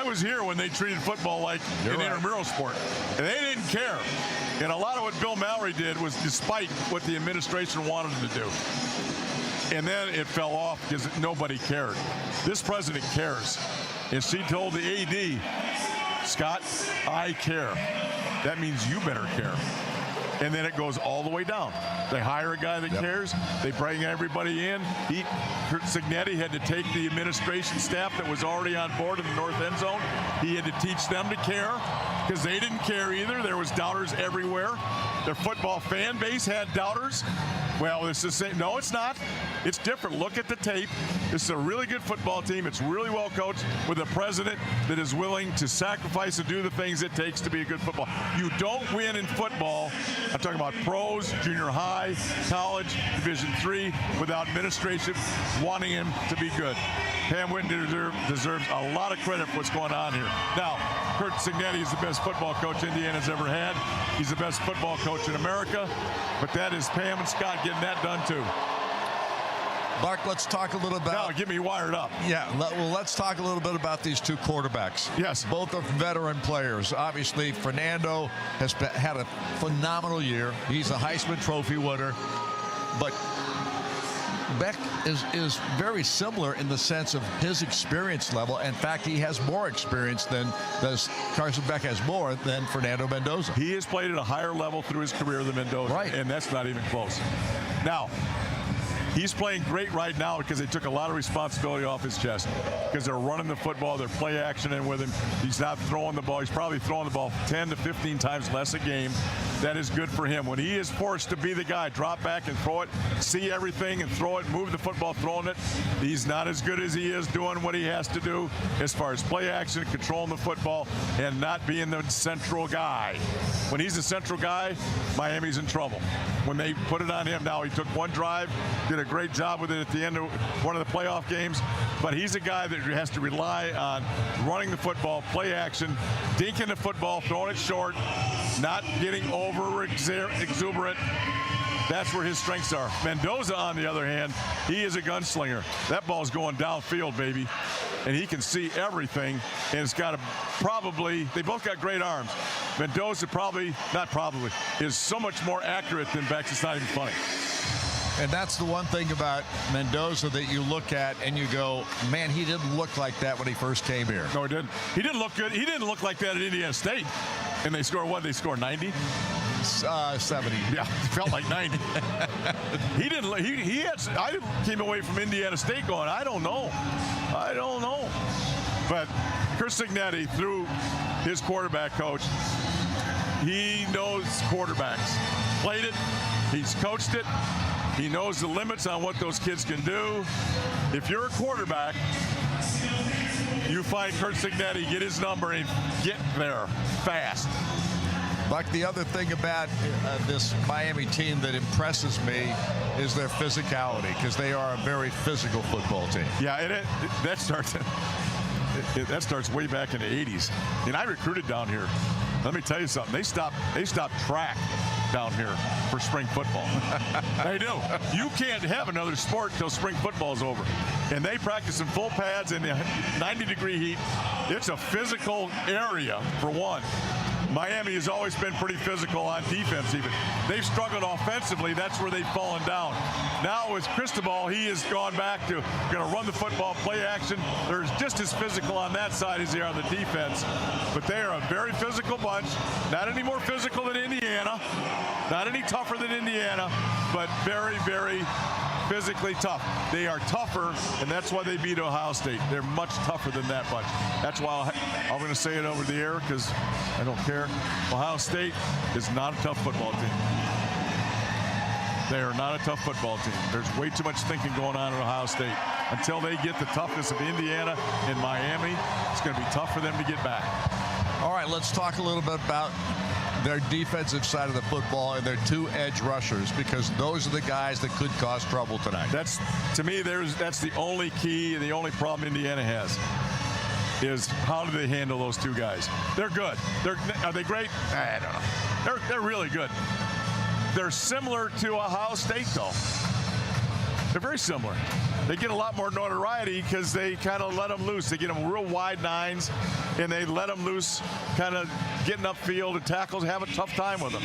was here when they treated football like an intramural sport, and they didn't care. And a lot of what Bill Mallory did was despite what the administration wanted him to do. And then it fell off because nobody cared. This president cares. And she told the AD, Scott, I care. That means you better care. And then it goes all the way down. They hire a guy that cares. They bring everybody in. Kurt Signetti had to take the administration staff that was already on board in the north end zone. He had to teach them to care because they didn't care either. There was doubters everywhere. Their football fan base had doubters. Well, it's the same. No, it's not. It's different. Look at the tape. This is a really good football team. It's really well coached with a president that is willing to sacrifice and do the things it takes to be a good football. You don't win in football. I'm talking about pros, junior high, college, Division III, without administration wanting him to be good. Pam Whitten deserves a lot of credit for what's going on here. Now, Kurt Signetti is the best football coach Indiana's ever had. He's the best football coach in America. But that is Pam and Scott getting that done too. Mark, let's talk a little about. Now, get me wired up. Yeah, well, let's talk a little bit about these two quarterbacks. Yes. Both are veteran players. Obviously, Fernando has had a phenomenal year. He's a Heisman Trophy winner. But Beck is very similar in the sense of his experience level. In fact, he has more experience than does Carson Beck has more than Fernando Mendoza. He has played at a higher level through his career than Mendoza. Right. And that's not even close. Now, he's playing great right now because they took a lot of responsibility off his chest because they're running the football, they're play action in with him. He's not throwing the ball. He's probably throwing the ball 10 to 15 times less a game. That is good for him. When he is forced to be the guy, drop back and throw it, see everything and throw it, move the football, throwing it, he's not as good as he is doing what he has to do as far as play action, controlling the football, and not being the central guy. When he's the central guy, Miami's in trouble. When they put it on him now, he took one drive, did a great job with it at the end of one of the playoff games, but he's a guy that has to rely on running the football, play action, dinking the football, throwing it short, not getting over exuberant. That's where his strengths are. Mendoza, on the other hand, he is a gunslinger. That ball's going downfield, baby, and he can see everything, and it's got they both got great arms. Mendoza is so much more accurate than Beck. It's not even funny. And that's the one thing about Mendoza that you look at and you go, man, he didn't look like that when he first came here. No, he didn't. He didn't look good. He didn't look like that at Indiana State. And they scored what? They scored 90? 70. Yeah, it felt like 90. He didn't. I came away from Indiana State going, I don't know. But Kurt Signetti, through his quarterback coach, he knows quarterbacks. Played it. He's coached it. He knows the limits on what those kids can do. If you're a quarterback, you find Kurt Signetti, get his number, and get there fast. Buck, the other thing about this Miami team that impresses me is their physicality, because they are a very physical football team. Yeah, and that starts way back in the 80s. And I recruited down here. Let me tell you something. They stopped track down here for spring football. They do. You can't have another sport until spring football is over. And they practice in full pads in the 90-degree heat. It's a physical area, for one. Miami has always been pretty physical on defense even. They've struggled offensively. That's where they've fallen down. Now with Cristobal, he has gone back to going to run the football, play action. They're just as physical on that side as they are on the defense. But they are a very physical bunch. Not any more physical than Indiana. Not any tougher than Indiana, but very, very physically tough. They are tougher, and that's why they beat Ohio State. They're much tougher than that bunch. That's why I'm going to say it over the air because I don't care. Ohio State is not a tough football team. They are not a tough football team. There's way too much thinking going on at Ohio State. Until they get the toughness of Indiana and Miami, it's going to be tough for them to get back. All right, let's talk a little bit about their defensive side of the football and their two edge rushers, because those are the guys that could cause trouble tonight. That's, to me, that's the only key and the only problem Indiana has is how do they handle those two guys. They're good. Are they great? I don't know. They're really good. They're similar to Ohio State, though. They're very similar. They get a lot more notoriety because they kind of let them loose. They get them real wide nines, and they let them loose, kind of getting upfield and tackles, have a tough time with them.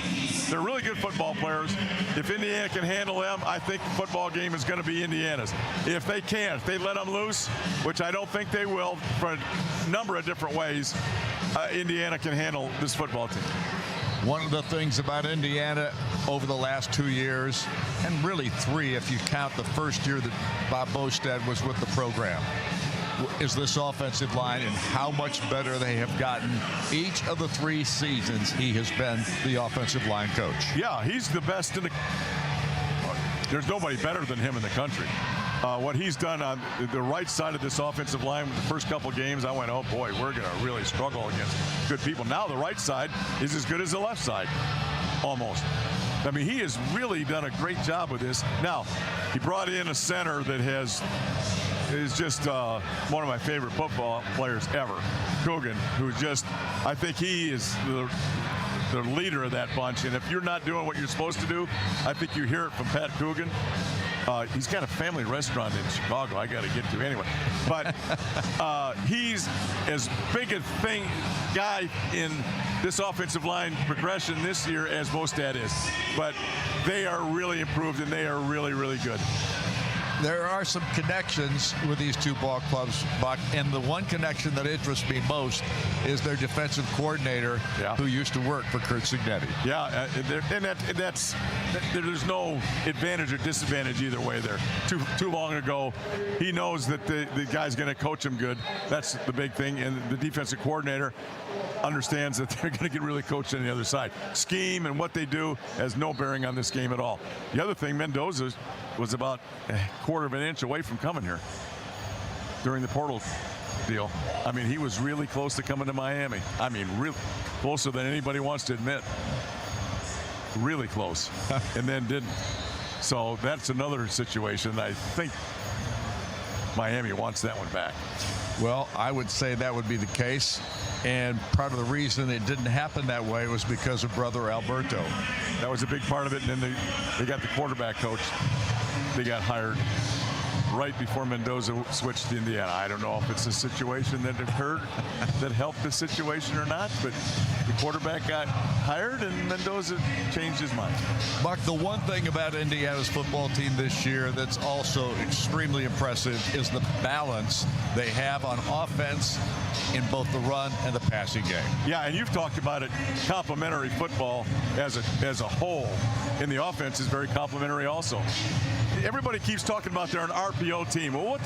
They're really good football players. If Indiana can handle them, I think the football game is going to be Indiana's. If they can't, if they let them loose, which I don't think they will for a number of different ways, Indiana can handle this football team. One of the things about Indiana over the last 2 years, and really 3 if you count the first year that Bob Bostad was with the program, is this offensive line and how much better they have gotten each of the 3 seasons he has been the offensive line coach. Yeah, he's the best in the. There's nobody better than him in the country. What he's done on the right side of this offensive line with the first couple games, I went, oh boy, we're going to really struggle against good people. Now the right side is as good as the left side, almost. I mean, he has really done a great job with this. Now, he brought in a center that is just one of my favorite football players ever, Coogan, who just, I think he is the leader of that bunch. And if you're not doing what you're supposed to do, I think you hear it from Pat Coogan. He's got a family restaurant in Chicago I got to get to anyway. But he's as big a guy in this offensive line progression this year as Bostad is. But they are really improved, and they are really, really good. There are some connections with these 2 ball clubs, Buck, and the one connection that interests me most is their defensive coordinator, who used to work for Curt Cignetti. Yeah, and there's no advantage or disadvantage either way there. Too long ago, he knows that the guy's going to coach him good. That's the big thing, and the defensive coordinator understands that they're going to get really coached on the other side. Scheme and what they do has no bearing on this game at all. The other thing, Mendoza was about a quarter of an inch away from coming here during the portal deal. I mean, he was really close to coming to Miami. I mean, really closer than anybody wants to admit. Really close, and then didn't. So that's another situation. I think Miami wants that one back. Well, I would say that would be the case. And part of the reason it didn't happen that way was because of brother Alberto. That was a big part of it. And then they got the quarterback coach. They got hired right before Mendoza switched to Indiana. I don't know if it's a situation that occurred that helped the situation or not, but the quarterback got hired and Mendoza changed his mind. Buck, the one thing about Indiana's football team this year that's also extremely impressive is the balance they have on offense in both the run and the passing game. Yeah, and you've talked about it. Complementary football as a whole in the offense is very complementary also. Everybody keeps talking about they're an RPO team. Well,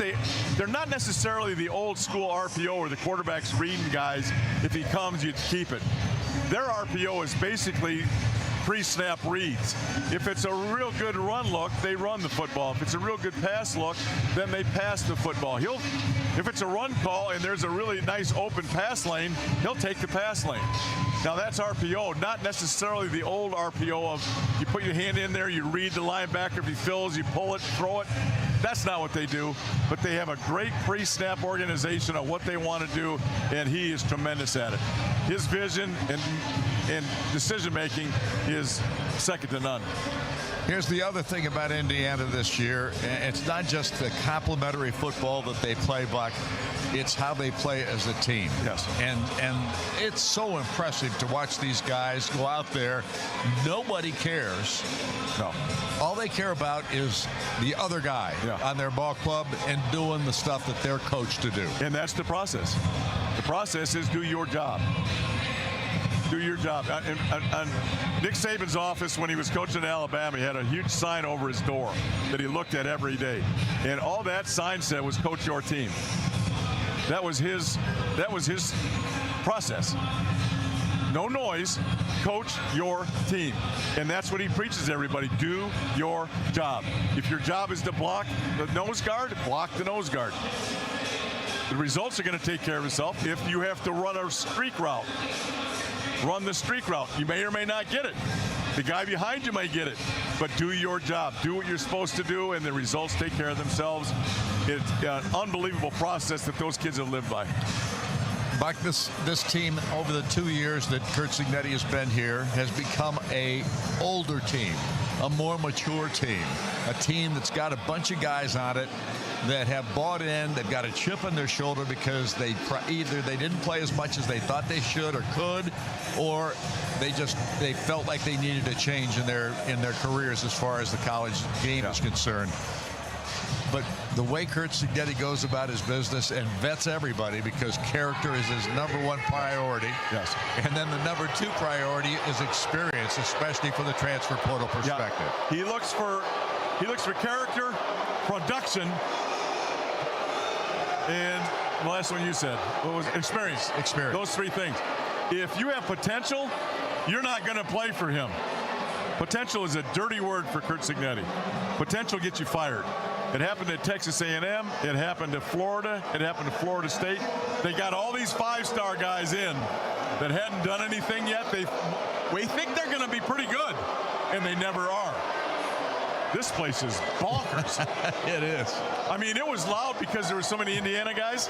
they're not necessarily the old school RPO where the quarterback's reading guys. If he comes, you keep it. Their RPO is basically pre-snap reads. If it's a real good run look, they run the football. If it's a real good pass look, then they pass the football. If it's a run call and there's a really nice open pass lane, he'll take the pass lane. Now that's RPO, not necessarily the old RPO of you put your hand in there, you read the linebacker, if he fills, you pull it, throw it. That's not what they do, but they have a great pre-snap organization of what they want to do, and he is tremendous at it. His vision and decision-making is second to none. Here's the other thing about Indiana this year. It's not just the complementary football that they play, Buck. It's how they play as a team. Yes. And it's so impressive to watch these guys go out there. Nobody cares. No. All they care about is the other guy on their ball club and doing the stuff that they're coached to do. And that's the process. The process is do your job. Do your job. On Nick Saban's office, when he was coaching in Alabama, he had a huge sign over his door that he looked at every day. And all that sign said was coach your team. That was his process. No noise, coach your team. And that's what he preaches to everybody. Do your job. If your job is to block the nose guard, block the nose guard. The results are going to take care of itself. If you have to run a streak route, run the streak route. You may or may not get it. The guy behind you might get it. But do your job. Do what you're supposed to do, and the results take care of themselves. It's an unbelievable process that those kids have lived by. Buck, this team, over the 2 years that Curt Cignetti has been here, has become a older team. a more mature team, a team that's got a bunch of guys on it that have bought in. They've got a chip on their shoulder because either they didn't play as much as they thought they should or could, or they felt like they needed a change in their careers as far as the college game is concerned. But the way Curt Cignetti goes about his business and vets everybody, because character is his #1 priority. Yes. And then the #2 priority is experience, especially from the transfer portal perspective. Yeah. He looks for character, production, and the last one you said, what was it? Experience. Experience. Those three things. If you have potential, you're not going to play for him. Potential is a dirty word for Curt Cignetti. Potential gets you fired. It happened at Texas A&M. It happened to Florida. It happened to Florida State. They got all these 5-star guys in that hadn't done anything yet. We think they're going to be pretty good, and they never are. This place is bonkers. It is. I mean, it was loud because there were so many Indiana guys.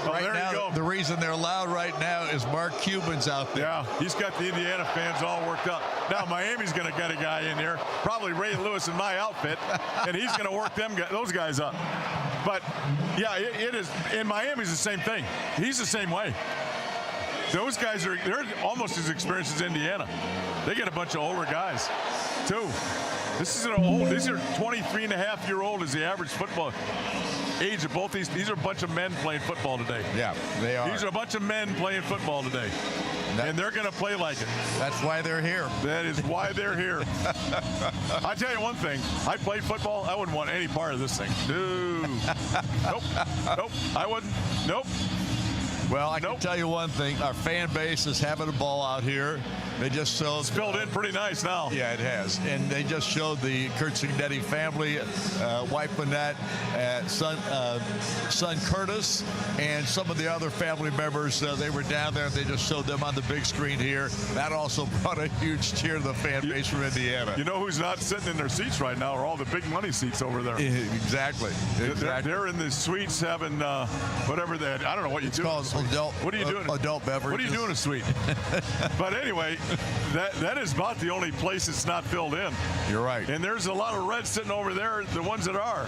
Oh, right there now, you go. The reason they're loud right now is Mark Cuban's out there. Yeah, he's got the Indiana fans all worked up. Now Miami's going to get a guy in here, probably Ray Lewis in my outfit, and he's going to work those guys up. But yeah, it is. In Miami's the same thing. He's the same way. Those guys they're almost as experienced as Indiana. They get a bunch of older guys too. These are 23-and-a-half-year-old is the average football age of both these. These are a bunch of men playing football today. Yeah, they are. These are a bunch of men playing football today. And they're going to play like it. That's why they're here. That is why they're here. I tell you one thing. I played football. I wouldn't want any part of this thing. No. Nope. Nope. I wouldn't. Nope. Well, I can tell you one thing. Our fan base is having a ball out here. They just showed. It's filled in pretty nice now. Yeah, it has. And they just showed the Curt Cignetti family, wife Annette, son Curtis, and some of the other family members. They were down there, and they just showed them on the big screen here. That also brought a huge cheer to the fan base from Indiana. You know who's not sitting in their seats right now are all the big money seats over there. Exactly. They're in the suites having whatever that. I don't know what you do. What are you doing? Adult beverages. What are you doing in a suite? But anyway, that is about the only place that's not filled in. You're right. And there's a lot of Reds sitting over there, the ones that are.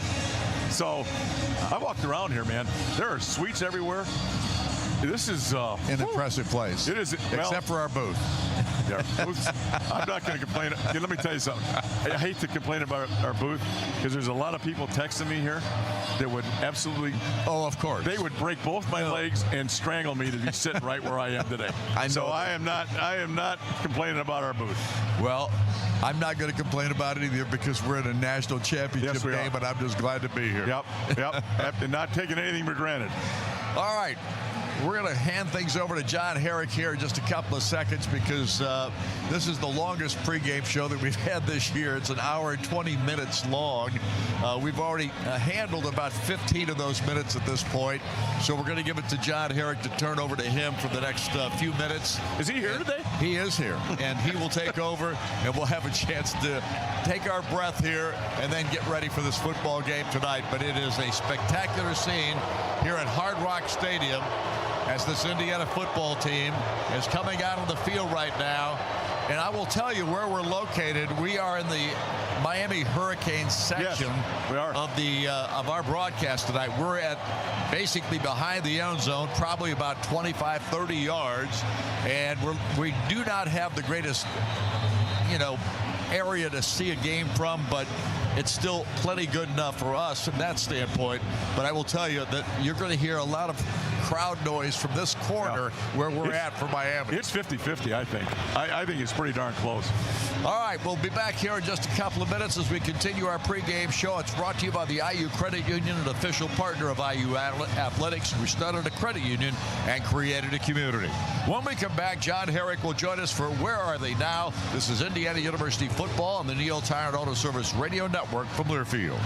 So I walked around here, man. There are suites everywhere. This is an impressive place. It is, except for our booth. Yeah, I'm not going to complain. Let me tell you something. I hate to complain about our booth because there's a lot of people texting me here that would absolutely. Oh, of course. They would break both my legs and strangle me to be sitting right where I am today. So I am not complaining about our booth. Well, I'm not going to complain about it either because we're in a national championship game, and I'm just glad to be here. Yep. And not taking anything for granted. All right. We're going to hand things over to John Herrick here in just a couple of seconds because this is the longest pregame show that we've had this year. It's an hour and 20 minutes long. We've already handled about 15 of those minutes at this point. So we're going to give it to John Herrick to turn over to him for the next few minutes. Is he here today? He is here, and he will take over, and we'll have a chance to take our breath here and then get ready for this football game tonight. But it is a spectacular scene here at Hard Rock Stadium as this Indiana football team is coming out on the field right now. And I will tell you where we're located. We are in the Miami Hurricanes section of our broadcast tonight. We're at basically behind the end zone, probably about 25-30 yards. And we do not have the greatest, area to see a game from, but it's still plenty good enough for us from that standpoint. But I will tell you that you're going to hear a lot of crowd noise from this corner where we're at for Miami. It's 50-50, I think. I think it's pretty darn close. All right, we'll be back here in just a couple of minutes as we continue our pregame show. It's brought to you by the IU Credit Union, an official partner of IU Athletics. We started a credit union and created a community. When we come back, John Herrick will join us for Where Are They Now? This is Indiana University football on the Neil Tire and Auto Service Radio Network from Learfield.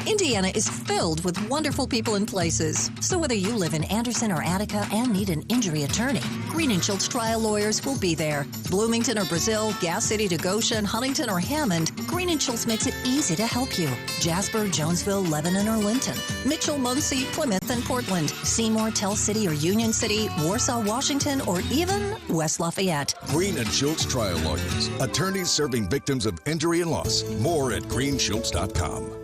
Indiana is filled with wonderful people and places. So whether you live in Anderson or Attica and need an injury attorney, Green & Schultz Trial Lawyers will be there. Bloomington or Brazil, Gas City to Goshen, Huntington or Hammond, Green & Schultz makes it easy to help you. Jasper, Jonesville, Lebanon or Linton, Mitchell, Muncie, Plymouth and Portland, Seymour, Tell City or Union City, Warsaw, Washington, or even West Lafayette. Green & Schultz Trial Lawyers, attorneys serving victims of injury and loss. More at greenschultz.com.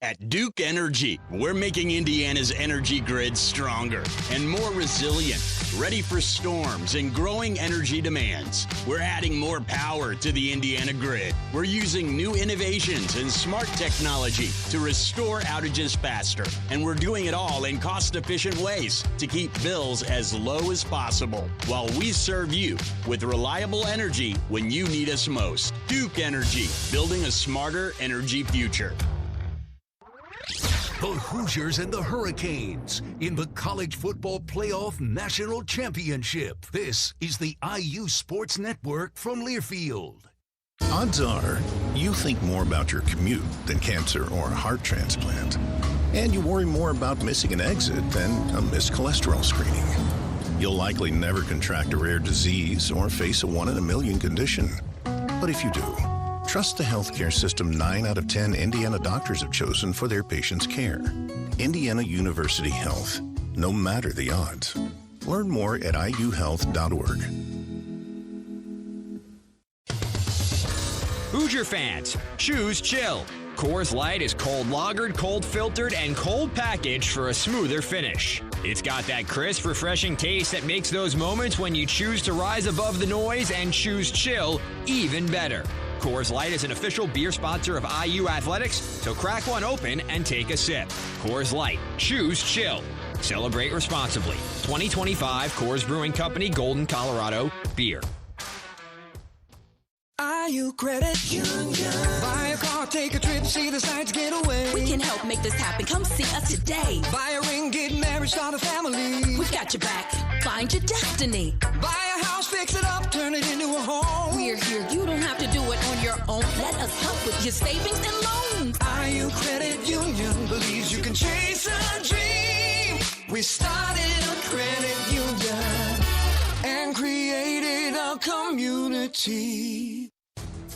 At Duke Energy, we're making Indiana's energy grid stronger and more resilient, ready for storms and growing energy demands. We're adding more power to the Indiana grid. We're using new innovations and smart technology to restore outages faster. And we're doing it all in cost-efficient ways to keep bills as low as possible, while we serve you with reliable energy when you need us most. Duke Energy, building a smarter energy future. The Hoosiers and the Hurricanes in the College Football Playoff National Championship. This is the IU Sports Network from Learfield. Odds are you think more about your commute than cancer or a heart transplant. And you worry more about missing an exit than a missed cholesterol screening. You'll likely never contract a rare disease or face a 1 in a million condition. But if you do, trust the healthcare system 9 out of 10 Indiana doctors have chosen for their patients' care. Indiana University Health. No matter the odds. Learn more at iuhealth.org. Hoosier fans, choose chill. Coors Light is cold lagered, cold filtered, and cold packaged for a smoother finish. It's got that crisp, refreshing taste that makes those moments when you choose to rise above the noise and choose chill even better. Coors Light is an official beer sponsor of IU Athletics, so crack one open and take a sip. Coors Light. Choose chill. Celebrate responsibly. 2025 Coors Brewing Company, Golden, Colorado. Beer. IU Credit Union. Buy a car, take a trip, see the sights, get away. We can help make this happen. Come see us today. Buy a ring, get married, start a family. We've got your back. Find your destiny. Buy a house, fix it up, turn it into a home. We're here. You don't have to do it on your own. Let us help with your savings and loans. IU Credit Union believes you can chase a dream. We started a credit union and created a community.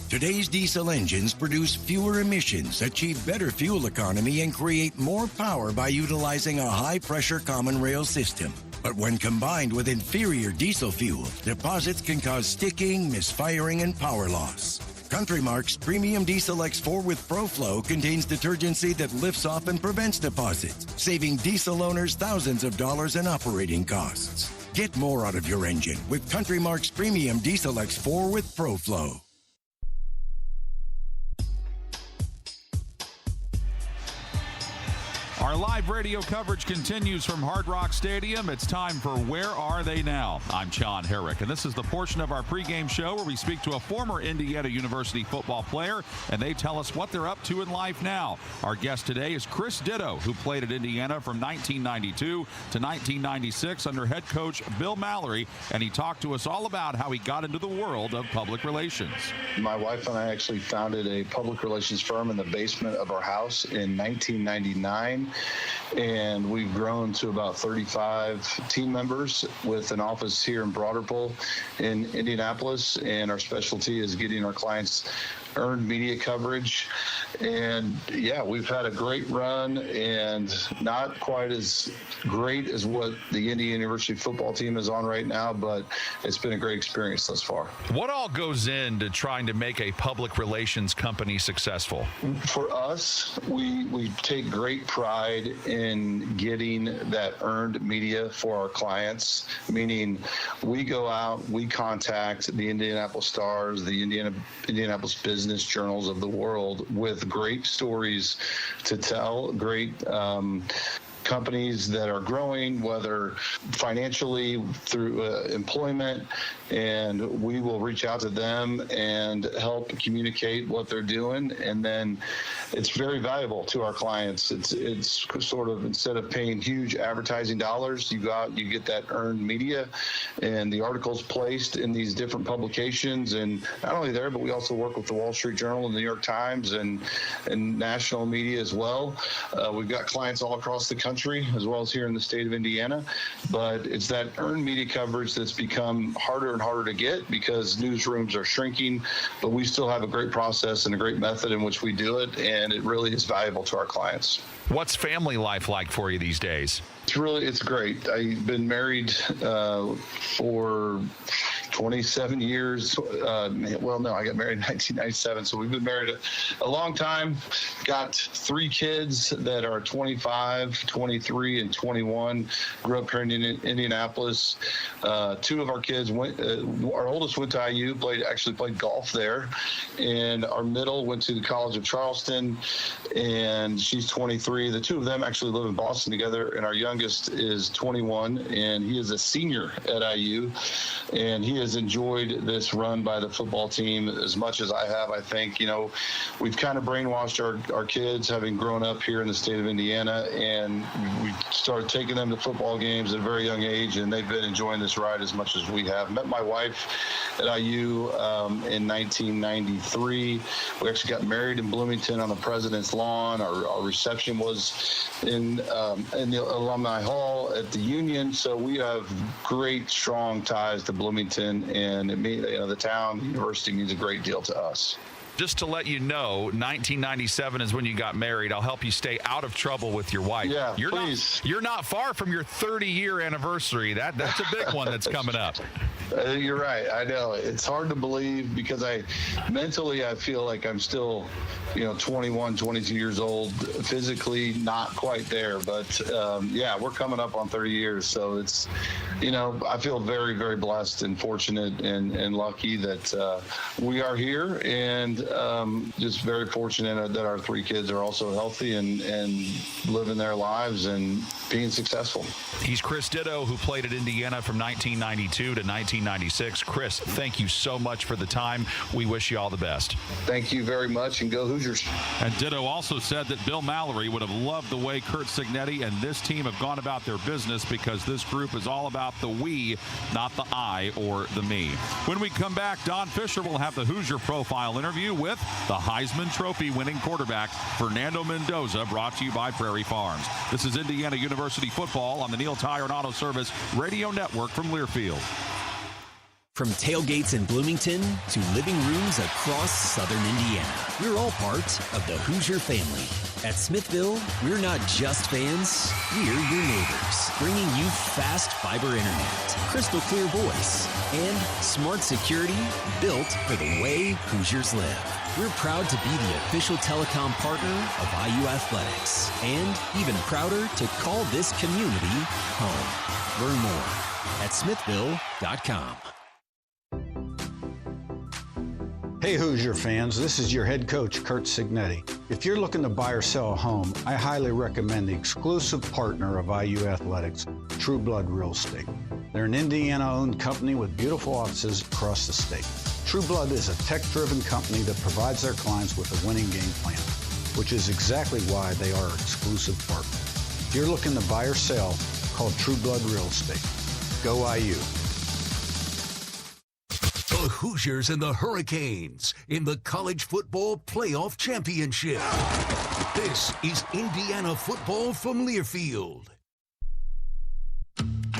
Today's diesel engines produce fewer emissions, achieve better fuel economy, and create more power by utilizing a high-pressure common rail system. But when combined with inferior diesel fuel, deposits can cause sticking, misfiring, and power loss. Country Mark's Premium Diesel X4 with ProFlow contains detergency that lifts off and prevents deposits, saving diesel owners thousands of dollars in operating costs. Get more out of your engine with Country Mark's Premium Diesel X4 with ProFlow. Our live radio coverage continues from Hard Rock Stadium. It's time for Where Are They Now? I'm John Herrick, and this is the portion of our pregame show where we speak to a former Indiana University football player, and they tell us what they're up to in life now. Our guest today is Chris Ditto, who played at Indiana from 1992 to 1996 under head coach Bill Mallory, and he talked to us all about how he got into the world of public relations. My wife and I actually founded a public relations firm in the basement of our house in 1999. And we've grown to about 35 team members with an office here in Broderpool in Indianapolis. And our specialty is getting our clients earned media coverage. And yeah, we've had a great run, and not quite as great as what the Indiana University football team is on right now, but it's been a great experience thus far. What all goes into trying to make a public relations company successful? For us, we take great pride in getting that earned media for our clients, meaning we go out, we contact the Indianapolis Stars, the Indianapolis business journals of the world with great stories to tell, great companies that are growing, whether financially through employment, and we will reach out to them and help communicate what they're doing. And then it's very valuable to our clients. It's sort of, instead of paying huge advertising dollars, you go out, you get that earned media and the articles placed in these different publications. And not only there, but we also work with the Wall Street Journal and the New York Times and national media as well. We've got clients all across the country as well as here in the state of Indiana. But it's that earned media coverage that's become harder and harder to get because newsrooms are shrinking, but we still have a great process and a great method in which we do it, and it really is valuable to our clients. What's family life like for you these days? It's great. I've been married for 27 years. I got married in 1997, so we've been married a long time. Got 3 kids that are 25, 23, and 21. Grew up here in Indianapolis. 2 of our kids our oldest went to IU, played golf there, and our middle went to the College of Charleston, and she's 23. The 2 of them actually live in Boston together, and our youngest is 21, and he is a senior at IU, and he has enjoyed this run by the football team as much as I have. I think, we've kind of brainwashed our kids, having grown up here in the state of Indiana, and we started taking them to football games at a very young age, and they've been enjoying this ride as much as we have. Met my wife at IU in 1993. We actually got married in Bloomington on the President's lawn. Our reception was in the Alumni Hall at the Union. So we have great, strong ties to Bloomington, and the town, the university means a great deal to us. Just to let you know, 1997 is when you got married. I'll help you stay out of trouble with your wife. Yeah, please. You're not far from your 30-year anniversary. That's a big one that's coming up. You're right. I know. It's hard to believe because mentally I feel like I'm still, 21, 22 years old, physically not quite there. But, we're coming up on 30 years. So it's, I feel very, very blessed and fortunate and lucky that we are here, and just very fortunate that our 3 kids are also healthy and living their lives and being successful. He's Chris Ditto, who played at Indiana from 1992 to 1996. Chris, thank you so much for the time. We wish you all the best. Thank you very much, and go Hoosiers. And Ditto also said that Bill Mallory would have loved the way Curt Cignetti and this team have gone about their business, because this group is all about the we, not the I or the me. When we come back, Don Fisher will have the Hoosier Profile interview with the Heisman Trophy winning quarterback Fernando Mendoza, brought to you by Prairie Farms. This is Indiana University football on the Neil Tire and Auto Service Radio Network from Learfield. From tailgates in Bloomington to living rooms across southern Indiana, we're all part of the Hoosier family. At Smithville, we're not just fans, we're your neighbors, bringing you fast fiber internet, crystal clear voice, and smart security built for the way Hoosiers live. We're proud to be the official telecom partner of IU Athletics, and even prouder to call this community home. Learn more at smithville.com. Hey Hoosier fans, this is your head coach, Curt Cignetti. If you're looking to buy or sell a home, I highly recommend the exclusive partner of IU Athletics, True Blood Real Estate. They're an Indiana-owned company with beautiful offices across the state. True Blood is a tech-driven company that provides their clients with a winning game plan, which is exactly why they are our exclusive partner. If you're looking to buy or sell, call True Blood Real Estate. Go IU. The Hoosiers and the Hurricanes in the College Football Playoff Championship. This is Indiana football from Learfield.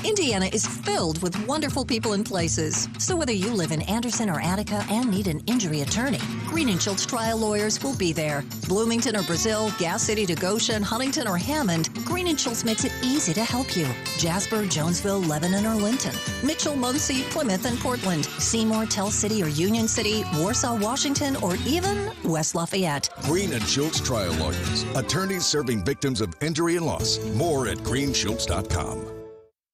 Indiana is filled with wonderful people and places. So whether you live in Anderson or Attica and need an injury attorney, Green & Schultz trial lawyers will be there. Bloomington or Brazil, Gas City to Goshen, Huntington or Hammond, Green & Schultz makes it easy to help you. Jasper, Jonesville, Lebanon or Linton, Mitchell, Muncie, Plymouth and Portland, Seymour, Tell City or Union City, Warsaw, Washington, or even West Lafayette. Green & Schultz trial lawyers, attorneys serving victims of injury and loss. More at greenschultz.com.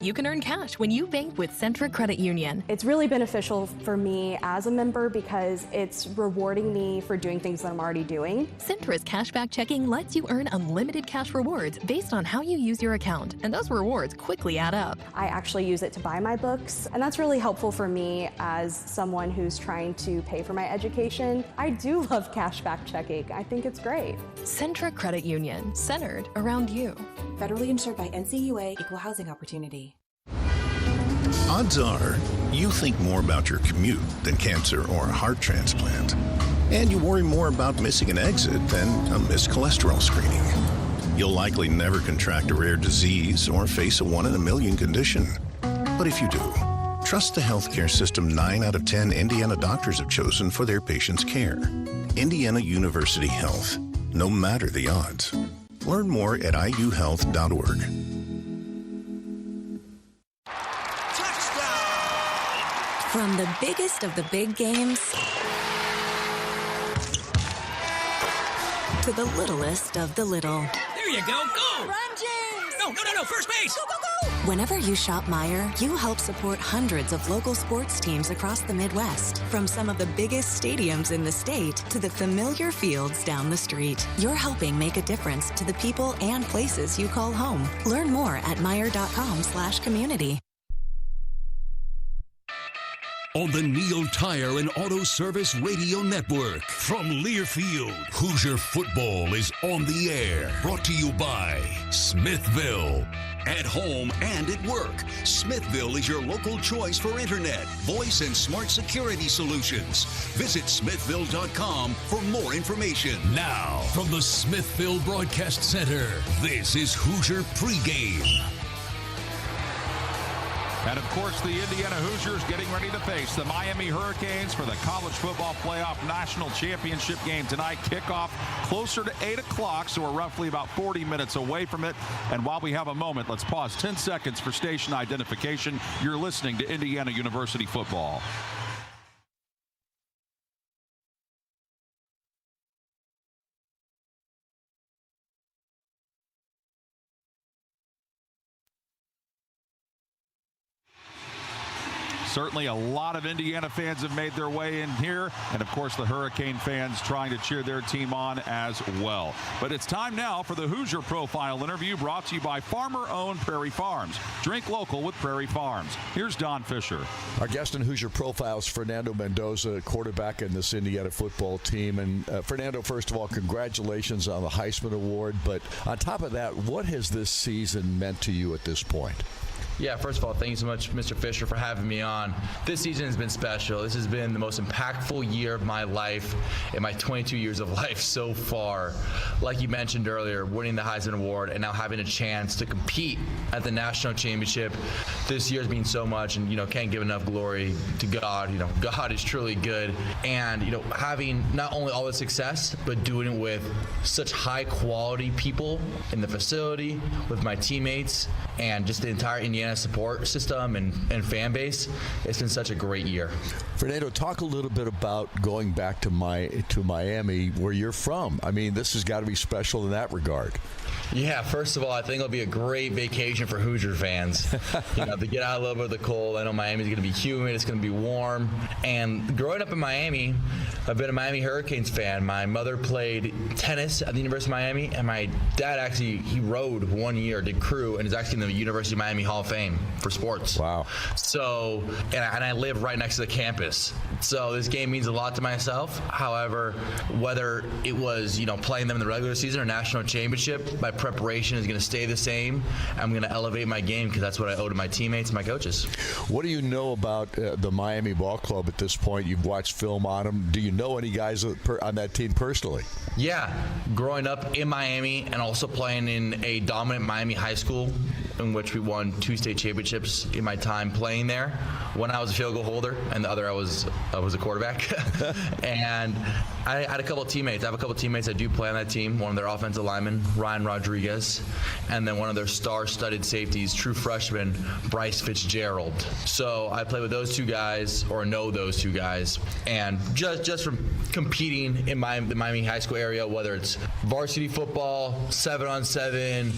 you can earn cash when you bank with Centra Credit Union. It's really beneficial for me as a member because it's rewarding me for doing things that I'm already doing. Centra's cashback checking lets you earn unlimited cash rewards based on how you use your account, and those rewards quickly add up. I actually use it to buy my books, and that's really helpful for me as someone who's trying to pay for my education. I do love cashback checking. I think it's great. Centra Credit Union, centered around you. Federally insured by NCAAF, Equal Housing Opportunity. Odds are you think more about your commute than cancer or a heart transplant. And you worry more about missing an exit than a missed cholesterol screening. You'll likely never contract a rare disease or face a 1 in a million condition. But if you do, trust the healthcare system 9 out of 10 Indiana doctors have chosen for their patients' care. Indiana University Health. No matter the odds. Learn more at iuhealth.org. From the biggest of the big games to the littlest of the little. There you go. Go! Run, James! No. First base! Go, go, go! Whenever you shop Meijer, you help support hundreds of local sports teams across the Midwest. From some of the biggest stadiums in the state to the familiar fields down the street. You're helping make a difference to the people and places you call home. Learn more at Meijer.com/community. On the Neil Tire and Auto Service Radio Network. From Learfield, Hoosier football is on the air. Brought to you by Smithville. At home and at work, Smithville is your local choice for internet, voice, and smart security solutions. Visit smithville.com for more information. Now, from the Smithville Broadcast Center, this is Hoosier Pregame. And, of course, the Indiana Hoosiers getting ready to face the Miami Hurricanes for the College Football Playoff National Championship game tonight. Kickoff closer to 8 o'clock, so we're roughly about 40 minutes away from it. And while we have a moment, let's pause 10 seconds for station identification. You're listening to Indiana University Football. Certainly a lot of Indiana fans have made their way in here, and of course the Hurricane fans trying to cheer their team on as well. But it's time now for the Hoosier Profile interview, brought to you by farmer-owned Prairie Farms. Drink local with Prairie Farms. Here's Don Fisher. Our guest in Hoosier Profile is Fernando Mendoza, quarterback in this Indiana football team. And Fernando, first of all, congratulations on the Heisman Award. But on top of that, what has this season meant to you at this point? Yeah, first of all, thank you so much, Mr. Fisher, for having me on. This season has been special. This has been the most impactful year of my life in my 22 years of life so far. Like you mentioned earlier, winning the Heisman Award and now having a chance to compete at the National Championship. This year has been so much, and, can't give enough glory to God. God is truly good. And, having not only all the success, but doing it with such high-quality people in the facility, with my teammates, and just the entire Indiana support system and fan base. It's been such a great year. Fernando, talk a little bit about going back to Miami, where you're from. I mean, this has got to be special in that regard. Yeah, first of all, I think it'll be a great vacation for Hoosier fans. To get out a little bit of the cold. I know Miami's going to be humid. It's going to be warm. And growing up in Miami, I've been a Miami Hurricanes fan. My mother played tennis at the University of Miami, and my dad he rowed 1 year, did crew, and is actually in the University of Miami Hall of Fame for sports. Wow. So, and I live right next to the campus. So this game means a lot to myself. However, whether it was, playing them in the regular season or national championship, my preparation is going to stay the same. I'm going to elevate my game because that's what I owe to my teammates and my coaches. What do you know about the Miami Ball Club at this point? You've watched film on them. Do you know any guys on that team personally? Yeah. Growing up in Miami and also playing in a dominant Miami high school in which we won 2 state championships in my time playing there. One I was a field goal holder, and the other I was a quarterback. And I had a couple of teammates. I have a couple of teammates that do play on that team. One of their offensive linemen, Ryan Rodriguez, and then one of their star-studded safeties, true freshman, Bryce Fitzgerald. So I play with those two guys, or know those two guys, and just from competing in the Miami high school area, whether it's varsity football, 7-on-7,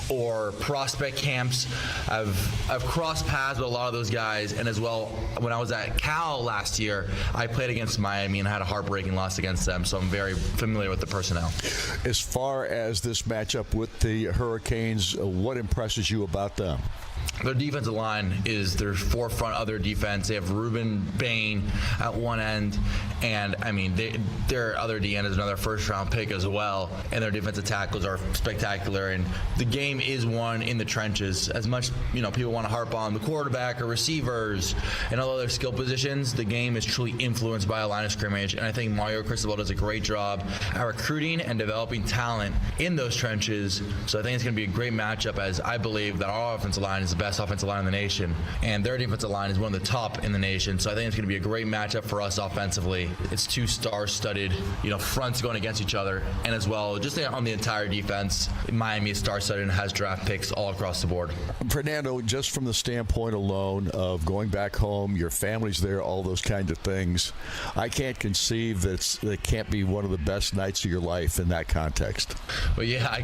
or prospect camp, camps. I've crossed paths with a lot of those guys, and as well, when I was at Cal last year, I played against Miami and had a heartbreaking loss against them, so I'm very familiar with the personnel. As far as this matchup with the Hurricanes, what impresses you about them? Their defensive line is their forefront of their defense. They have Ruben Bain at one end, and I mean, their other DN is another first-round pick as well, and their defensive tackles are spectacular. And the game is won in the trenches. As much, people want to harp on the quarterback or receivers and all other skill positions, the game is truly influenced by a line of scrimmage. And I think Mario Cristobal does a great job at recruiting and developing talent in those trenches. So I think it's going to be a great matchup, as I believe that our offensive line is the best offensive line in the nation, and their defensive line is one of the top in the nation. So I think it's going to be a great matchup for us offensively. It's two star-studded, fronts going against each other, and as well, just on the entire defense, Miami is star-studded and has draft picks all across the board. Fernando, just from the standpoint alone of going back home, your family's there, all those kinds of things, I can't conceive that it can't be one of the best nights of your life in that context. But yeah,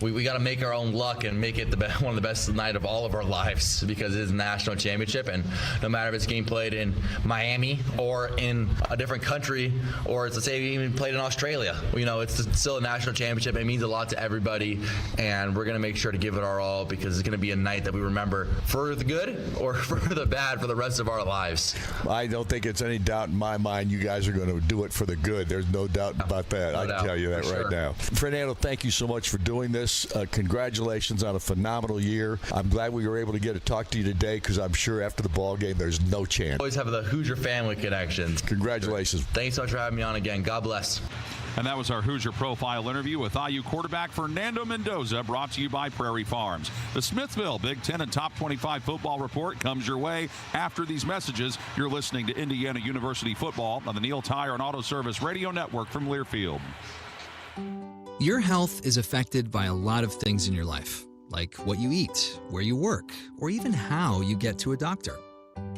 we gotta make our own luck and make it one of the best night of all of our lives, because it is a national championship, and no matter if it's game played in Miami or in a different country, or it's, let's say, even played in Australia, it's still a national championship. It means a lot to everybody, and we're going to make sure to give it our all, because it's going to be a night that we remember for the good or for the bad for the rest of our lives. I don't think it's any doubt in my mind you guys are going to do it for the good. There's no doubt about that. I can tell you that right now. Fernando, thank you so much for doing this. Congratulations on a phenomenal year. I'm glad we were able to get to talk to you today, because I'm sure after the ball game there's no chance. Always have the Hoosier family connections. Congratulations. Thanks so much for having me on again. God bless. And that was our Hoosier Profile interview with IU quarterback Fernando Mendoza, brought to you by Prairie Farms. The Smithville Big Ten and Top 25 Football Report comes your way after these messages. You're listening to Indiana University Football on the Neil Tire and Auto Service Radio Network from Learfield. Your health is affected by a lot of things in your life, like what you eat, where you work, or even how you get to a doctor.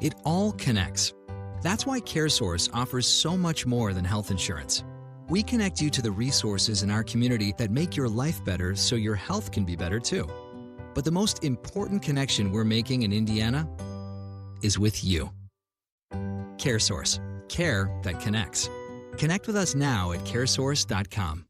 It all connects. That's why CareSource offers so much more than health insurance. We connect you to the resources in our community that make your life better so your health can be better too. But the most important connection we're making in Indiana is with you. CareSource. Care that connects. Connect with us now at caresource.com.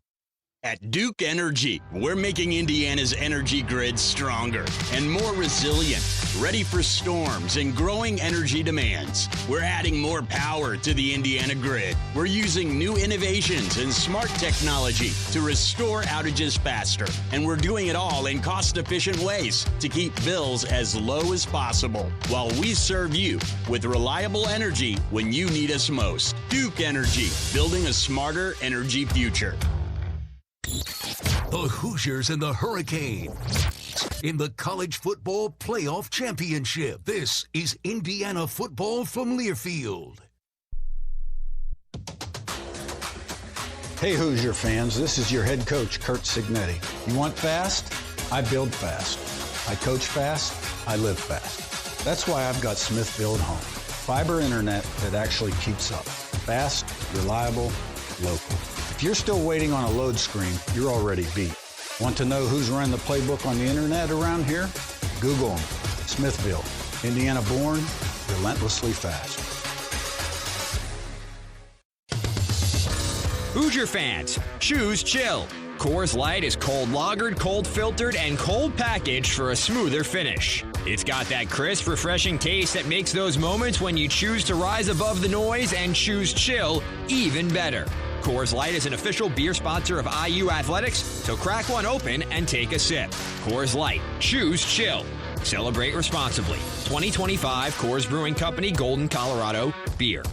At Duke Energy, we're making Indiana's energy grid stronger and more resilient, ready for storms and growing energy demands. We're adding more power to the Indiana grid. We're using new innovations and smart technology to restore outages faster. And we're doing it all in cost-efficient ways to keep bills as low as possible, while we serve you with reliable energy when you need us most. Duke Energy, building a smarter energy future. The Hoosiers and the Hurricanes in the College Football Playoff Championship. This is Indiana football from Learfield. Hey Hoosier fans, this is your head coach, Kurt Signetti. You want fast? I build fast. I coach fast. I live fast. That's why I've got Smithville at home. Fiber internet that actually keeps up. Fast, reliable, local. If you're still waiting on a load screen, you're already beat. Want to know who's run the playbook on the internet around here? Google them. Smithville, Indiana born, relentlessly fast. Hoosier fans, choose chill. Coors Light is cold lagered, cold filtered, and cold packaged for a smoother finish. It's got that crisp, refreshing taste that makes those moments when you choose to rise above the noise and choose chill even better. Coors Light is an official beer sponsor of IU Athletics, so crack one open and take a sip. Coors Light, choose chill. Celebrate responsibly. 2025 Coors Brewing Company, Golden, Colorado, beer.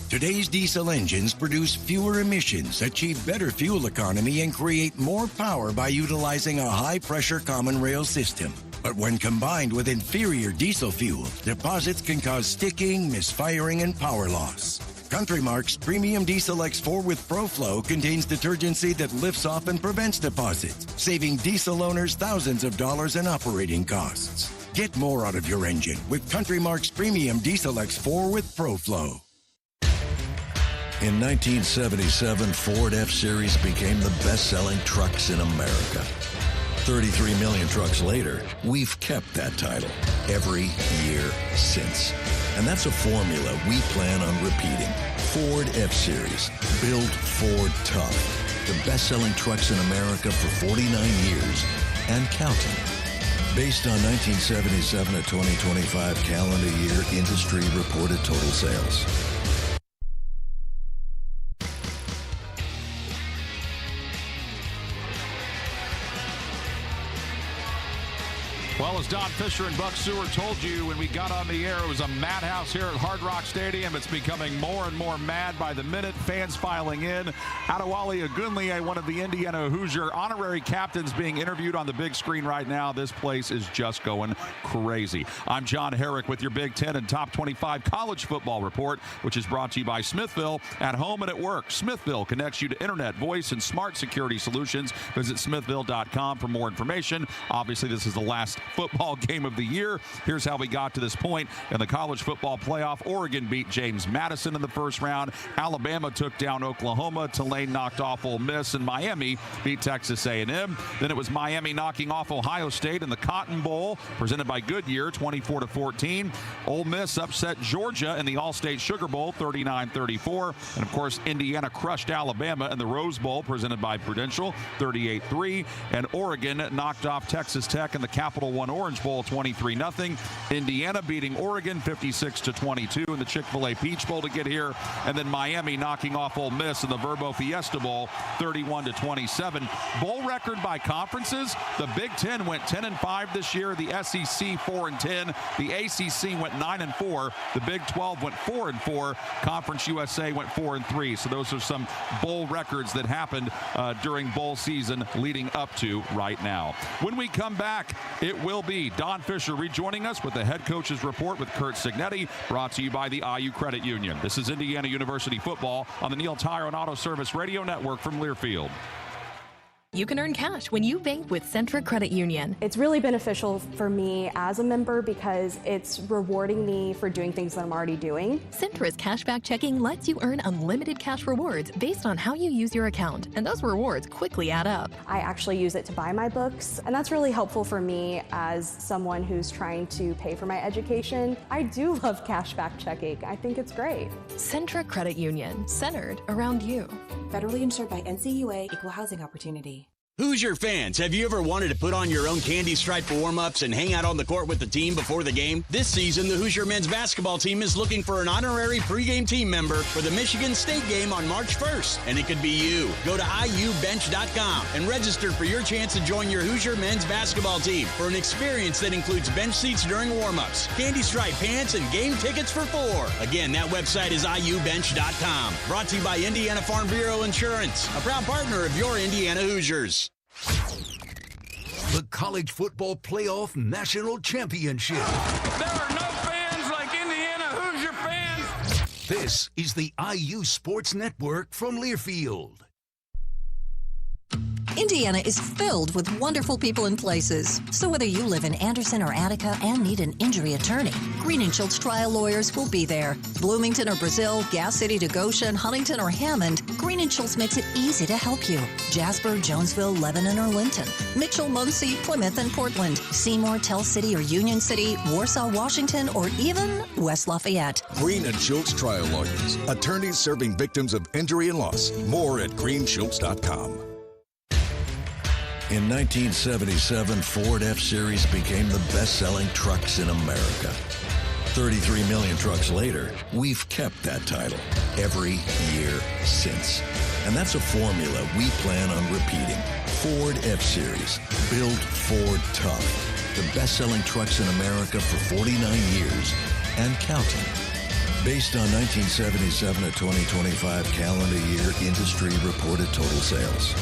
Today's diesel engines produce fewer emissions, achieve better fuel economy, and create more power by utilizing a high-pressure common rail system. But when combined with inferior diesel fuel, deposits can cause sticking, misfiring, and power loss. Country Mark's Premium Diesel X4 with ProFlow contains detergency that lifts off and prevents deposits, saving diesel owners thousands of dollars in operating costs. Get more out of your engine with Country Mark's Premium Diesel X4 with ProFlow. In 1977, Ford F-Series became the best-selling trucks in America. 33 million trucks later, we've kept that title every year since. And that's a formula we plan on repeating. Ford F-Series, built Ford tough. The best-selling trucks in America for 49 years and counting. Based on 1977 to 2025 calendar year industry reported total sales. Well, as Don Fisher and Buck Seward told you when we got on the air, it was a madhouse here at Hard Rock Stadium. It's becoming more and more mad by the minute. Fans filing in. Adewale Ogunleye, one of the Indiana Hoosier honorary captains, being interviewed on the big screen right now. This place is just going crazy. I'm John Herrick with your Big Ten and Top 25 College Football Report, which is brought to you by Smithville. At home and at work, Smithville connects you to internet, voice, and smart security solutions. Visit smithville.com for more information. Obviously, this is the last football game of the year. Here's how we got to this point in the college football playoff. Oregon beat James Madison in the first round. Alabama took down Oklahoma. Tulane knocked off Ole Miss, and Miami beat Texas A&M. Then it was Miami knocking off Ohio State in the Cotton Bowl, presented by Goodyear, 24-14. Ole Miss upset Georgia in the All-State Sugar Bowl, 39-34. And of course, Indiana crushed Alabama in the Rose Bowl, presented by Prudential, 38-3. And Oregon knocked off Texas Tech in the Capital One Orange Bowl, 23-0. Indiana beating Oregon 56-22 in the Chick-fil-A Peach Bowl to get here. And then Miami knocking off Ole Miss in the Verbo Fiesta Bowl, 31-27. Bowl record by conferences. The Big Ten went 10-5 this year. The SEC 4-10. The ACC went 9-4. The Big 12 went 4-4. Conference USA went 4-3. So those are some bowl records that happened during bowl season leading up to right now. When we come back, it will be Don Fisher rejoining us with the head coach's report with Curt Cignetti, brought to you by the IU Credit Union. This is Indiana University football on the Neil Tire and Auto Service Radio Network from Learfield. You can earn cash when you bank with Centra Credit Union. It's really beneficial for me as a member because it's rewarding me for doing things that I'm already doing. Centra's cashback checking lets you earn unlimited cash rewards based on how you use your account, and those rewards quickly add up. I actually use it to buy my books, and that's really helpful for me as someone who's trying to pay for my education. I do love cashback checking. I think it's great. Centra Credit Union, centered around you. Federally insured by NCAA, Equal Housing Opportunity. Hoosier fans, have you ever wanted to put on your own candy stripe warm-ups and hang out on the court with the team before the game? This season, the Hoosier men's basketball team is looking for an honorary pregame team member for the Michigan State game on March 1st, and it could be you. Go to iubench.com and register for your chance to join your Hoosier men's basketball team for an experience that includes bench seats during warm-ups, candy stripe pants, and game tickets for 4. Again, that website is iubench.com. Brought to you by Indiana Farm Bureau Insurance, a proud partner of your Indiana Hoosiers. The College Football Playoff National Championship. There are no fans like Indiana Hoosier fans. This is the IU Sports Network from Learfield. Indiana is filled with wonderful people and places. So whether you live in Anderson or Attica and need an injury attorney, Green & Schultz trial lawyers will be there. Bloomington or Brazil, Gas City to Goshen, Huntington or Hammond, Green & Schultz makes it easy to help you. Jasper, Jonesville, Lebanon or Linton, Mitchell, Muncie, Plymouth and Portland, Seymour, Tell City or Union City, Warsaw, Washington, or even West Lafayette. Green & Schultz trial lawyers, attorneys serving victims of injury and loss. More at greenschultz.com. In 1977, Ford F-Series became the best-selling trucks in America. 33 million trucks later, we've kept that title every year since. And that's a formula we plan on repeating. Ford F-Series, built Ford tough. The best-selling trucks in America for 49 years and counting. Based on 1977 to 2025 calendar year industry reported total sales.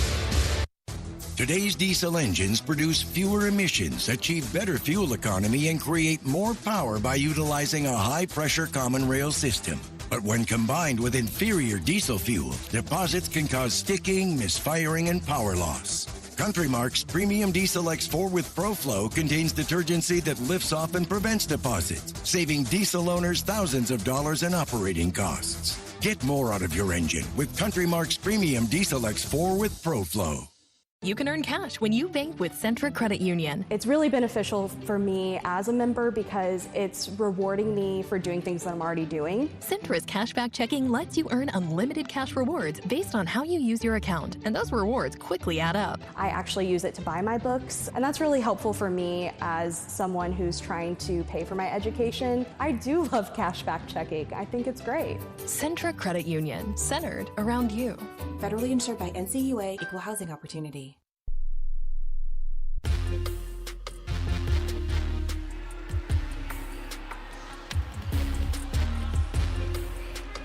Today's diesel engines produce fewer emissions, achieve better fuel economy, and create more power by utilizing a high-pressure common rail system. But when combined with inferior diesel fuel, deposits can cause sticking, misfiring, and power loss. Countrymark's Premium Diesel X4 with ProFlow contains detergency that lifts off and prevents deposits, saving diesel owners thousands of dollars in operating costs. Get more out of your engine with Countrymark's Premium Diesel X4 with ProFlow. You can earn cash when you bank with Centra Credit Union. It's really beneficial for me as a member because it's rewarding me for doing things that I'm already doing. Centra's cashback checking lets you earn unlimited cash rewards based on how you use your account, and those rewards quickly add up. I actually use it to buy my books, and that's really helpful for me as someone who's trying to pay for my education. I do love cashback checking. I think it's great. Centra Credit Union, centered around you. Federally insured by NCAAF, Equal Housing Opportunity.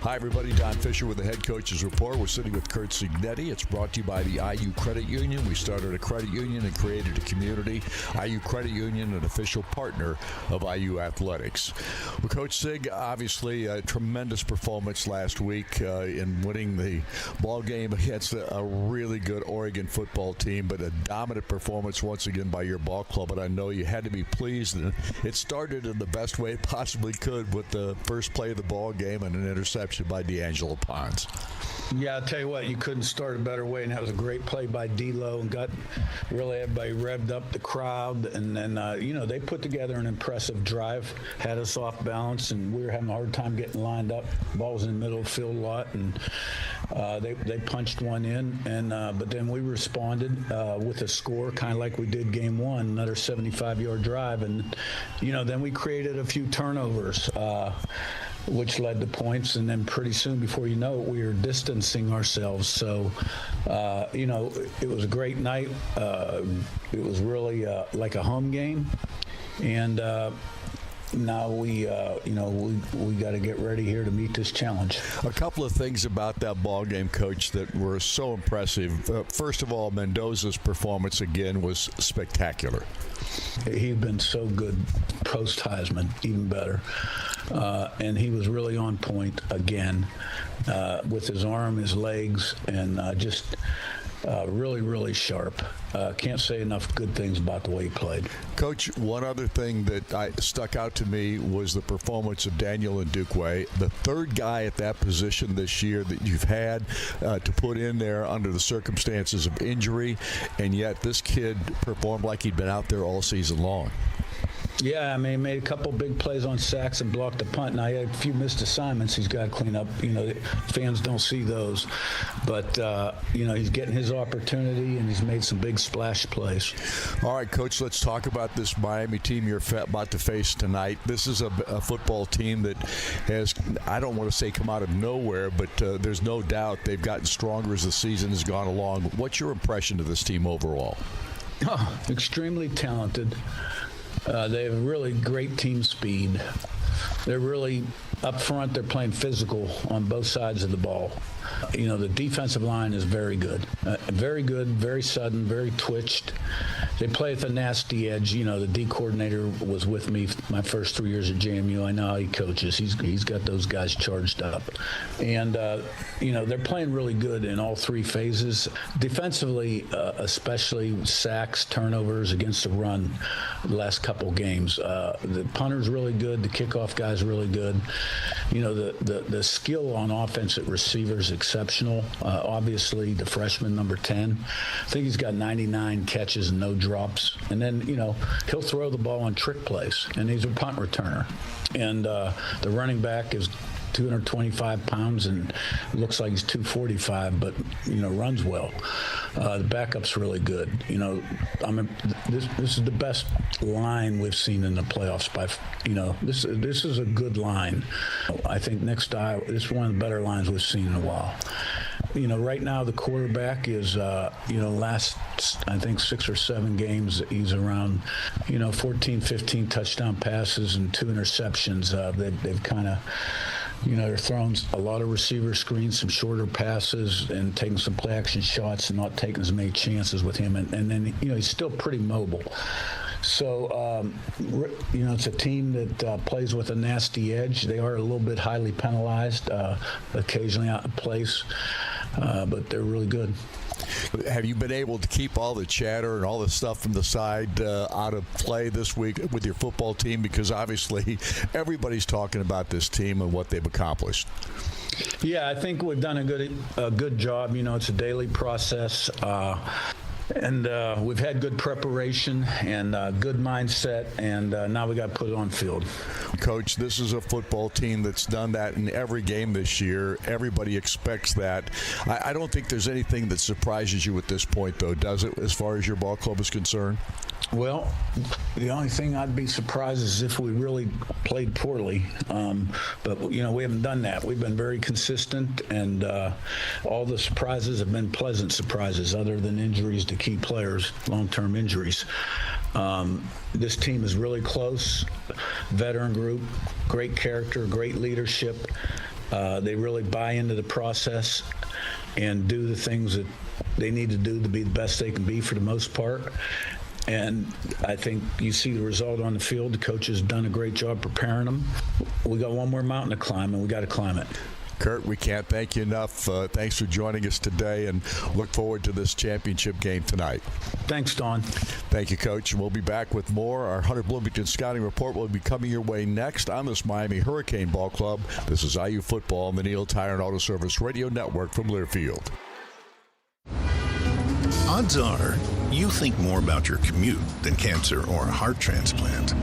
Hi, everybody. Don Fisher with the Head Coach's Report. We're sitting with Curt Cignetti. It's brought to you by the IU Credit Union. We started a credit union and created a community. IU Credit Union, an official partner of IU Athletics. Well, Coach Sig, obviously a tremendous performance last week in winning the ball game against a really good Oregon football team, but a dominant performance once again by your ball club. And I know you had to be pleased. And it started in the best way it possibly could with the first play of the ball game and an interception by D'Angelo Pons. Yeah, I'll tell you what, you couldn't start a better way, and that was a great play by D'Lo and got really everybody revved up, the crowd, and then, they put together an impressive drive, had us off balance, and we were having a hard time getting lined up. Ball was in the middle of the field a lot, and they punched one in, and but then we responded with a score, kind of like we did game one, another 75-yard drive, and, then we created a few turnovers, which led to points, and then pretty soon, before you know it, we were distancing ourselves. So, it was a great night. It was really like a home game, and now we got to get ready here to meet this challenge. A couple of things about that ball game, Coach, that were so impressive. First of all, Mendoza's performance again was spectacular. He's been so good post Heisman, even better. And he was really on point again with his arm, his legs, and just really, really sharp. Can't say enough good things about the way he played. Coach, one other thing that stuck out to me was the performance of Daniel Ndukwe, the third guy at that position this year that you've had to put in there under the circumstances of injury, and yet this kid performed like he'd been out there all season long. Yeah, I mean, he made a couple big plays on sacks and blocked a punt. Now, he had a few missed assignments he's got to clean up. Fans don't see those. But, he's getting his opportunity, and he's made some big splash plays. All right, Coach, let's talk about this Miami team you're about to face tonight. This is a football team that has, I don't want to say come out of nowhere, but there's no doubt they've gotten stronger as the season has gone along. What's your impression of this team overall? Oh, extremely talented. They have really great team speed. They're really up front. They're playing physical on both sides of the ball. The defensive line is very good. Very sudden, very twitched. They play at the nasty edge. The D coordinator was with me my first 3 years at JMU. I know how he coaches. He's got those guys charged up. And, they're playing really good in all three phases. Defensively, especially sacks, turnovers against the run the last couple games. The punter's really good. The kickoff guy's really good. The skill on offense at receivers exceptional. Obviously, the freshman, number 10. I think he's got 99 catches and no drops. And then, he'll throw the ball on trick plays, and he's a punt returner. And the running back is 225 pounds and looks like he's 245, but runs well. The backup's really good. This is the best line we've seen in the playoffs. This is a good line. I think next to Iowa, this is one of the better lines we've seen in a while. Right now the quarterback is, last, I think 6 or 7 games, he's around, 14, 15 touchdown passes and 2 interceptions. They've kind of, they're throwing a lot of receiver screens, some shorter passes, and taking some play action shots and not taking as many chances with him. And then, he's still pretty mobile. So, it's a team that plays with a nasty edge. They are a little bit highly penalized, occasionally out of place, but they're really good. Have you been able to keep all the chatter and all the stuff from the side out of play this week with your football team? Because obviously everybody's talking about this team and what they've accomplished. Yeah, I think we've done a good job. It's a daily process. And we've had good preparation and good mindset, and now we got to put it on field. Coach, this is a football team that's done that in every game this year. Everybody expects that. I don't think there's anything that surprises you at this point, though, does it, as far as your ball club is concerned? Well, the only thing I'd be surprised is if we really played poorly. But, we haven't done that. We've been very consistent, and all the surprises have been pleasant surprises other than injuries to key players, long-term injuries. This team is really close, veteran group, great character, great leadership. They really buy into the process and do the things that they need to do to be the best they can be for the most part. And I think you see the result on the field. The coach has done a great job preparing them. We got one more mountain to climb, and we got to climb it. Kurt, we can't thank you enough. Thanks for joining us today, and look forward to this championship game tonight. Thanks, Don. Thank you, Coach. And we'll be back with more. Our Hunter Bloomington Scouting Report will be coming your way next on this Miami Hurricane Ball Club. This is IU Football on the Neil Tire and Auto Service Radio Network from Learfield. Odds are you think more about your commute than cancer or a heart transplant.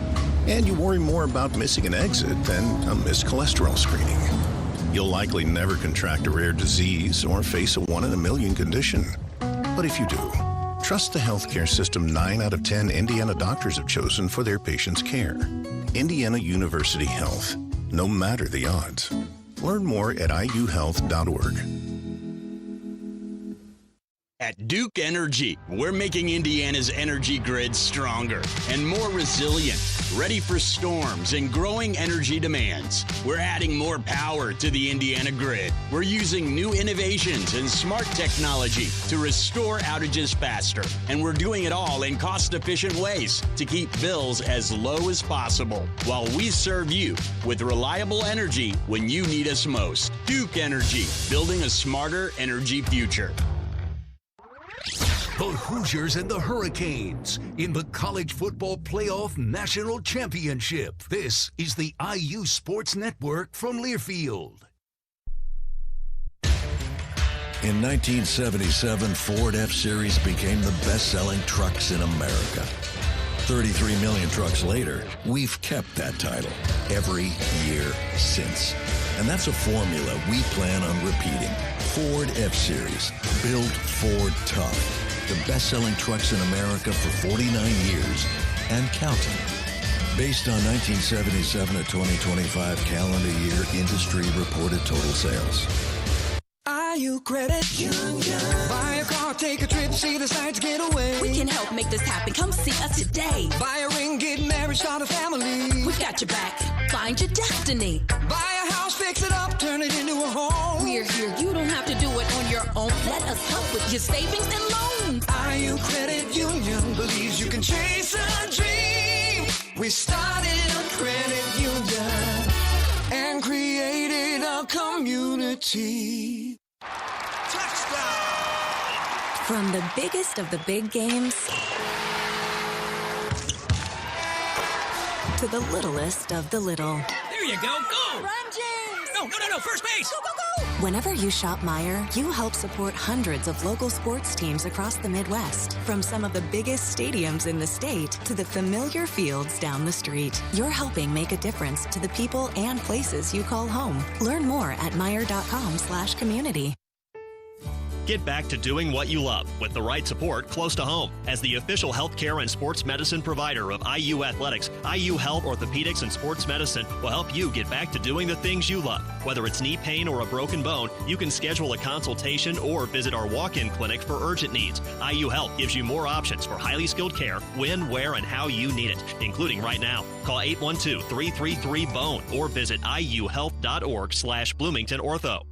And you worry more about missing an exit than a missed cholesterol screening. You'll likely never contract a rare disease or face a 1 in a million condition. But if you do, trust the healthcare system 9 out of 10 Indiana doctors have chosen for their patients' care. Indiana University Health. No matter the odds. Learn more at iuhealth.org. At Duke Energy, we're making Indiana's energy grid stronger and more resilient, ready for storms and growing energy demands. We're adding more power to the Indiana grid. We're using new innovations and smart technology to restore outages faster. And we're doing it all in cost-efficient ways to keep bills as low as possible, while we serve you with reliable energy when you need us most. Duke Energy, building a smarter energy future. The Hoosiers and the Hurricanes in the College Football Playoff National Championship. This is the IU Sports Network from Learfield. In 1977, Ford F-Series became the best-selling trucks in America. 33 million trucks later, we've kept that title every year since. And that's a formula we plan on repeating. Ford F-Series, built Ford tough. The best-selling trucks in America for 49 years and counting. Based on 1977 to 2025 calendar year industry reported total sales. IU Credit Union. Buy a car, take a trip, see the sights, get away. We can help make this happen. Come see us today. Buy a ring, get married, start a family. We've got your back. Find your destiny. Buy a house, fix it up, turn it into a home. We're here. You don't have to do it on your own. Let us help with your savings and loans. IU Credit Union believes you can chase a dream. We started a credit union and created a community. From the biggest of the big games to the littlest of the little. There you go. Go! Run, James! No, first base! Go, go, go! Whenever you shop Meijer, you help support hundreds of local sports teams across the Midwest. From some of the biggest stadiums in the state to the familiar fields down the street. You're helping make a difference to the people and places you call home. Learn more at Meijer.com/community. Get back to doing what you love with the right support close to home. As the official healthcare and sports medicine provider of IU Athletics, IU Health Orthopedics and Sports Medicine will help you get back to doing the things you love. Whether it's knee pain or a broken bone, you can schedule a consultation or visit our walk-in clinic for urgent needs. IU Health gives you more options for highly skilled care when, where, and how you need it, including right now. Call 812-333-BONE or visit iuhealth.org/Bloomington Ortho.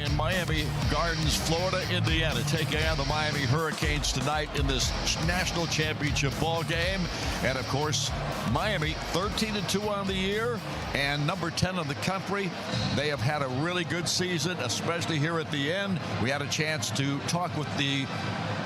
In Miami Gardens, Florida, Indiana, taking on the Miami Hurricanes tonight in this national championship ball game. And of course, Miami 13-2 on the year and number 10 in the country. They have had a really good season, especially here at the end. We had a chance to talk with the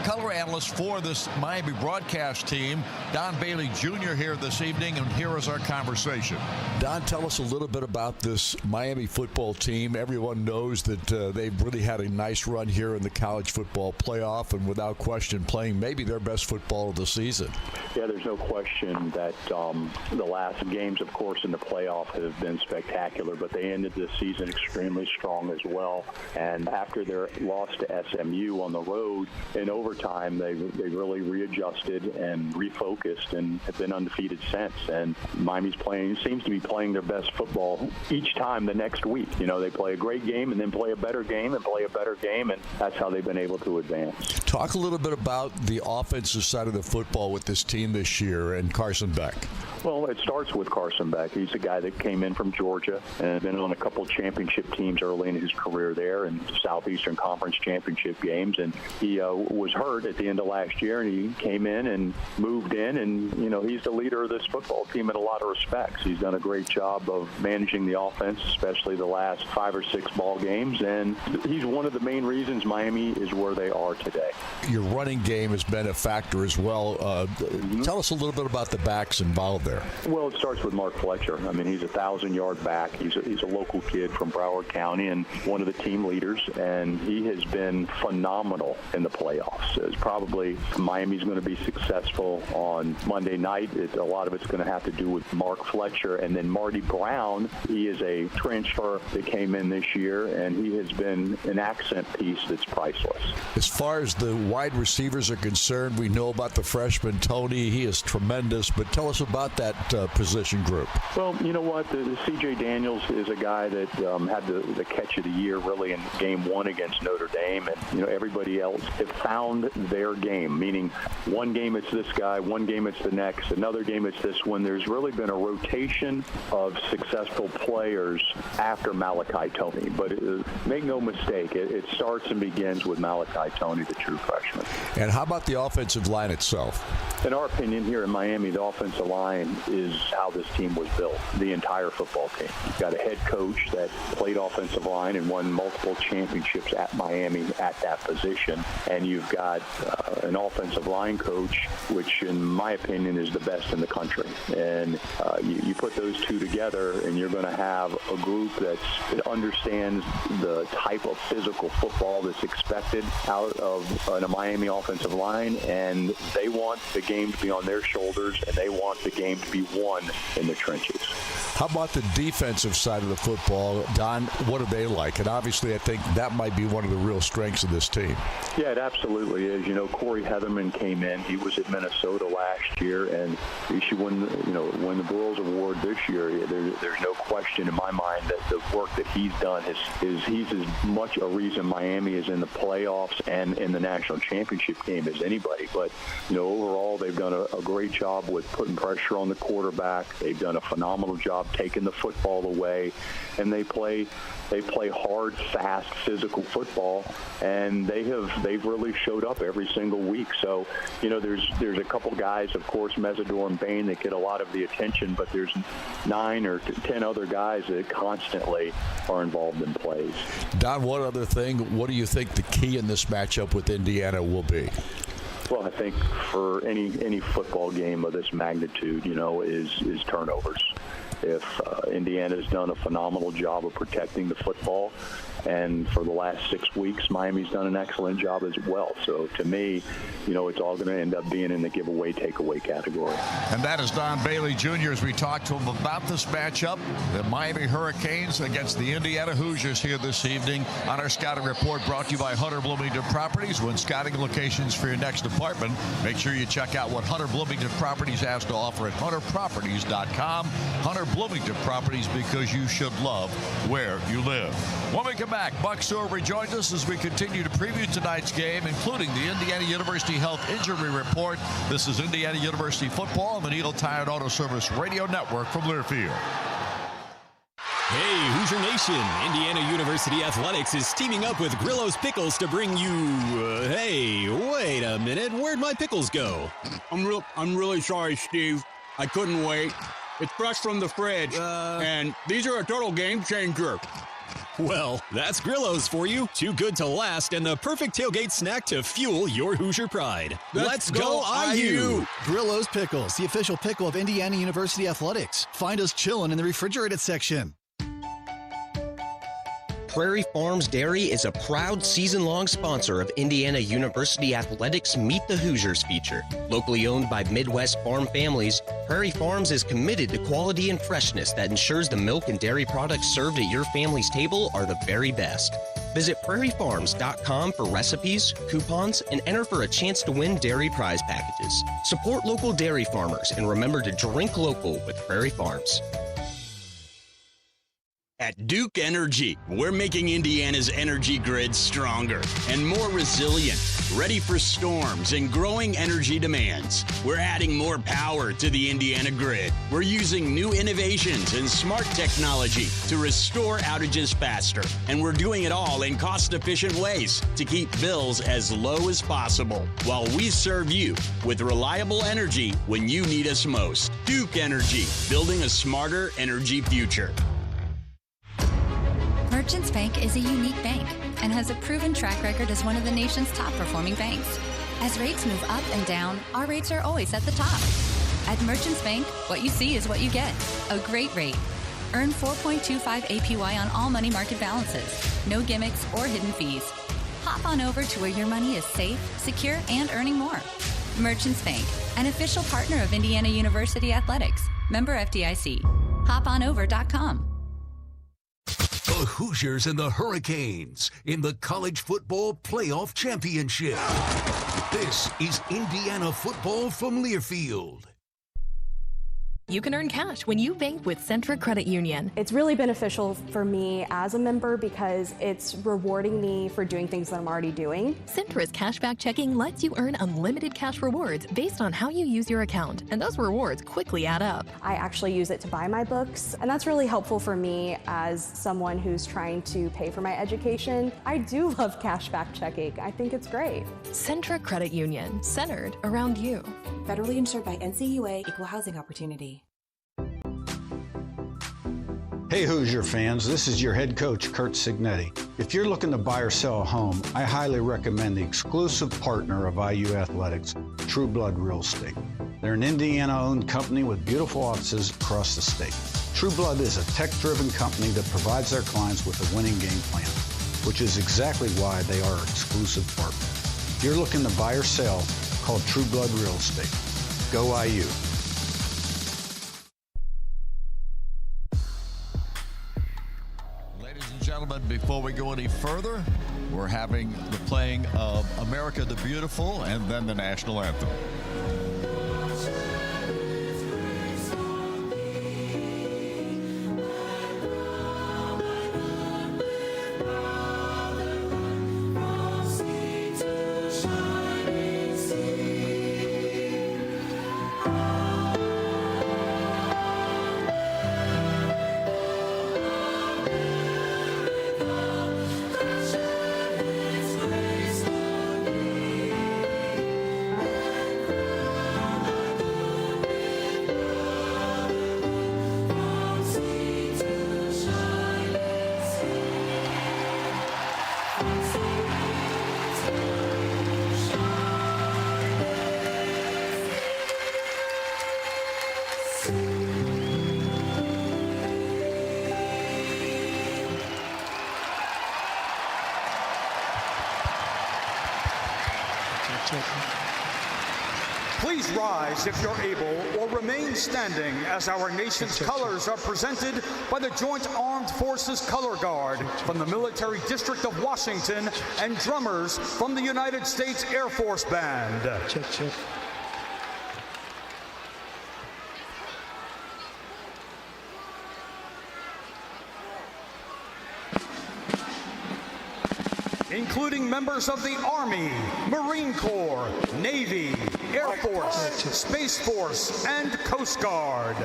color analyst for this Miami broadcast team. Don Bailey Jr. here this evening, and here is our conversation. Don, tell us a little bit about this Miami football team. Everyone knows that they've really had a nice run here in the college football playoff, and without question playing maybe their best football of the season. Yeah, there's no question that the last games, of course, in the playoff have been spectacular, but they ended the season extremely strong as well. And after their loss to SMU on the road in overtime, they really readjusted and refocused and have been undefeated since. And Miami's seems to be playing their best football each time the next week. You know, they play a great game and then play a better game and play a better game, and that's how they've been able to advance. Talk a little bit about the offensive side of the football with this team this year and Carson Beck. Well, it starts with Carson Beck. He's a guy that came in from Georgia and been on a couple championship teams early in his career there and Southeastern Conference championship games. And he was hurt at the end of last year, and he came in and moved in. And, you know, he's the leader of this football team in a lot of respects. He's done a great job of managing the offense, especially the last 5 or 6 ball games. And he's one of the main reasons Miami is where they are today. Your running game has been a factor as well. Tell us a little bit about the backs involved there. Well, it starts with Mark Fletcher. I mean, he's a 1,000-yard back. He's a local kid from Broward County and one of the team leaders, and he has been phenomenal in the playoffs. It's probably Miami's going to be successful on Monday night. A lot of it's going to have to do with Mark Fletcher. And then Marty Brown, he is a transfer that came in this year, and he has been an accent piece that's priceless. As far as the wide receivers are concerned, we know about the freshman Tony. He is tremendous, but tell us about that position group. Well, you know what? The C.J. Daniels is a guy that had the catch of the year really in game 1 against Notre Dame, and you know everybody else have found their game, meaning one game it's this guy, one game it's the next, another game it's this one. There's really been a rotation of successful players after Malachi Toney, but make no mistake, it starts and begins with Malachi Toney, the true freshman. And how about the offensive line itself? In our opinion here in Miami, the offensive line is how this team was built, the entire football team. You've got a head coach that played offensive line and won multiple championships at Miami at that position, and you've got an offensive line coach, which in my opinion is the best in the country. And you put those two together, and you're going to have a group that understands the type of physical football that's expected out of a Miami offensive line, and they want the game to be on their shoulders, and they want the game to be won in the trenches. How about the defensive side of the football? Don, what are they like? And obviously I think that might be one of the real strengths of this team. Yeah, it absolutely is. You know, Corey Heatherman came in. He was at Minnesota last year, and he should win the Broyles Award this year. There's no question in my mind that the work that he's done is he's as much a reason Miami is in the playoffs and in the national championship game as anybody. But, you know, overall they've done a great job with putting pressure on the quarterback. They've done a phenomenal job taking the football away, and they play hard, fast, physical football, and they've really showed up every single week. So, you know, there's a couple guys, of course, Mesidor and Bain, that get a lot of the attention, but there's 9 or 10 other guys that constantly are involved in plays. Don, one other thing, what do you think the key in this matchup with Indiana will be? Well, I think for any football game of this magnitude, you know, is turnovers. If Indiana's done a phenomenal job of protecting the football, and for the last 6 weeks, Miami's done an excellent job as well. So to me, you know, it's all going to end up being in the giveaway, takeaway category. And that is Don Bailey Jr. as we talk to him about this matchup, the Miami Hurricanes against the Indiana Hoosiers here this evening on our scouting report brought to you by Hunter Bloomington Properties. When scouting locations for your next apartment, make sure you check out what Hunter Bloomington Properties has to offer at hunterproperties.com. Hunter Bloomington Properties, because you should love where you live. When we come back, Buck Stewart rejoins us as we continue to preview tonight's game, including the Indiana University Health Injury Report. This is Indiana University Football on the Neil Tire and Auto Service Radio Network from Learfield. Hey, Hoosier Nation! Indiana University Athletics is teaming up with Grillo's Pickles to bring you... hey, wait a minute. Where'd my pickles go? I'm really sorry, Steve. I couldn't wait. It's fresh from the fridge, and these are a total game changer. Well, that's Grillo's for you. Too good to last and the perfect tailgate snack to fuel your Hoosier pride. Let's go IU! Grillo's Pickles, the official pickle of Indiana University Athletics. Find us chilling in the refrigerated section. Prairie Farms Dairy is a proud season-long sponsor of Indiana University Athletics Meet the Hoosiers feature. Locally owned by Midwest farm families, Prairie Farms is committed to quality and freshness that ensures the milk and dairy products served at your family's table are the very best. Visit prairiefarms.com for recipes, coupons, and enter for a chance to win dairy prize packages. Support local dairy farmers and remember to drink local with Prairie Farms. At Duke Energy, we're making Indiana's energy grid stronger and more resilient, ready for storms and growing energy demands. We're adding more power to the Indiana grid. We're using new innovations and smart technology to restore outages faster. And we're doing it all in cost-efficient ways to keep bills as low as possible while we serve you with reliable energy when you need us most. Duke Energy, building a smarter energy future. Merchants Bank is a unique bank and has a proven track record as one of the nation's top performing banks. As rates move up and down, our rates are always at the top. At Merchants Bank, what you see is what you get. A great rate. Earn 4.25 APY on all money market balances. No gimmicks or hidden fees. Hop on over to where your money is safe, secure, and earning more. Merchants Bank, an official partner of Indiana University Athletics. Member FDIC. HopOnOver.com. The Hoosiers and the Hurricanes in the College Football Playoff Championship. This is Indiana football from Learfield. You can earn cash when you bank with Centra Credit Union. It's really beneficial for me as a member because it's rewarding me for doing things that I'm already doing. Centra's cashback checking lets you earn unlimited cash rewards based on how you use your account, and those rewards quickly add up. I actually use it to buy my books, and that's really helpful for me as someone who's trying to pay for my education. I do love cashback checking. I think it's great. Centra Credit Union, centered around you. Federally insured by NCAAF, Equal Housing Opportunity. Hey Hoosier fans, this is your head coach, Kurt Signetti. If you're looking to buy or sell a home, I highly recommend the exclusive partner of IU Athletics, True Blood Real Estate. They're an Indiana-owned company with beautiful offices across the state. True Blood is a tech-driven company that provides their clients with a winning game plan, which is exactly why they are our exclusive partner. If you're looking to buy or sell, call True Blood Real Estate. Go IU. Gentlemen, before we go any further, we're having the playing of America the Beautiful and then the national anthem. Please rise if you're able, or remain standing as our nation's colors are presented by the Joint Armed Forces Color Guard from the Military District of Washington and drummers from the United States Air Force Band. Check. Including members of the Army, Marine Corps, Navy, Air Force, Space Force, and Coast Guard.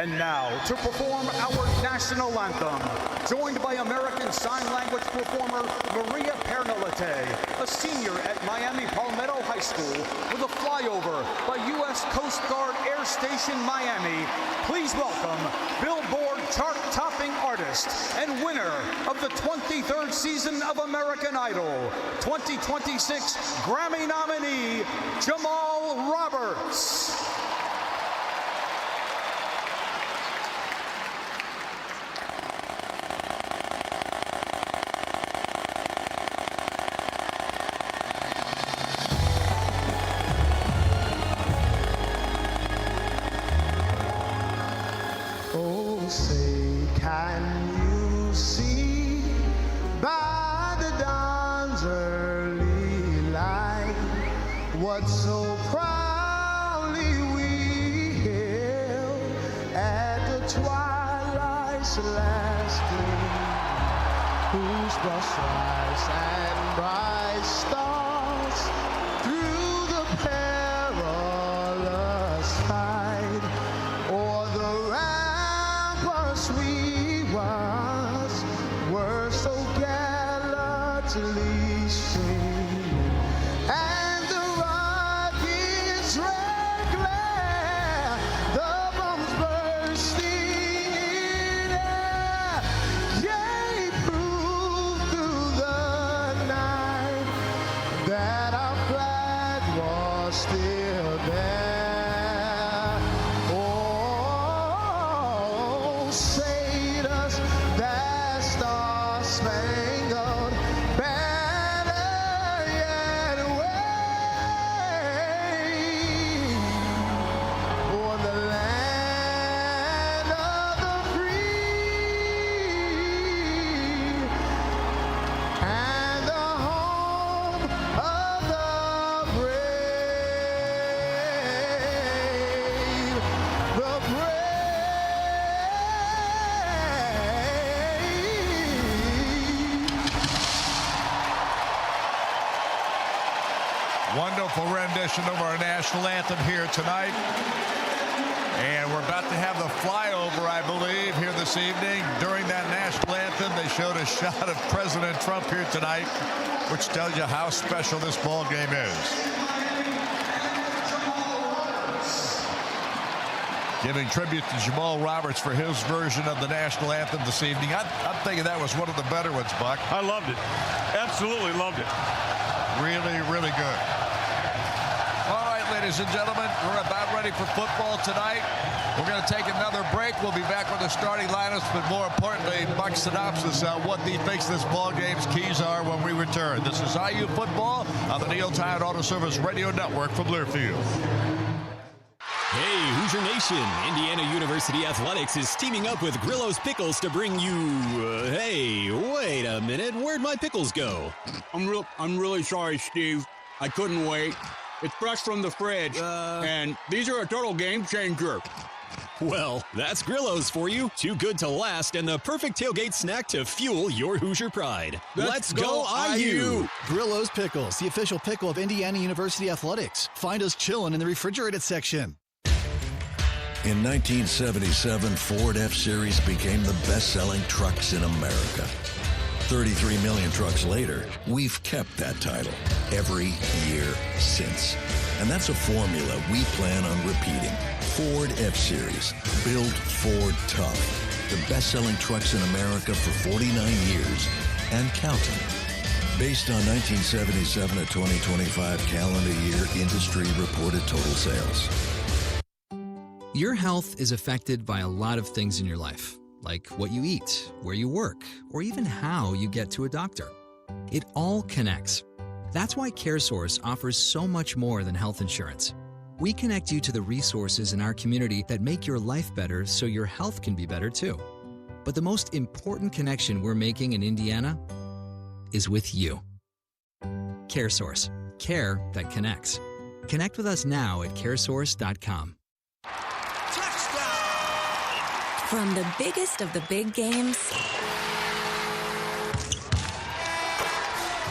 And now, to perform our national anthem, joined by American Sign Language performer Maria Pernalite, a senior at Miami Palmetto High School with a flyover by U.S. Coast Guard Air Station Miami. Please welcome Billboard chart-topping artist and winner of the 23rd season of American Idol, 2026 Grammy nominee, Jamal Roberts. Oh, say, can you see by the dawn's early light what so proudly we hailed at the twilight's last gleam, whose broad stripes and bright stars through the perilous fight o'er the ramparts we once were so gallantly streaming, and the rocket's red glare, the bombs bursting in air, gave proof through the night that our flag was still there. Oh, say does that star-spangled banner yet wave o'er the land of the free and the home of the brave, the brave. Wonderful rendition of our national anthem here tonight. And we're about to have the flyover, I believe, here this evening. During that national anthem, they showed a shot of President Trump here tonight, which tells you how special this ball game is. Giving tribute to Jamal Roberts for his version of the national anthem this evening. I'm thinking that was one of the better ones, Buck. I loved it. Absolutely loved it. Really, really good. All right, ladies and gentlemen, we're about ready for football tonight. We're going to take another break. We'll be back with the starting lineups, but more importantly, Buck's synopsis on what he thinks this ball game's keys are when we return. This is IU Football on the Neil Tide Auto Service Radio Network from Learfield. Hey, Hoosier Nation! Indiana University Athletics is teaming up with Grillo's Pickles to bring you... hey, wait a minute. Where'd my pickles go? I'm really sorry, Steve. I couldn't wait. It's fresh from the fridge, and these are a total game changer. Well, that's Grillo's for you. Too good to last and the perfect tailgate snack to fuel your Hoosier pride. Let's go IU! Grillo's Pickles, the official pickle of Indiana University Athletics. Find us chilling in the refrigerated section. In 1977, Ford F-Series became the best-selling trucks in America. 33 million trucks later, we've kept that title every year since. And that's a formula we plan on repeating. Ford F-Series, built Ford tough. The best-selling trucks in America for 49 years and counting. Based on 1977 to 2025 calendar year industry reported total sales. Your health is affected by a lot of things in your life, like what you eat, where you work, or even how you get to a doctor. It all connects. That's why CareSource offers so much more than health insurance. We connect you to the resources in our community that make your life better so your health can be better too. But the most important connection we're making in Indiana is with you. CareSource. Care that connects. Connect with us now at caresource.com. From the biggest of the big games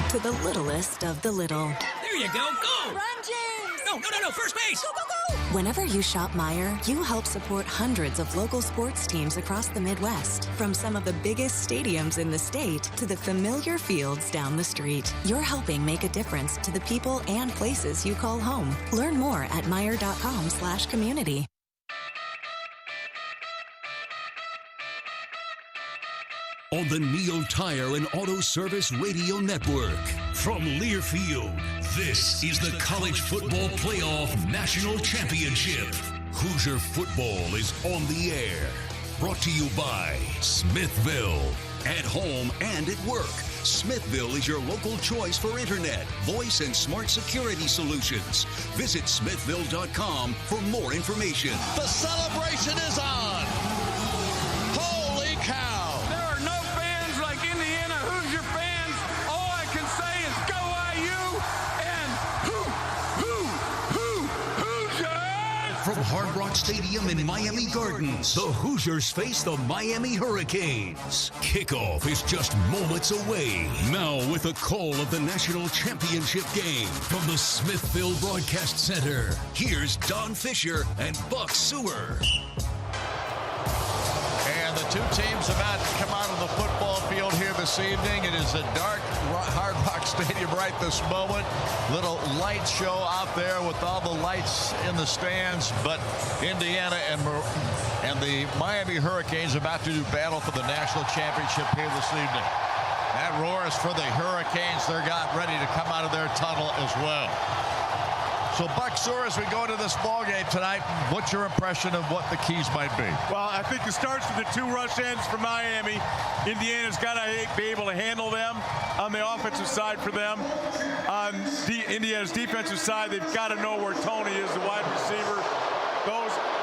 to the littlest of the little. There you go. Go! Run, James! No, first base! Go, go, go! Whenever you shop Meijer, you help support hundreds of local sports teams across the Midwest. From some of the biggest stadiums in the state to the familiar fields down the street. You're helping make a difference to the people and places you call home. Learn more at Meijer.com/community. On the Neil Tire and Auto Service Radio Network. From Learfield, this is the College Football Playoff National Championship. Hoosier football is on the air. Brought to you by Smithville. At home and at work, Smithville is your local choice for internet, voice, and smart security solutions. Visit smithville.com for more information. The celebration is on. Holy cow. There are no fans like Indiana Hoosier fans. All I can say is go IU and Hoosiers! From Hard Rock Stadium in Miami Gardens, the Hoosiers face the Miami Hurricanes. Kickoff is just moments away. Now with the call of the National Championship game from the Smithville Broadcast Center, here's Don Fisher and Buck Sewer. And the two teams about to come out of the football field here this evening. It is a dark Hard Rock Stadium right this moment. Little light show out there with all the lights in the stands. But Indiana and the Miami Hurricanes about to do battle for the national championship here this evening. That roar is for the Hurricanes. They're got ready to come out of their tunnel as well. So, Buck Sewer, as we go into this ballgame tonight, what's your impression of what the keys might be? Well, I think it starts with the two rush ends for Miami. Indiana's got to be able to handle them on the offensive side for them. On Indiana's defensive side, they've got to know where Tony is, the wide receiver.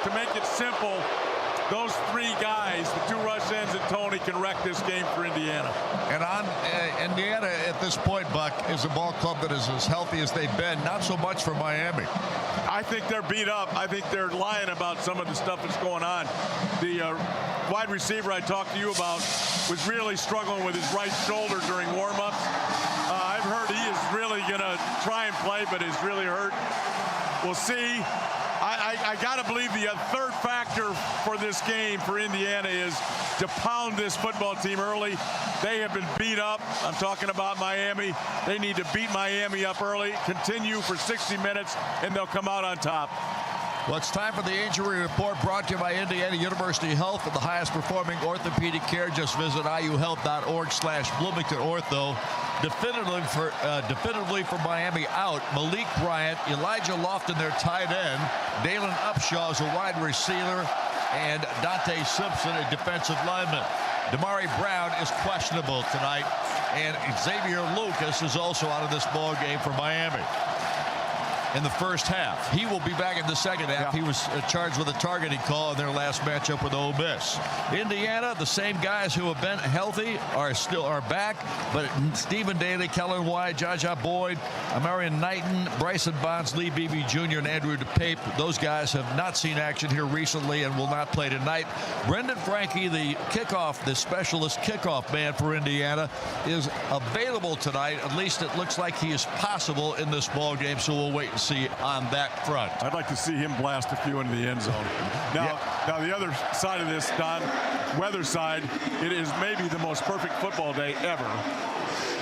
To make it simple, those three guys, the two rush ends and Tony, can wreck this game for Indiana. And on Indiana at this point, Buck, is a ball club that is as healthy as they've been. Not so much for Miami. I think they're beat up. I think they're lying about some of the stuff that's going on. The wide receiver I talked to you about was really struggling with his right shoulder during warm-ups. I've heard he is really going to try and play, but is really hurt. We'll see. I got to believe the third factor for this game for Indiana is to pound this football team early. They have been beat up. I'm talking about Miami. They need to beat Miami up early, continue for 60 minutes, and they'll come out on top. Well, it's time for the injury report brought to you by Indiana University Health and the highest performing orthopedic care. Just visit iuhealth.org/Bloomington Ortho. Definitively for Miami out, Malik Bryant, Elijah Lofton, their tight end, Dalen Upshaw is a wide receiver, and Dante Simpson, a defensive lineman. Damari Brown is questionable tonight, and Xavier Lucas is also out of this ball game for Miami in the first half. He will be back in the second half. He was charged with a targeting call in their last matchup with Ole Miss. Indiana, the same guys who have been healthy are back, but Stephen Daly, Kellen White, Jaja Boyd, Amarian Knighton, Bryson Bonds, Lee Beebe Jr., and Andrew DePape. Those guys have not seen action here recently and will not play tonight. Brendan Franke, the specialist kickoff man for Indiana, is available tonight. At least it looks like he is possible in this ball game, so we'll wait and see on that front. I'd like to see him blast a few into the end zone. Now the other side of this, Don, weather side, it is maybe the most perfect football day ever.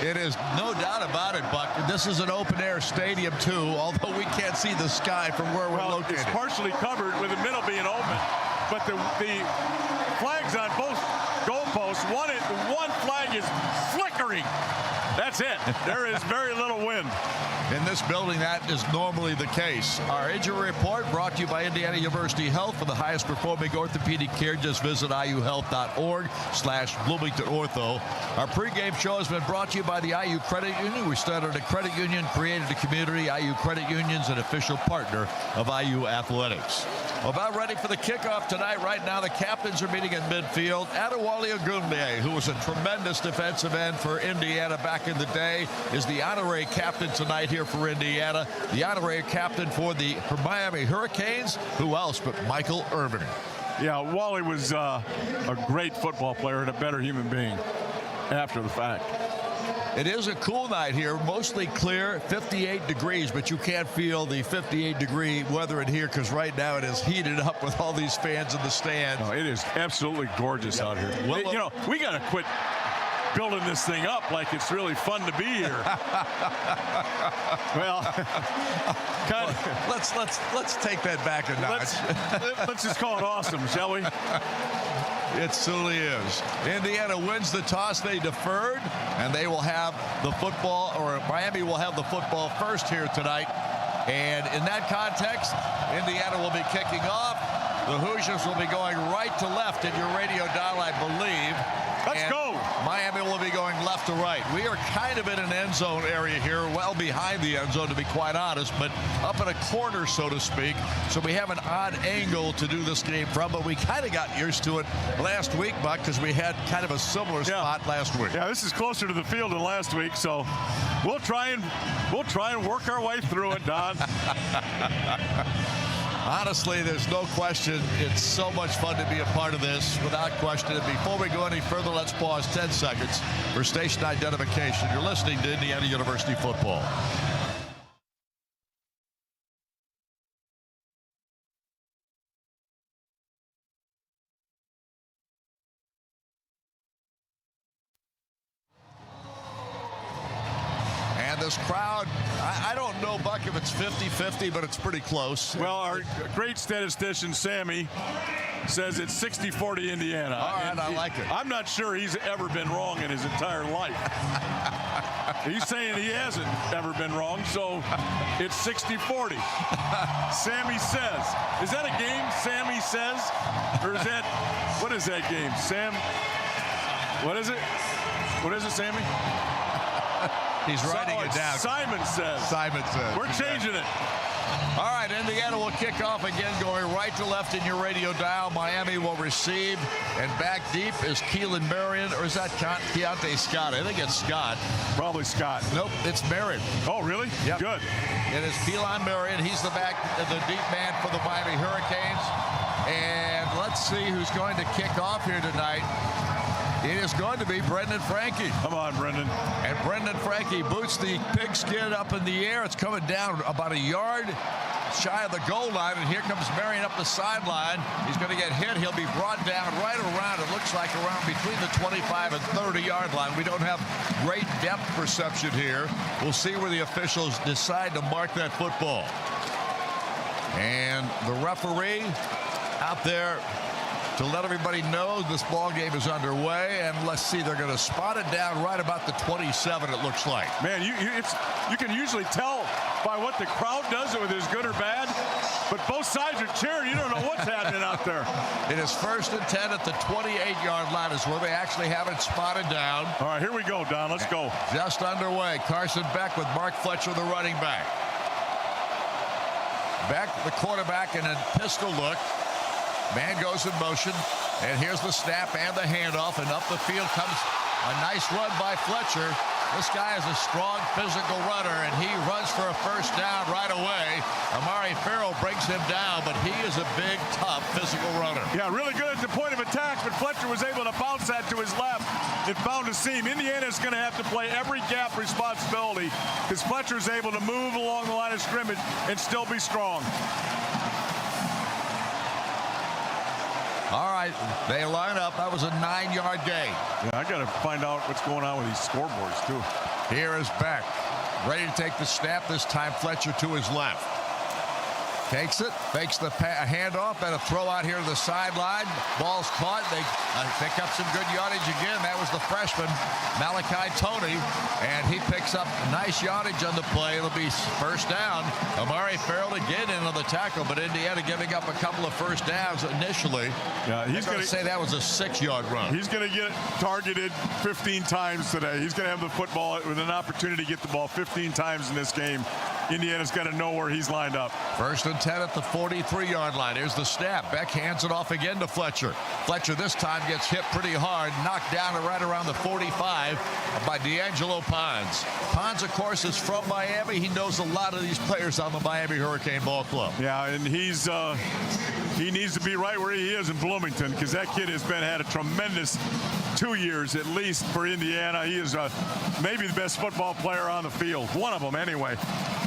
It is no doubt about it, Buck. This is an open-air stadium, too, although we can't see the sky from where we're located. It's partially covered with the middle being open, but the flags on both goalposts, one flag is flickering. That's it. There is very little wind. In this building, that is normally the case. Our injury report brought to you by Indiana University Health. For the highest performing orthopedic care, just visit iuhealth.org/Bloomington Ortho. Our pregame show has been brought to you by the IU Credit Union. We started a credit union, created a community. IU Credit Union is an official partner of IU Athletics. Well, about ready for the kickoff tonight. Right now, the captains are meeting in midfield. Adewale Ogunleye, who was a tremendous defensive end for Indiana back in the day, is the honorary captain tonight here for Indiana. The honorary captain for the Miami Hurricanes. Who else but Michael Irvin? Yeah, Wally was a great football player and a better human being after the fact. It is a cool night here, mostly clear, 58 degrees, but you can't feel the 58-degree weather in here because right now it is heated up with all these fans in the stands. Oh, it is absolutely gorgeous out here. Well, you know, we got to quit building this thing up like it's really fun to be here. Well, let's take that back a notch. Let's just call it awesome, shall we? It certainly is. Indiana wins the toss. They deferred, and they will have the football, or Miami will have the football first here tonight. And in that context, Indiana will be kicking off. The Hoosiers will be going right to left in your radio dial, I believe. Let's go. Miami will be going left to right. We are kind of in an end zone area here, well behind the end zone, to be quite honest, but up in a corner, so to speak. So we have an odd angle to do this game from, but we kind of got used to it last week, Buck, because we had kind of a similar spot last week. Yeah, this is closer to the field than last week, so we'll try and work our way through it, Don. Honestly, there's no question. It's so much fun to be a part of this, without question. And before we go any further, let's pause 10 seconds for station identification. You're listening to Indiana University football. And this crowd, I don't know, Buck, if it's 50-50, but it's pretty close. Well, our great statistician, Sammy, says it's 60-40 Indiana. All right, I like it. I'm not sure he's ever been wrong in his entire life. He's saying he hasn't ever been wrong, so it's 60-40. Sammy says. Is that a game, Sammy says? Or is that, what is that game? Sam, what is it? What is it, Sammy? He's writing it down. Simon says. Simon says. We're changing it. All right, Indiana will kick off again, going right to left in your radio dial. Miami will receive, and back deep is Keelan Marion, or is that Keontae Scott? I think it's Scott. Probably Scott. Nope, it's Marion. Oh, really? Yep. Good. It is Keelan Marion. He's the deep man for the Miami Hurricanes. And let's see who's going to kick off here tonight. It is going to be Brendan Franke. Come on, Brendan. And Brendan Franke boots the pigskin up in the air. It's coming down about a yard shy of the goal line, and here comes Marion up the sideline. He's going to get hit. He'll be brought down right around, it looks like, around between the 25 and 30-yard line. We don't have great depth perception here. We'll see where the officials decide to mark that football. And the referee out there to let everybody know this ball game is underway, and let's see, they're going to spot it down right about the 27, it looks like. Man, you can usually tell by what the crowd does, whether it's good or bad, but both sides are cheering. You don't know what's happening out there. It is 1st and 10 at the 28-yard line is where they actually have it spotted down. All right, here we go, Don. Let's go. Just underway. Carson Beck with Mark Fletcher, the running back. Beck, the quarterback, in a pistol look. Man goes in motion, and here's the snap and the handoff, and up the field comes a nice run by Fletcher. This guy is a strong physical runner, and he runs for a first down right away. Amari Farrell brings him down, but he is a big, tough physical runner. Yeah, really good at the point of attack, but Fletcher was able to bounce that to his left. It found a seam. Indiana's going to have to play every gap responsibility because Fletcher's able to move along the line of scrimmage and still be strong. All right, they line up. That was a 9-yard gain. Yeah, I got to find out what's going on with these scoreboards, too. Here is Beck, ready to take the snap. This time Fletcher to his left. Takes it, fakes the handoff, and a throw out here to the sideline. Ball's caught. They pick up some good yardage again. That was the freshman, Malachi Toney, and he picks up nice yardage on the play. It'll be first down. Amari Farrell again in on the tackle, but Indiana giving up a couple of first downs initially. Yeah, he's going to say that was a 6-yard run. He's going to get targeted 15 times today. He's going to have the football with an opportunity to get the ball 15 times in this game. Indiana's got to know where he's lined up. 1st and 10 at the 43-yard line. Here's the snap. Beck hands it off again to Fletcher. Fletcher this time gets hit pretty hard, knocked down right around the 45 by D'Angelo Pons. Pons, of course, is from Miami. He knows a lot of these players on the Miami Hurricane Ball Club. Yeah, and he needs to be right where he is in Bloomington because that kid has had a tremendous 2 years at least for Indiana. He is maybe the best football player on the field. One of them, anyway.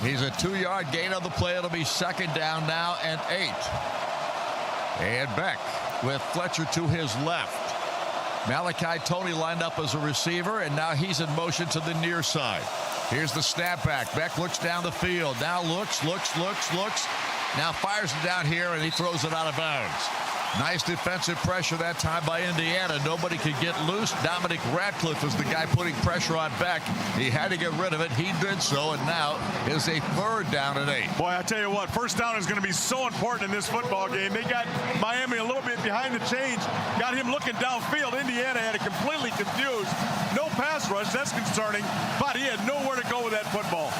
He's a 2-yard gain on the play. It'll be second down now and 8. And Beck with Fletcher to his left. Malachi Tony lined up as a receiver, and now he's in motion to the near side. Here's the snapback. Beck looks down the field. Now looks. Now fires it down here, and he throws it out of bounds. Nice defensive pressure that time by Indiana. Nobody could get loose. Dominic Radcliffe is the guy putting pressure on Beck. He had to get rid of it. He did so, and now is a third down and 8. Boy, I tell you what, first down is going to be so important in this football game. They got Miami a little bit behind the chains, got him looking downfield. Indiana had it completely confused. No pass rush, that's concerning, but he had nowhere to go with that football.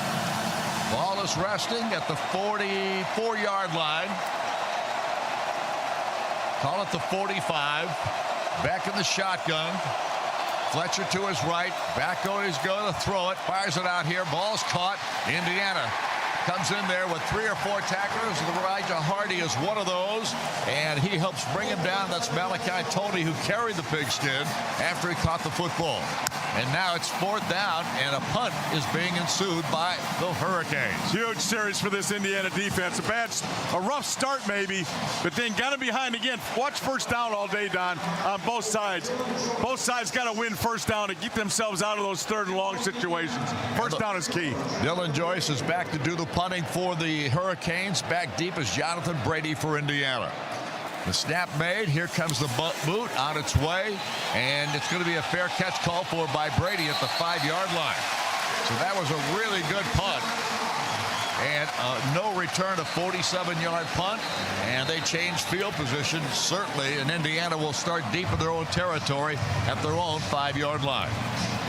Ball is resting at the 44-yard line. Call it the 45. Back in the shotgun. Fletcher to his right. Back he's going to throw it. Fires it out here. Ball's caught. Indiana comes in there with 3 or 4 tacklers. Elijah Hardy is one of those, and he helps bring him down. That's Malachi Tony, who carried the pigskin after he caught the football. And now it's 4th down, and a punt is being ensued by the Hurricanes. Huge series for this Indiana defense. A rough start maybe, but then got him behind again. Watch first down all day, Don, on both sides. Both sides got to win first down to get themselves out of those 3rd and long situations. First down is key. Dylan Joyce is back to do the punting for the Hurricanes. Back deep is Jonathan Brady for Indiana. The snap made. Here comes the boot on its way, and it's going to be a fair catch call for by Brady at the 5-yard line. So that was a really good punt. And no return, a 47-yard punt, and they change field position, certainly, and Indiana will start deep in their own territory at their own 5-yard line.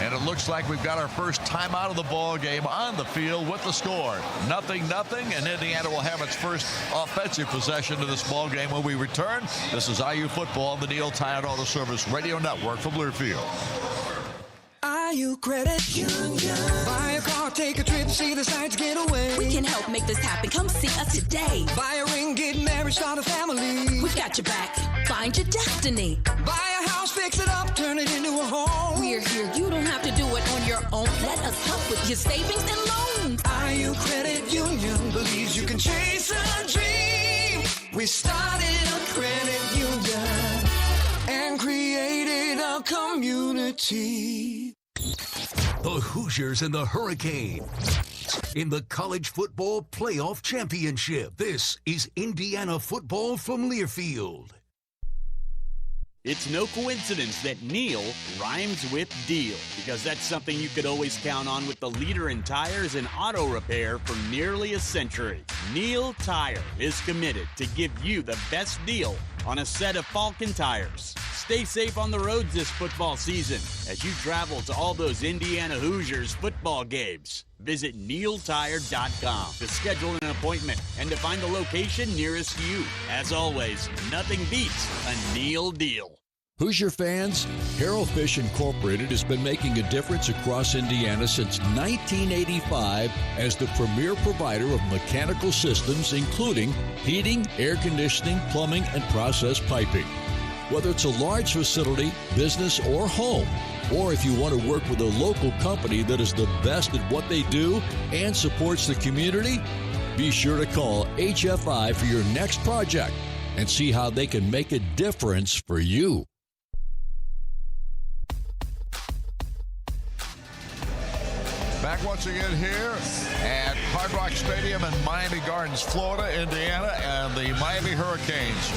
And it looks like we've got our first timeout of the ball game on the field with the score. 0-0, and Indiana will have its first offensive possession of this ball game when we return. This is IU Football on the Neil Tire Auto Service Radio Network from Learfield. IU Credit Union. Buy a car, take a trip, see the sights, get away. We can help make this happen. Come see us today. Buy a ring, get married, start a family. We've got your back. Find your destiny. Buy a house, fix it up, turn it into a home. We're here. You don't have to do it on your own. Let us help with your savings and loans. IU Credit Union believes you can chase a dream. We started a credit union and created a community. The Hoosiers and the Hurricanes in the College Football Playoff Championship. This is Indiana football from Learfield. It's no coincidence that Neil rhymes with deal, because that's something you could always count on with the leader in tires and auto repair for nearly a century. Neil Tire is committed to give you the best deal on a set of Falcon tires. Stay safe on the roads this football season as you travel to all those Indiana Hoosiers football games. Visit neiltire.com to schedule an appointment and to find the location nearest you. As always, nothing beats a Neil deal. Hoosier fans, Harrell Fish Incorporated has been making a difference across Indiana since 1985 as the premier provider of mechanical systems, including heating, air conditioning, plumbing, and process piping. Whether it's a large facility, business, or home, or if you want to work with a local company that is the best at what they do and supports the community, be sure to call HFI for your next project and see how they can make a difference for you. Back once again here at Hard Rock Stadium in Miami Gardens, Florida, Indiana, and the Miami Hurricanes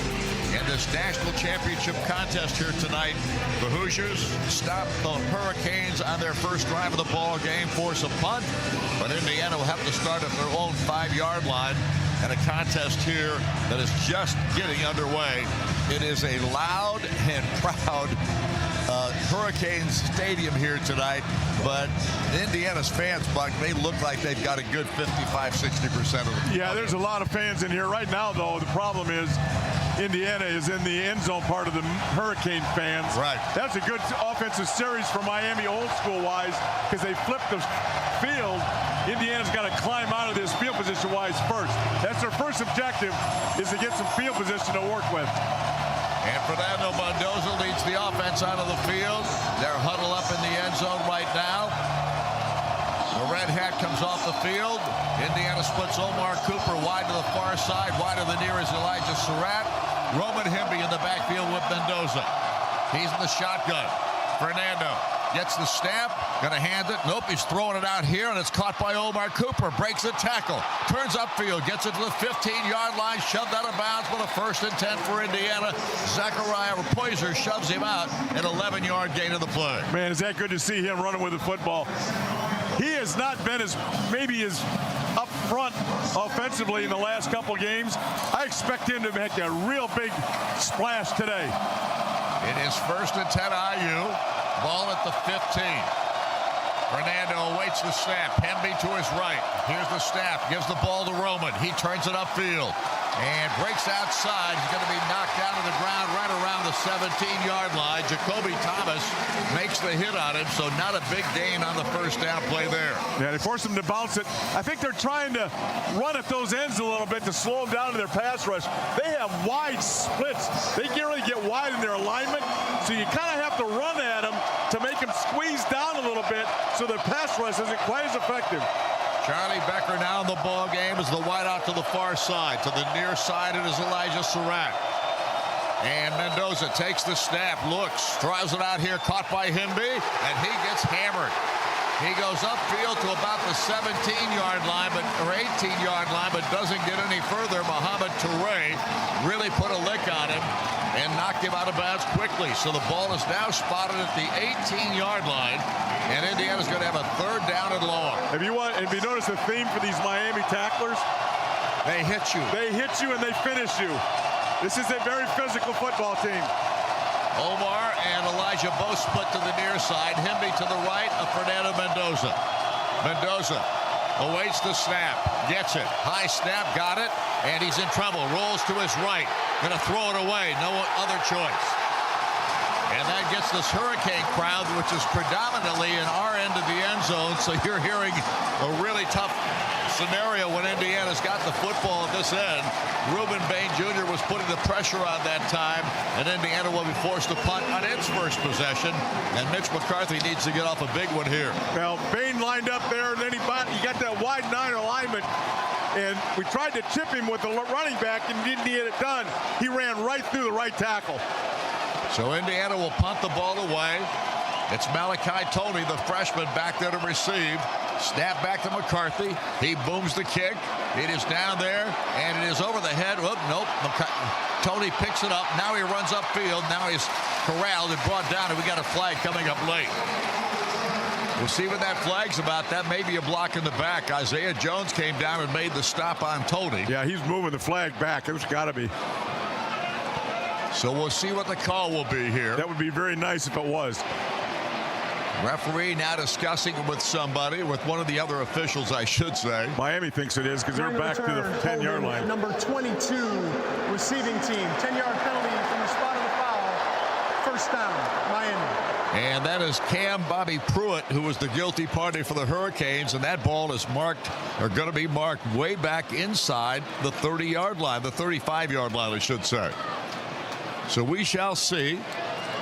in this national championship contest here tonight. The Hoosiers stop the Hurricanes on their first drive of the ball game, force a punt, but Indiana will have to start at their own 5-yard line. And a contest here that is just getting underway. It is a loud and proud Hurricanes Stadium here tonight, but Indiana's fans, Buck, they look like they've got a good 55-60% of them. Yeah, there's a lot of fans in here. Right now, though, the problem is Indiana is in the end zone part of the Hurricane fans. Right. That's a good offensive series for Miami old school-wise because they flipped the field. Indiana's got to climb out of this field position-wise first. That's their first objective, is to get some field position to work with. And Fernando Mendoza leads the offense out of the field. They're huddled up in the end zone right now. The red hat comes off the field. Indiana splits Omar Cooper wide to the far side. Wide of the near is Elijah Surratt. Roman Hemby in the backfield with Mendoza. He's in the shotgun. Fernando gets the snap, gonna hand it. Nope, he's throwing it out here, and it's caught by Omar Cooper. Breaks the tackle, turns upfield, gets it to the 15-yard line, shoved out of bounds with a 1st and 10 for Indiana. Zachariah Poyser shoves him out, an 11-yard gain of the play. Man, is that good to see him running with the football. He has not been as up front offensively in the last couple games. I expect him to make a real big splash today. It is 1st and 10 IU. Ball at the 15. Fernando awaits the snap. Hemby to his right. Here's the snap. Gives the ball to Roman. He turns it upfield and breaks outside. He's going to be knocked down to the ground right around the 17-yard line. Jacoby Thomas makes the hit on him, so not a big gain on the 1st down play there. Yeah, they force him to bounce it. I think they're trying to run at those ends a little bit to slow them down to their pass rush. They have wide splits. They can't really get wide in their alignment, so you kind of have to run at them to make them squeeze down a little bit so their pass rush isn't quite as effective. Charlie Becker now in the ball game as the wide out to the far side. To the near side, it is Elijah Surratt. And Mendoza takes the snap, looks, drives it out here, caught by Hemby, and he gets hammered. He goes upfield to about the 17-yard line, or 18-yard line, but doesn't get any further. Mohamed Touré really put a lick on him and knocked him out of bounds quickly. So the ball is now spotted at the 18-yard line, and Indiana's going to have a 3rd down and long. If you notice the theme for these Miami tacklers, they hit you. They hit you and they finish you. This is a very physical football team. Omar and Elijah both split to the near side. Hemby to the right of Fernando Mendoza. Mendoza awaits the snap, gets it. High snap, got it, and he's in trouble. Rolls to his right. Going to throw it away. No other choice. And that gets this Hurricane crowd, which is predominantly in our end of the end zone. So you're hearing a really tough scenario when Indiana's got the football at this end. Reuben Bain Jr. was putting the pressure on that time, and Indiana will be forced to punt on its first possession. And Mitch McCarthy needs to get off a big one here. Well, Bain lined up there, and then he got that wide 9 alignment. And we tried to chip him with the running back and didn't get it done. He ran right through the right tackle. So Indiana will punt the ball away. It's Malachi Toney, the freshman, back there to receive. Snap back to McCarthy. He booms the kick. It is down there, and it is over the head. Oh, nope. Toney picks it up. Now he runs upfield. Now he's corralled and brought down, and we got a flag coming up late. We'll see what that flag's about. That may be a block in the back. Isaiah Jones came down and made the stop on Toney. Yeah, he's moving the flag back. It's got to be. So we'll see what the call will be here. That would be very nice if it was. Referee now discussing with somebody, with one of the other officials, I should say. Miami thinks it is because they're back to the 10-yard line. Number 22, receiving team. 10-yard penalty from the spot of the foul. 1st down, Miami. And that is Cam Bobby Pruitt, who was the guilty party for the Hurricanes. And that ball is marked, or going to be marked, way back inside the 30-yard line, the 35-yard line, I should say. So we shall see.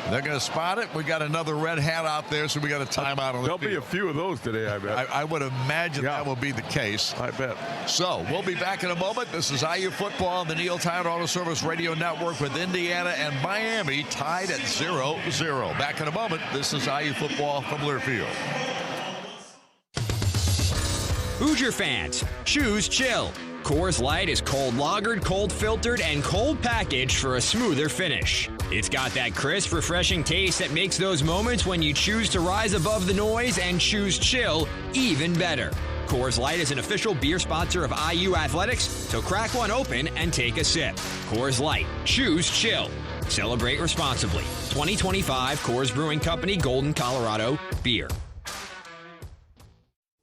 They're going to spot it. We got another red hat out there, so we got a timeout on the field. There'll be a few of those today, I bet. I would imagine that will be the case. I bet. So we'll be back in a moment. This is IU football on the Neil Tide Auto Service Radio Network with Indiana and Miami tied at 0-0. Back in a moment. This is IU football from Learfield. Hoosier fans, choose chill. Coors Light is cold lagered, cold filtered, and cold packaged for a smoother finish. It's got that crisp, refreshing taste that makes those moments when you choose to rise above the noise and choose chill even better. Coors Light is an official beer sponsor of IU Athletics, so crack one open and take a sip. Coors Light, choose chill. Celebrate responsibly. 2025 Coors Brewing Company, Golden, Colorado, beer.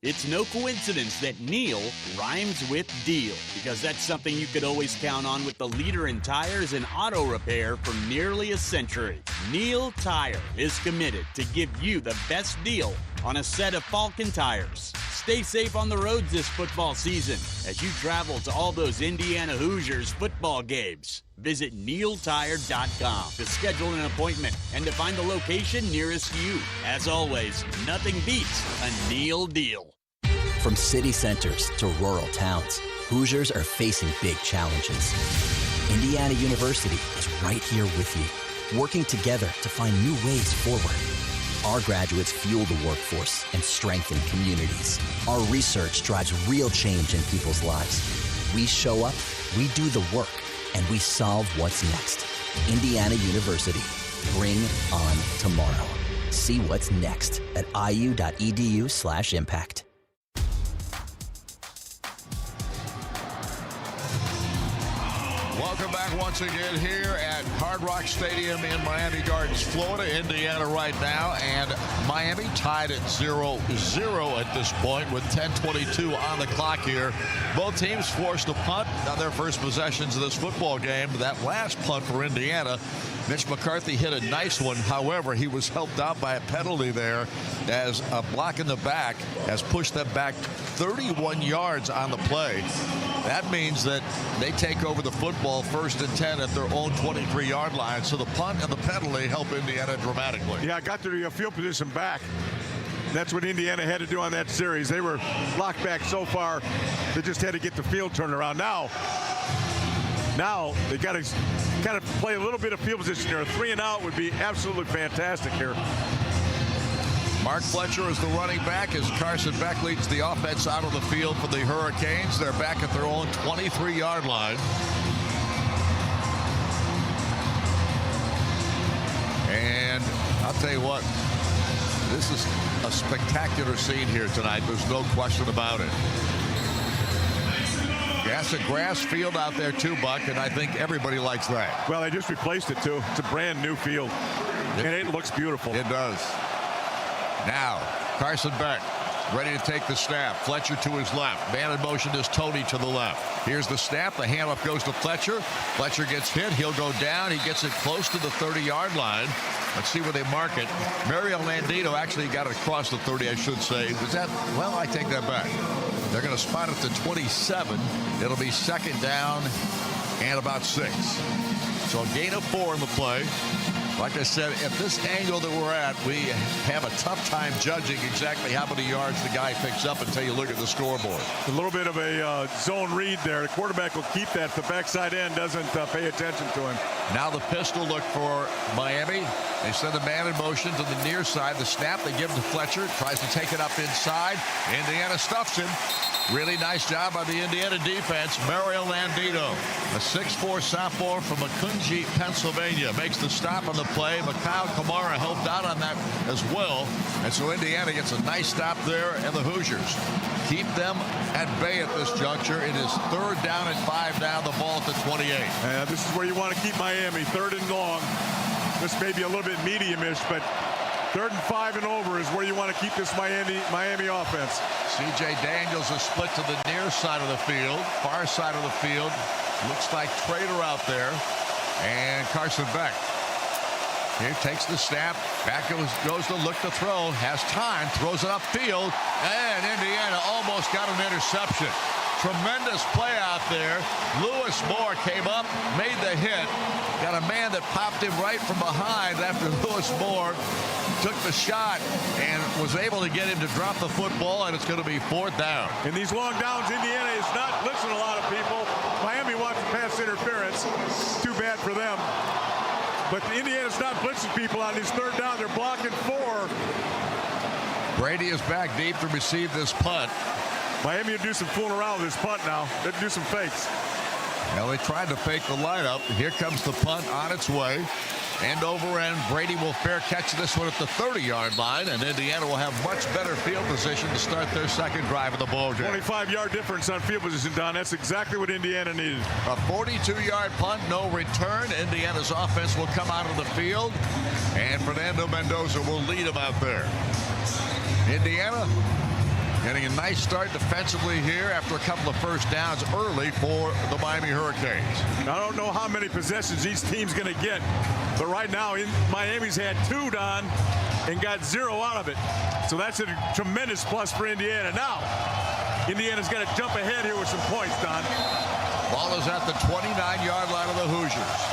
It's no coincidence that Neil rhymes with deal, because that's something you could always count on with the leader in tires and auto repair for nearly a century. Neil Tire is committed to give you the best deal on a set of Falcon tires. Stay safe on the roads this football season as you travel to all those Indiana Hoosiers football games. Visit NeilTire.com to schedule an appointment and to find the location nearest you. As always, nothing beats a Neil deal. From city centers to rural towns, Hoosiers are facing big challenges. Indiana University is right here with you, working together to find new ways forward. Our graduates fuel the workforce and strengthen communities. Our research drives real change in people's lives. We show up, we do the work, and we solve what's next. Indiana University. Bring on tomorrow. See what's next at iu.edu/impact. Welcome back once again here at Hard Rock Stadium in Miami Gardens, Florida. Indiana right now, and Miami tied at 0-0 at this point with 10:22 on the clock here. Both teams forced a punt on their first possessions of this football game. That last punt for Indiana, Mitch McCarthy hit a nice one. However, he was helped out by a penalty there as a block in the back has pushed them back 31 yards on the play. That means that they take over the football 1st and 10 at their own 23-yard line. So the punt and the penalty help Indiana dramatically. Yeah, got their field position back. That's what Indiana had to do on that series. They were locked back so far, they just had to get the field turned around. Now they got to kind of play a little bit of field position here. A 3 and out would be absolutely fantastic here. Mark Fletcher is the running back as Carson Beck leads the offense out of the field for the Hurricanes. They're back at their own 23-yard line. And I'll tell you what, this is a spectacular scene here tonight. There's no question about it. That's a grass field out there too, Buck, and I think everybody likes that. Well, they just replaced it too. It's a brand new field, and it looks beautiful. It does. Now, Carson Beck ready to take the snap. Fletcher to his left. Man in motion is Tony to the left. Here's the snap. The handoff goes to Fletcher. Fletcher gets hit. He'll go down. He gets it close to the 30-yard line. Let's see where they mark it. Mario Landino actually got it across the 30, I should say. Was that? Well, I take that back. They're going to spot it to 27. It'll be 2nd down and about 6. So a gain of 4 in the play. Like I said, at this angle that we're at, we have a tough time judging exactly how many yards the guy picks up until you look at the scoreboard. A little bit of a zone read there. The quarterback will keep that. The backside end doesn't pay attention to him. Now the pistol look for Miami. They send the man in motion to the near side. The snap, they give him to Fletcher. Tries to take it up inside. Indiana stuffs him. Really nice job by the Indiana defense. Mario Landino, a 6'4" sophomore from Macungie, Pennsylvania, makes the stop on the play. Mikhail Kamara helped out on that as well. And so Indiana gets a nice stop there, and the Hoosiers keep them at bay at this juncture. It is 3rd down and 5 now, the ball at the 28. This is where you want to keep Miami, 3rd and long. This may be a little bit medium-ish, but 3rd and 5 and over is where you want to keep this Miami offense. C.J. Daniels is split to the near side of the field. Far side of the field. Looks like Trader out there. And Carson Beck. Here takes the snap. Back goes to look to throw. Has time. Throws it upfield. And Indiana almost got an interception. Tremendous play out there. Lewis Moore came up, made the hit. Got a man that popped him right from behind after Lewis Moore took the shot and was able to get him to drop the football, and it's going to be 4th down. In these long downs, Indiana is not blitzing a lot of people. Miami wants pass interference. Too bad for them. But Indiana's not blitzing people on these 3rd down. They're blocking 4. Brady is back deep to receive this punt. Miami will do some fooling around with this punt now. They'll do some fakes. Well, they tried to fake the lineup. Here comes the punt on its way. End over end. Brady will fair catch this one at the 30-yard line, and Indiana will have much better field position to start their 2nd drive of the ball game. 25-yard difference on field position, Don. That's exactly what Indiana needed. A 42-yard punt, no return. Indiana's offense will come out of the field, and Fernando Mendoza will lead them out there. Indiana getting a nice start defensively here after a couple of first downs early for the Miami Hurricanes. I don't know how many possessions each team's going to get, but right now Miami's had 2, Don, and got 0 out of it. So that's a tremendous plus for Indiana. Now, Indiana's got to jump ahead here with some points, Don. Ball is at the 29-yard line of the Hoosiers.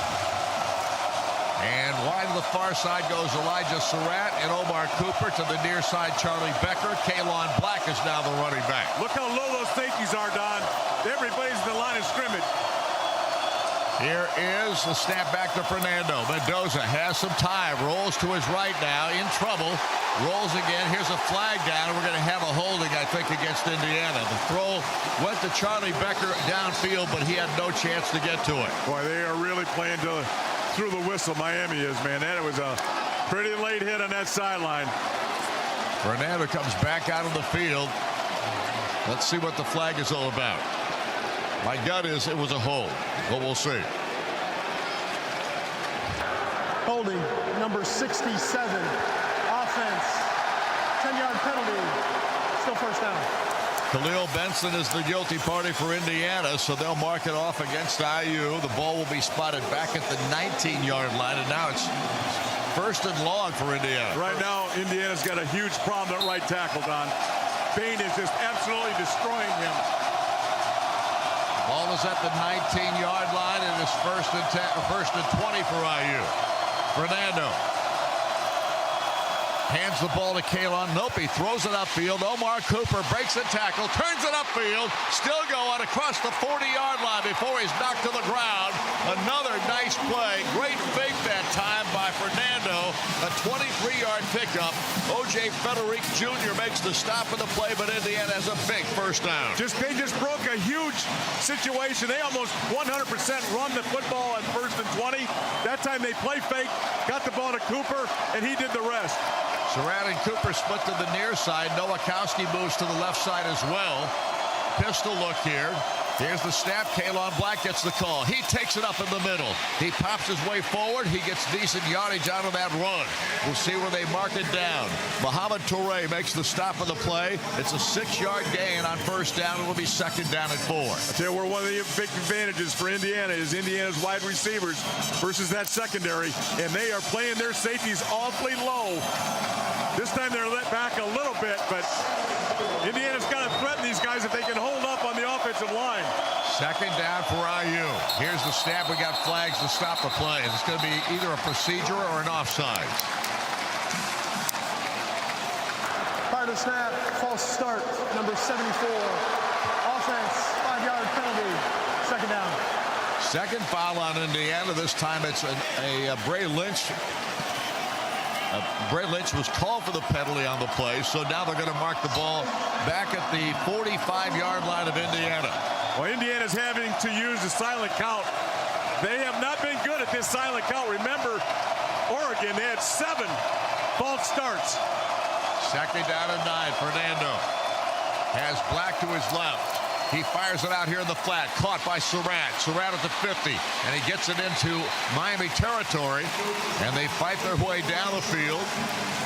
And wide to the far side goes Elijah Surratt and Omar Cooper. To the near side, Charlie Becker. Kalon Black is now the running back. Look how low those safeties are, Don. Everybody's in the line of scrimmage. Here is the snap back to Fernando. Mendoza has some time. Rolls to his right now. In trouble. Rolls again. Here's a flag down. And we're going to have a holding, I think, against Indiana. The throw went to Charlie Becker downfield, but he had no chance to get to it. Boy, they are really playing through the whistle. Miami is, man. That was a pretty late hit on that sideline. Fernando comes back out of the field. Let's see what the flag is all about. My gut is it was a hold, but we'll see. Holding, number 67. Offense, 10-yard penalty. Still first down. Khalil Benson is the guilty party for Indiana, so they'll mark it off against IU. The ball will be spotted back at the 19-yard line, and now it's first and long for Indiana. Right now, Indiana's got a huge problem at right tackle, Don. Bain is just absolutely destroying him. Ball is at the 19-yard line, and it's first and 20 for IU. Fernando hands the ball to Kalon. Nope, he throws it upfield. Omar Cooper breaks the tackle, turns it upfield, still going across the 40-yard line before he's knocked to the ground. Another nice play. Great fake that time by Fernando. A 23-yard pickup. O.J. Frederick Jr. makes the stop of the play, but Indiana has a big first down. They just broke a huge situation. They almost 100% run the football at first and 20. That time they play fake, got the ball to Cooper, and he did the rest. Surratt and Cooper split to the near side. Nowakowski moves to the left side as well. Pistol look here. Here's the snap. Kalon Black gets the call. He takes it up in the middle. He pops his way forward. He gets decent yardage out of that run. We'll see where they mark it down. Mohamed Toure makes the stop of the play. It's a 6-yard gain on first down. It will be second down at 4. I tell you where one of the big advantages for Indiana is Indiana's wide receivers versus that secondary, and they are playing their safeties awfully low. This time they're let back a little bit, but Indiana's got to threaten these guys if they can hold up on the offensive line. Second down for IU. Here's the snap. We got flags to stop the play. It's going to be either a procedure or an offside. Prior to snap, false start, number 74. Offense, 5-yard penalty. Second down. Second foul on Indiana. This time it's a Bray Lynch. Bray Lynch was called for the penalty on the play, so now they're going to mark the ball back at the 45-yard line of Indiana. Well, Indiana's having to use the silent count. They have not been good at this silent count. Remember, Oregon, they had 7 false starts. Second down and 9. Fernando has Black to his left. He fires it out here in the flat. Caught by Surratt. Surratt at the 50. And he gets it into Miami territory. And they fight their way down the field.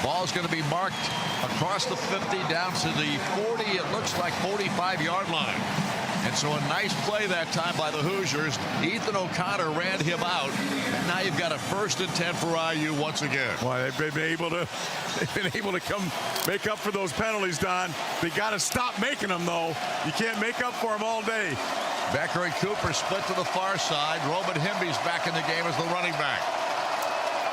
Ball's going to be marked across the 50 down to the 40. It looks like 45-yard line. And so a nice play that time by the Hoosiers. Ethan O'Connor ran him out. And now you've got a first and 10 for IU once again. Well, they've been able to come make up for those penalties, Don. They got to stop making them, though. You can't make up for them all day. Becker and Cooper split to the far side. Roman Himby's back in the game as the running back.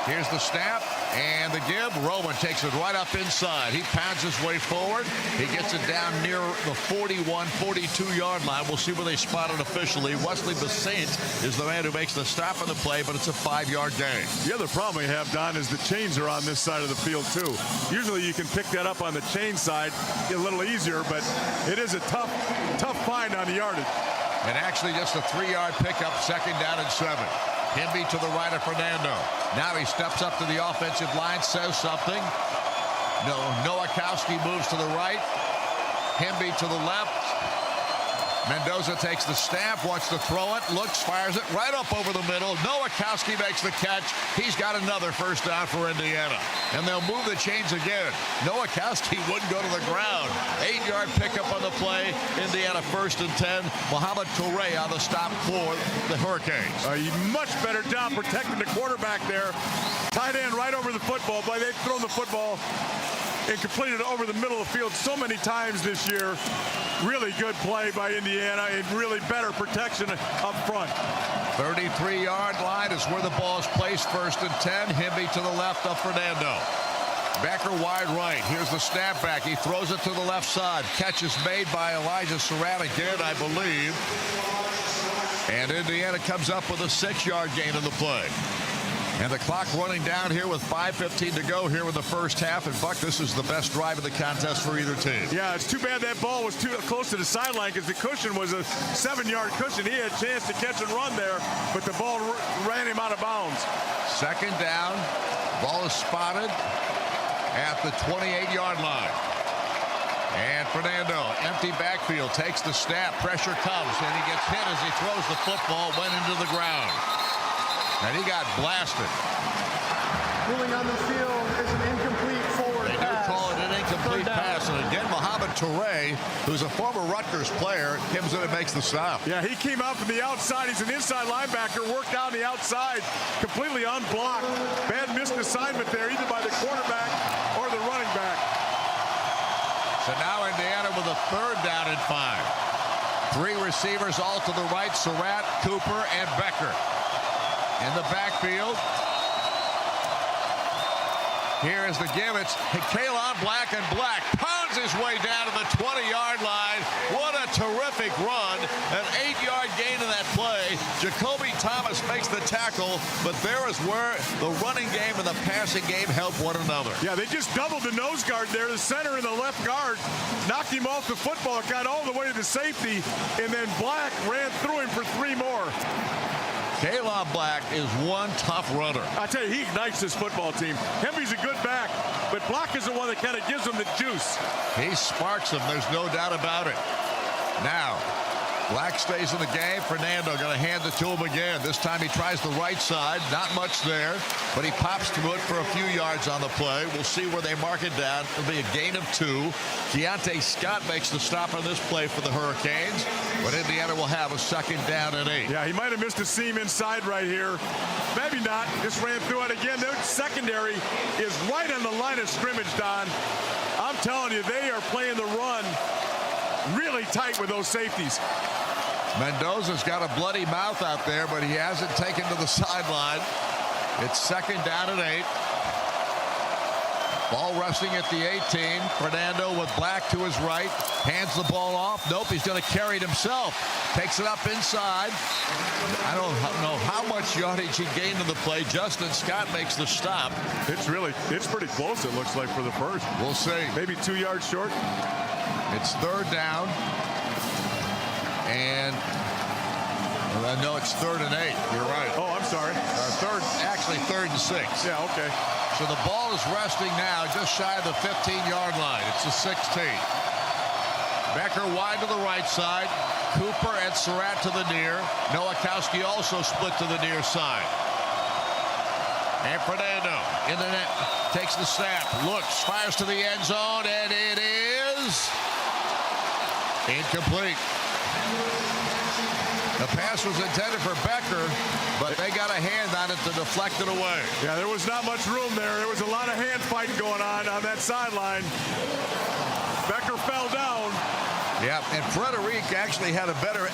Here's the snap and the give. Roman takes it right up inside. He pounds his way forward. He gets it down near the 41, 42-yard line. We'll see where they spot it officially. Wesley Bassint is the man who makes the stop on the play, but it's a 5-yard gain. The other problem we have, Don, is the chains are on this side of the field, too. Usually you can pick that up on the chain side a little easier, but it is a tough find on the yardage. And actually just a 3-yard pickup, second down and 7. Himby to the right of Fernando. Now he steps up to the offensive line, says something. No, Nowakowski moves to the right. Himby to the left. Mendoza takes the snap, wants to throw it, looks, fires it right up over the middle. Nowakowski makes the catch. He's got another first down for Indiana. And they'll move the chains again. Nowakowski wouldn't go to the ground. 8-yard pickup on the play. Indiana first and 10. Mohamed Toure on the stop for the Hurricanes. A much better job protecting the quarterback there. tight end right over the football. But they've thrown the football and completed it over the middle of the field so many times this year. Really good play by Indiana and really better protection up front. 33-yard line is where the ball is placed. 1st and 10. Himby to the left of Fernando. Becker wide right. Here's the snap back. He throws it to the left side. Catch is made by Elijah Surratt again, I believe. And Indiana comes up with a 6-yard gain in the play. And the clock running down here with 5:15 to go here in the first half. And, Buck, this is the best drive of the contest for either team. Yeah, it's too bad that ball was too close to the sideline because the cushion was a 7-yard cushion. He had a chance to catch and run there, but the ball ran him out of bounds. 2nd down. Ball is spotted at the 28-yard line. And Fernando, empty backfield, takes the snap. Pressure comes, and he gets hit as he throws the football. Went into the ground. And he got blasted. Ruling on the field is an incomplete forward pass. They do call it an incomplete pass. And again, Mohamed Touré, who's a former Rutgers player, comes in and makes the stop. Yeah, he came out from the outside. He's an inside linebacker, worked out on the outside, completely unblocked. Bad missed assignment there, either by the quarterback or the running back. So now Indiana with a 3rd down and 5. 3 receivers all to the right, Surratt, Cooper, and Becker. In the backfield. Here is the give. It's Kalon Black, and Black pounds his way down to the 20-yard line. What a terrific run. An 8-yard gain in that play. Jacoby Thomas makes the tackle, but there is where the running game and the passing game help one another. Yeah, they just doubled the nose guard there. The center and the left guard knocked him off the football, got all the way to the safety, and then Black ran through him for 3 more. Kalon Black is one tough runner. I tell you, he ignites this football team. Hemby's a good back, but Black is the one that kind of gives them the juice. He sparks them, there's no doubt about it. Now, Black stays in the game. Fernando going to hand it to him again. This time he tries the right side. Not much there, but he pops to it for a few yards on the play. We'll see where they mark it down. It'll be a gain of 2. Keontae Scott makes the stop on this play for the Hurricanes, but Indiana will have a 2nd down and 8. Yeah, he might have missed a seam inside right here. Maybe not. Just ran through it again. Their secondary is right on the line of scrimmage, Don. I'm telling you, they are playing the run really tight with those safeties. Mendoza's got a bloody mouth out there, but he hasn't taken to the sideline. It's 2nd down and 8. Ball rushing at the 18. Fernando with Black to his right. Hands the ball off. Nope, he's going to carry it himself. Takes it up inside. I don't know how much yardage he gained in the play. Justin Scott makes the stop. It's pretty close, it looks like, for the first. We'll see. Maybe 2 yards short. It's 3rd down. And no, it's 3rd and 8. You're right. Oh, I'm sorry. 3rd and 6. Yeah, okay. So the ball is resting now just shy of the 15-yard line. It's the 16. Becker wide to the right side. Cooper and Surratt to the near. Nowakowski also split to the near side. And Fernando in the net takes the snap, looks, fires to the end zone, and it is incomplete. The pass was intended for Becker, but they got a hand on it to deflect it away. Yeah, there was not much room there. There was a lot of hand fighting going on that sideline. Becker fell down. Yeah, and Frederic actually had a better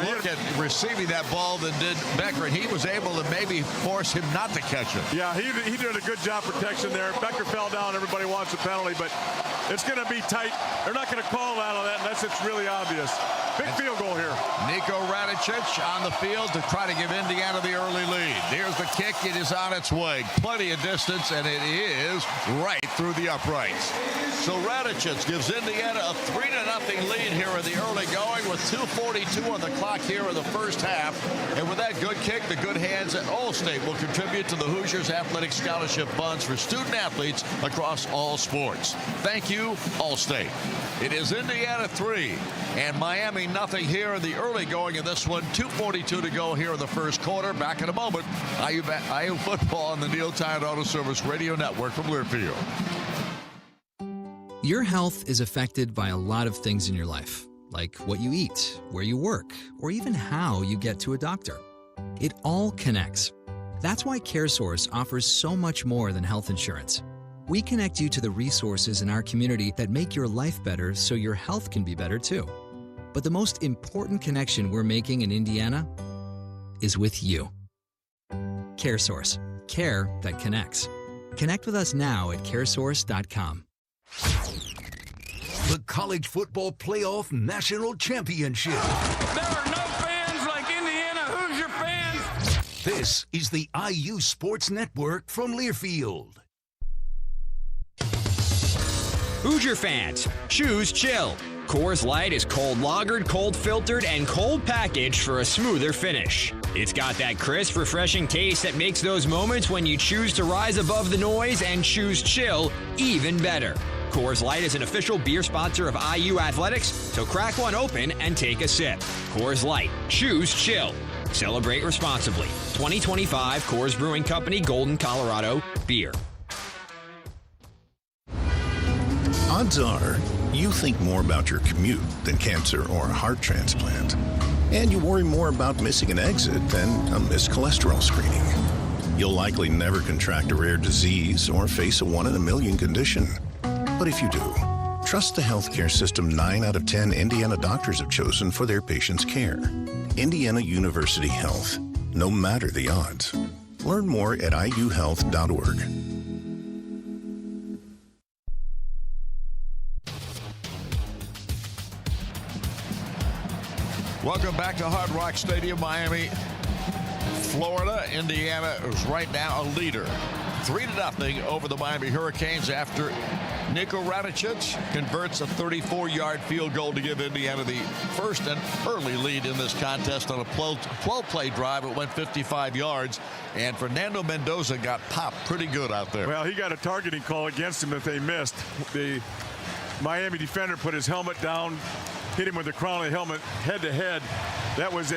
look at receiving that ball than did Becker, and he was able to maybe force him not to catch it. Yeah, he did a good job protection there. Becker fell down. Everybody wants a penalty, but it's going to be tight. They're not going to call that on that unless it's really obvious. Big field goal here. Nico Radicic on the field to try to give Indiana the early lead. Here's the kick. It is on its way. Plenty of distance, and it is right through the uprights. So Radicic gives Indiana a 3-0 lead here in the early going with 2:42 on the clock here in the first half. And with that good kick, the good hands at Allstate will contribute to the Hoosiers Athletic Scholarship Funds for student athletes across all sports. Thank you, Allstate. It is Indiana 3 and Miami nothing here in the early going of this one. 2:42 to go here in the first quarter. Back in a moment. IU football on the Neil Tide Auto Service Radio Network from Learfield. Your health is affected by a lot of things in your life, like what you eat, where you work, or even how you get to a doctor. It all connects. That's why CareSource offers so much more than health insurance. We connect you to the resources in our community that make your life better so your health can be better too. But the most important connection we're making in Indiana is with you. CareSource. Care that connects. Connect with us now at caresource.com. The College Football Playoff National Championship. There are no fans like Indiana Hoosier fans. This is the IU Sports Network from Learfield. Hoosier fans, choose chill. Coors Light is cold lagered, cold filtered, and cold packaged for a smoother finish. It's got that crisp, refreshing taste that makes those moments when you choose to rise above the noise and choose chill even better. Coors Light is an official beer sponsor of IU Athletics, so crack one open and take a sip. Coors Light, choose chill. Celebrate responsibly. 2025 Coors Brewing Company, Golden, Colorado, beer. Odds are, you think more about your commute than cancer or a heart transplant. And you worry more about missing an exit than a missed cholesterol screening. You'll likely never contract a rare disease or face a 1 in a million condition. But if you do, trust the healthcare system 9 out of 10 Indiana doctors have chosen for their patients' care. Indiana University Health. No matter the odds. Learn more at iuhealth.org. Welcome back to Hard Rock Stadium, Miami, Florida. Indiana is right now a leader, 3-0 over the Miami Hurricanes after Niko Radicic converts a 34-yard field goal to give Indiana the first and early lead in this contest on a 12-play drive. It went 55 yards, and Fernando Mendoza got popped pretty good out there. Well, he got a targeting call against him that they missed. The Miami defender put his helmet down, hit him with the crown of the helmet head-to-head. That was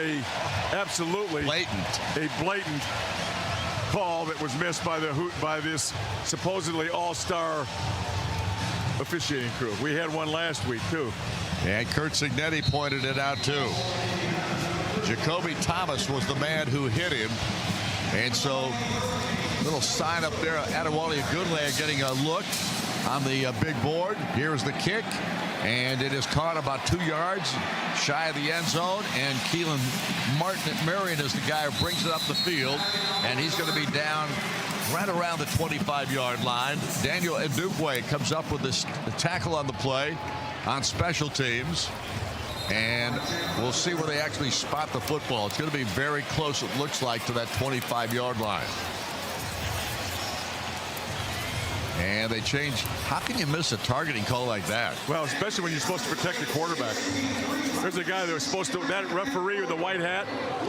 absolutely blatant call that was missed by this supposedly all-star officiating crew. We had one last week too. And Curt Cignetti pointed it out too. Jacoby Thomas was the man who hit him, and so little sign up there. Adewale Goodland getting a look on the big board. Here's the kick, and it is caught about 2 yards shy of the end zone, and Keelan Marion is the guy who brings it up the field, and he's going to be down right around the 25-yard line. Daniel Ndukwe comes up with the tackle on the play on special teams, and we'll see where they actually spot the football. It's going to be very close, it looks like, to that 25-yard line. And they change. How can you miss a targeting call like that? Well, especially when you're supposed to protect the quarterback. There's a guy that was supposed to, that referee with the white hat,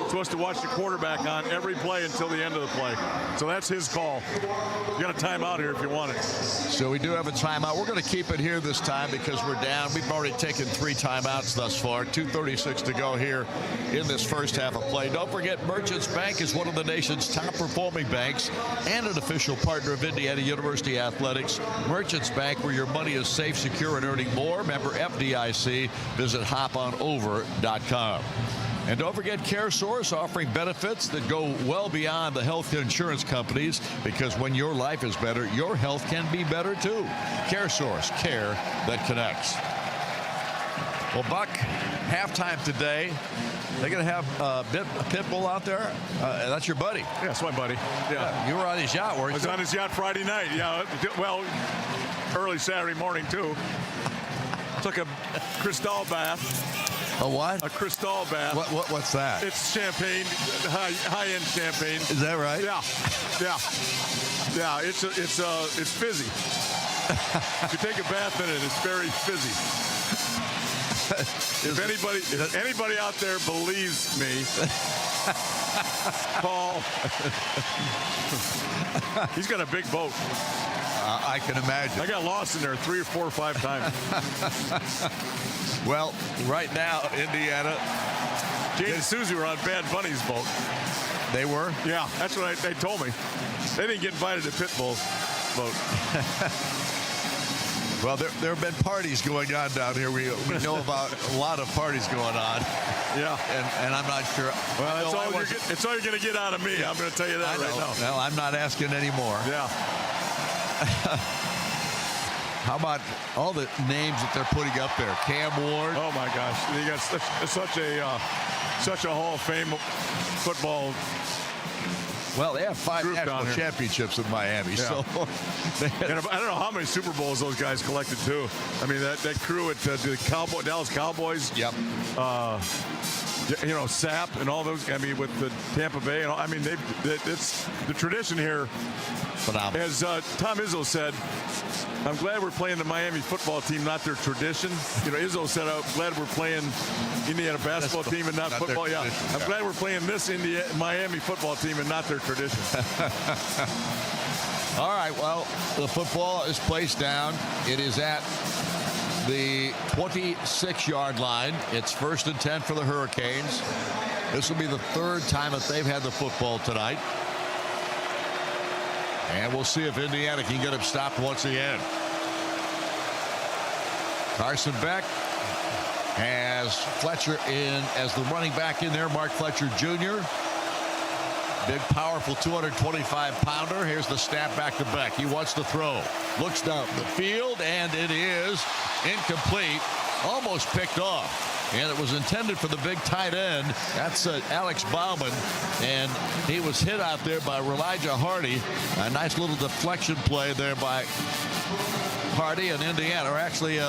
supposed to watch the quarterback on every play until the end of the play. So that's his call. You got a timeout here if you want it. So we do have a timeout. We're going to keep it here this time because we're down. We've already taken 3 timeouts thus far. 2:36 to go here in this first half of play. Don't forget, Merchants Bank is one of the nation's top performing banks and an official partner of Indiana University Athletics. Merchants Bank, where your money is safe, secure, and earning more. Member FDIC. Visit hoponover.com. And don't forget CareSource, offering benefits that go well beyond the health insurance companies, because when your life is better, your health can be better too. CareSource, care that connects. Well, Buck, halftime today. They're going to have a pit bull out there. That's your buddy. Yeah, that's my buddy. Yeah. You were on his yacht, weren't you? I was on his yacht Friday night. Yeah, well, early Saturday morning, too. Took a Cristal bath. A what? A Cristal bath. What's that? It's champagne, high-end champagne. Is that right? Yeah. Yeah, it's fizzy. If you take a bath in it, it's very fizzy. If anybody out there believes me, Paul, he's got a big boat. I can imagine. I got lost in there 3 or 4 or 5 times. Well, right now, Indiana. Jane and Susie were on Bad Bunny's boat. They were? Yeah, that's what they told me. They didn't get invited to Pitbull's boat. Well, there have been parties going on down here. We know about a lot of parties going on. Yeah. And I'm not sure. Well, it's all you're going to get out of me. I'm going to tell you that right now. Well, I'm not asking anymore. Yeah. How about all the names that they're putting up there? Cam Ward. Oh, my gosh. They got such a Hall of Fame football. Well, they have 5 national championships in Miami. Yeah. So and I don't know how many Super Bowls those guys collected, too. I mean, that crew at the Dallas Cowboys. Yep. Sapp and all those. I mean, with the Tampa Bay. And all, I mean, it's the tradition here. Phenomenal. As Tom Izzo said, I'm glad we're playing the Miami football team, not their tradition. Izzo said, I'm glad we're playing Indiana basketball team and not football. Yeah, I'm glad we're playing this Miami football team and not their tradition. All right, well, the football is placed down. It is at the 26-yard line. It's 1st and 10 for the Hurricanes. This will be the 3rd time that they've had the football tonight. And we'll see if Indiana can get him stopped once again. Carson Beck has Fletcher in as the running back in there. Mark Fletcher Jr. Big, powerful 225-pounder. Here's the snap back to Beck. He wants to throw. Looks down the field, and it is incomplete. Almost picked off. And it was intended for the big tight end. That's Alex Bauman. And he was hit out there by Elijah Hardy. A nice little deflection play there by Hardy and Indiana. Or actually,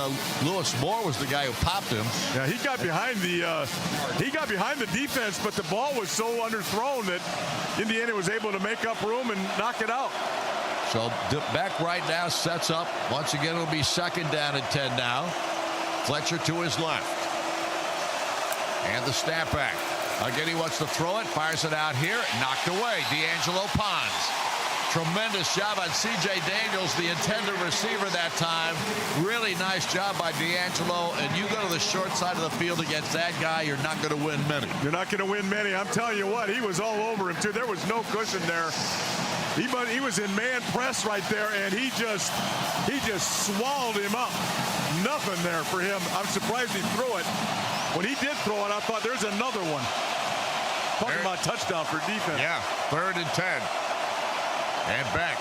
Lewis Moore was the guy who popped him. Yeah, he got behind the defense, but the ball was so underthrown that Indiana was able to make up room and knock it out. So Beck right now sets up. Once again, it'll be 2nd down and 10 now. Fletcher to his left. And the snap back. Again, he wants to throw it. Fires it out here. Knocked away. D'Angelo Pons. Tremendous job on C.J. Daniels, the intended receiver that time. Really nice job by D'Angelo. And you go to the short side of the field against that guy, you're not going to win many. You're not going to win many. I'm telling you what, he was all over him, too. There was no cushion there. He was in man press right there, and he just swallowed him up. Nothing there for him. I'm surprised he threw it. When he did throw it, I thought there's another one. Talking about touchdown for defense. Yeah, 3rd and 10. And Beck.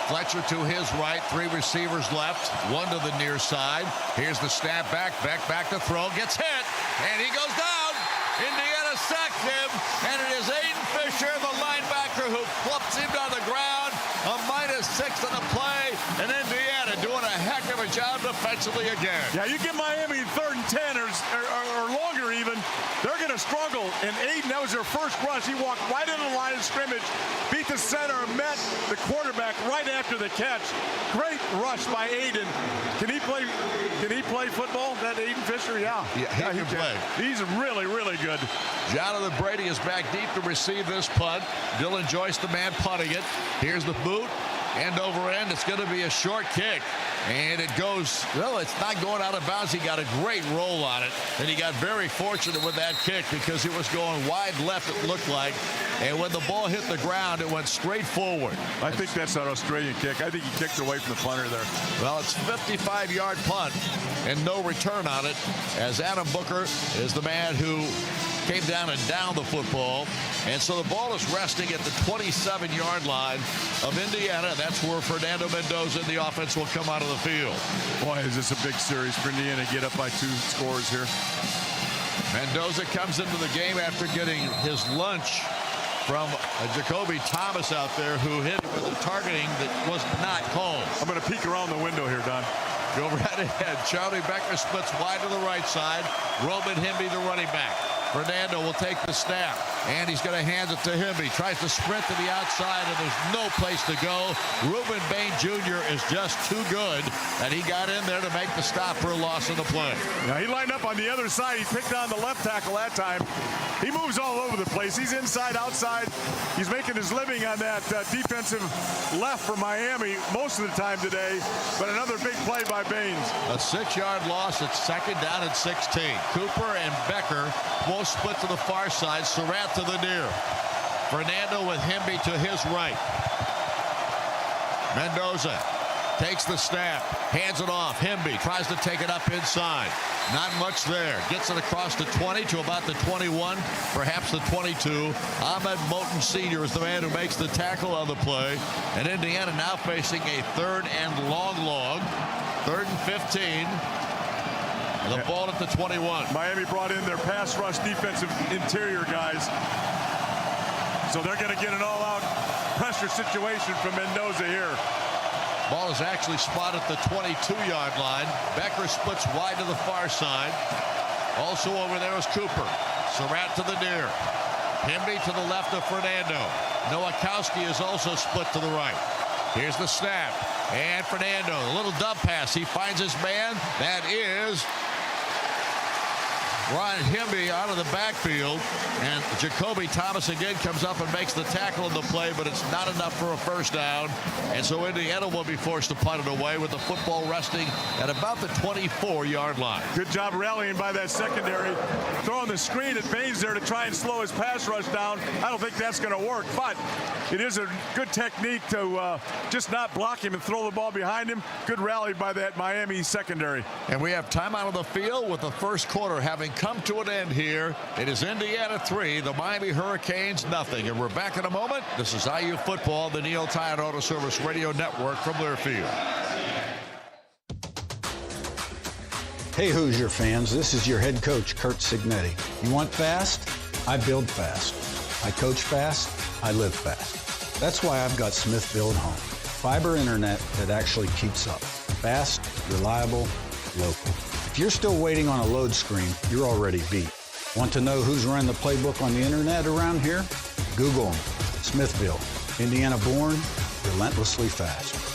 Fletcher to his right. 3 receivers left. 1 to the near side. Here's the snap back. Beck back to throw. Gets hit. And he goes down. Indiana sacks him. And it is Aiden Fisher, the linebacker, who flops him on the ground. A -6 on the play. And Indiana doing a heck of a job defensively again. Yeah, you give Miami 3rd and 10 or longer even, they're going to struggle. And Aiden, that was their first rush. He walked right into the line of scrimmage, beat the center, and met the quarterback right after the catch. Great rush by Aiden. Can he play football, that Aiden Fisher? Yeah. Yeah, he can play. He's really, really good. Jonathan Brady is back deep to receive this punt. Dylan Joyce, the man punting it. Here's the boot. End over end. It's going to be a short kick. And it goes, well, it's not going out of bounds. He got a great roll on it. And he got very fortunate with that kick because it was going wide left, it looked like. And when the ball hit the ground, it went straight forward. I think that's an Australian kick. I think he kicked away from the punter there. Well, it's a 55-yard punt and no return on it, as Adam Booker is the man who came down and downed the football. And so the ball is resting at the 27-yard line of Indiana. That's where Fernando Mendoza and the offense will come out of the field. Boy, is this a big series for Indiana to get up by 2 scores here. Mendoza comes into the game after getting his lunch from Jacoby Thomas out there, who hit him with a targeting that was not called. I'm going to peek around the window here, Don. Go right ahead. Charlie Becker splits wide to the right side. Roman Himby, the running back. Fernando will take the snap, and he's going to hand it to Himby. Tries to sprint to the outside, and there's no place to go. Reuben Bain Jr. is just too good, and he got in there to make the stop for a loss in the play. Now he lined up on the other side. He picked on the left tackle that time. He moves all over the place. He's inside, outside. He's making his living on that defensive left for Miami most of the time today, but another big play by Baines. A 6-yard loss. It's 2nd down and 16. Cooper and Becker both split to the far side. Surratt to the near. Fernando with Himby to his right. Mendoza takes the snap, hands it off. Hemby tries to take it up inside. Not much there. Gets it across the 20 to about the 21, perhaps the 22. Ahmed Moten Sr. is the man who makes the tackle on the play. And Indiana now facing a 3rd and long. 3rd and 15. The ball at the 21. Miami brought in their pass rush defensive interior guys. So they're going to get an all-out pressure situation from Mendoza here. Ball is actually spotted at the 22-yard line. Becker splits wide to the far side. Also over there is Cooper. Surratt to the near. Hemby to the left of Fernando. Nowakowski is also split to the right. Here's the snap. And Fernando, a little dump pass. He finds his man. That is Ryan Hemby out of the backfield, and Jacoby Thomas again comes up and makes the tackle on the play, but it's not enough for a first down, and so Indiana will be forced to punt it away with the football resting at about the 24-yard line. Good job rallying by that secondary, throwing the screen at Baines there to try and slow his pass rush down. I don't think that's going to work, but it is a good technique to just not block him and throw the ball behind him. Good rally by that Miami secondary. And we have time out of the field with the first quarter having come to an end here. It is Indiana 3, the Miami Hurricanes nothing. And we're back in a moment. This is IU Football, the Neil Tide Auto Service Radio Network from Learfield. Hey Hoosier fans, this is your head coach, Kurt Signetti. You want fast? I build fast. I coach fast. I live fast. That's why I've got Smith Build Home. Fiber internet that actually keeps up. Fast, reliable, local. If you're still waiting on a load screen, you're already beat. Want to know who's running the playbook on the internet around here? Google them. Smithville, Indiana born, relentlessly fast.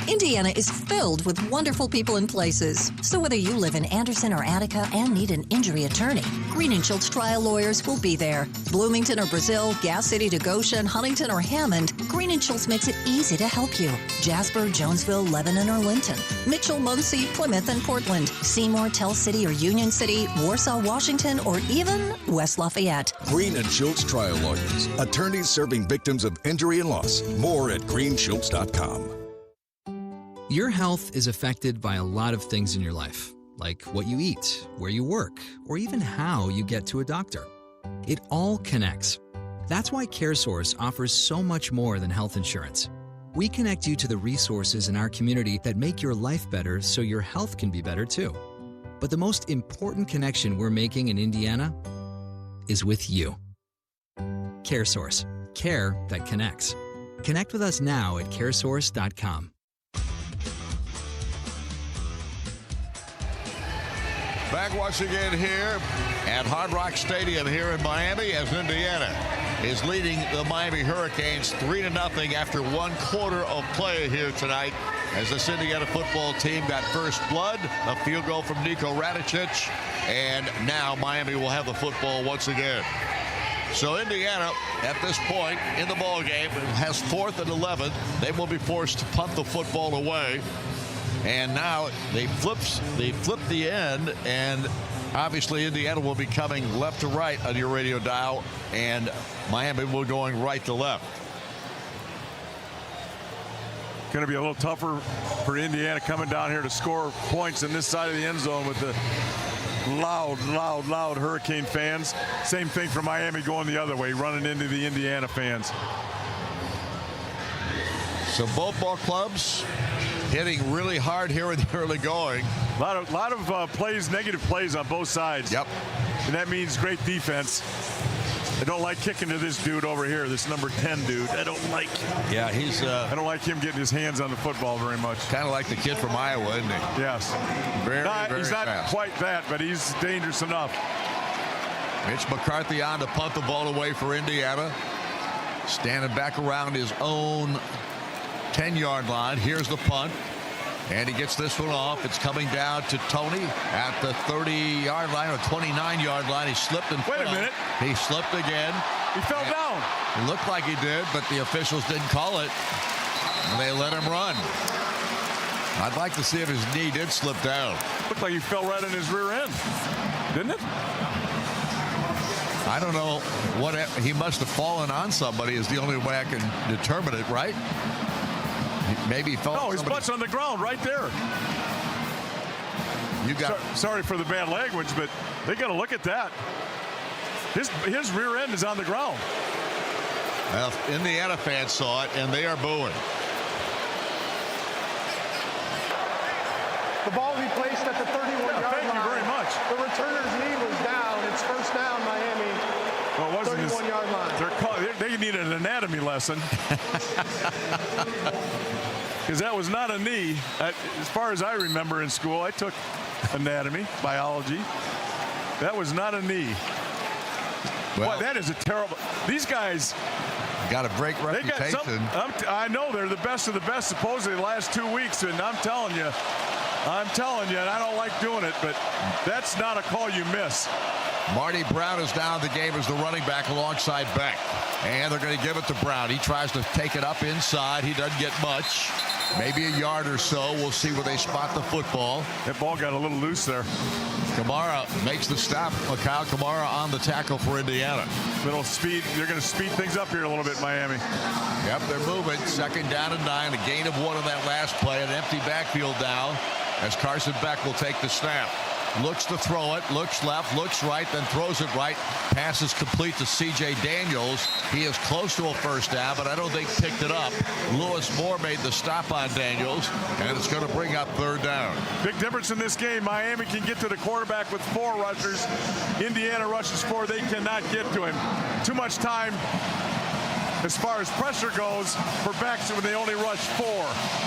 Indiana is filled with wonderful people and places. So whether you live in Anderson or Attica and need an injury attorney, Green & Schultz trial lawyers will be there. Bloomington or Brazil, Gas City to Goshen, Huntington or Hammond, Green & Schultz makes it easy to help you. Jasper, Jonesville, Lebanon or Linton, Mitchell, Muncie, Plymouth and Portland, Seymour, Tell City or Union City, Warsaw, Washington, or even West Lafayette. Green & Schultz trial lawyers, attorneys serving victims of injury and loss. More at greenschultz.com. Your health is affected by a lot of things in your life, like what you eat, where you work, or even how you get to a doctor. It all connects. That's why CareSource offers so much more than health insurance. We connect you to the resources in our community that make your life better so your health can be better too. But the most important connection we're making in Indiana is with you. CareSource. Care that connects. Connect with us now at caresource.com. Back once again here at Hard Rock Stadium here in Miami as Indiana is leading the Miami Hurricanes 3-0 after one quarter of play here tonight as this Indiana football team got first blood, a field goal from Niko Radicic, and now Miami will have the football once again. So Indiana, at this point in the ball game, has 4th and 11. They will be forced to punt the football away. And now they flip the end, and obviously Indiana will be coming left to right on your radio dial, and Miami will going right to left. Going to be a little tougher for Indiana coming down here to score points in this side of the end zone with the loud Hurricane fans. Same thing for Miami going the other way, running into the Indiana fans. So both ball clubs hitting really hard here in the early going. A lot of plays, negative plays on both sides. Yep. And that means great defense. I don't like kicking to this dude over here, this number 10 dude. I don't like him. Yeah, he's... I don't like him getting his hands on the football very much. Kind of like the kid from Iowa, isn't he? Yes. Very he's not fast. Quite that, but he's dangerous enough. Mitch McCarthy on to punt the ball away for Indiana. Standing back around his own 10-yard line. Here's the punt. And he gets this one off. It's coming down to Tony at the 30-yard line or 29-yard line. He slipped and Wait a minute. He slipped again. He fell down. It looked like he did, but the officials didn't call it. And they let him run. I'd like to see if his knee did slip down. Looked like he fell right on his rear end, didn't it? I don't know what he must have fallen on somebody is the only way I can determine it, right? Maybe he felt. No, his butt's on the ground right there. You got. Sorry for the bad language, but they got to look at that. His rear end is on the ground. Well, Indiana fans saw it, and they are booing. The ball he placed at the 31-yard line. Thank you very much. The returner's knee was down. It's first down, Miami. Well, it wasn't 31-yard line. They need an anatomy lesson. Because that was not a knee. As far as I remember in school, I took anatomy, biology. That was not a knee. Well, boy, that is a terrible. These guys got a break reputation. I know they're the best of the best supposedly the last 2 weeks, and I'm telling you, and I don't like doing it, but that's not a call you miss. Marty Brown is down in the game as the running back alongside Beck. And they're going to give it to Brown. He tries to take it up inside. He doesn't get much. Maybe a yard or so. We'll see where they spot the football. That ball got a little loose there. Kamara makes the stop. Kyle Kamara on the tackle for Indiana. Little speed. They're going to speed things up here a little bit, Miami. Yep, they're moving. 2nd down and 9. A gain of 1 on that last play. An empty backfield now as Carson Beck will take the snap. Looks to throw it, looks left, looks right, then throws it right. Pass is complete to C.J. Daniels. He is close to a first down, but I don't think picked it up. Lewis Moore made the stop on Daniels, and it's going to bring up 3rd down. Big difference in this game. Miami can get to the quarterback with 4 rushers. Indiana rushes 4. They cannot get to him. Too much time as far as pressure goes for backs when they only rush 4.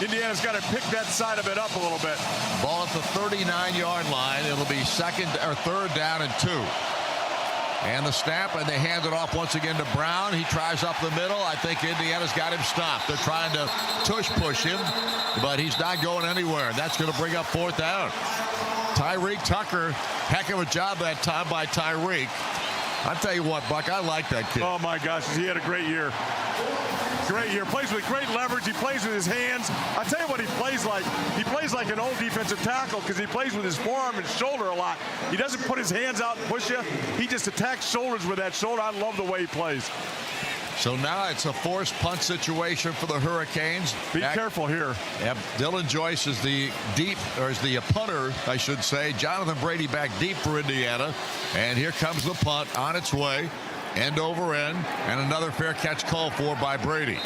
Indiana's got to pick that side of it up a little bit. Ball at the 39-yard line. It'll be 3rd down and 2. And the snap, and they hand it off once again to Brown. He tries up the middle. I think Indiana's got him stopped. They're trying to push him, but he's not going anywhere. That's going to bring up 4th down. Tyreek Tucker, heck of a job that time by Tyreek. I'll tell you what, Buck, I like that kid. Oh, my gosh, he had a great year. Great year. Plays with great leverage. He plays with his hands. I'll tell you what he plays like. He plays like an old defensive tackle because he plays with his forearm and shoulder a lot. He doesn't put his hands out and push you. He just attacks shoulders with that shoulder. I love the way he plays. So now it's a forced punt situation for the Hurricanes. Be careful here. Yep. Dylan Joyce is the punter, I should say. Jonathan Brady back deep for Indiana. And here comes the punt on its way. End over end. And another fair catch called for by Brady.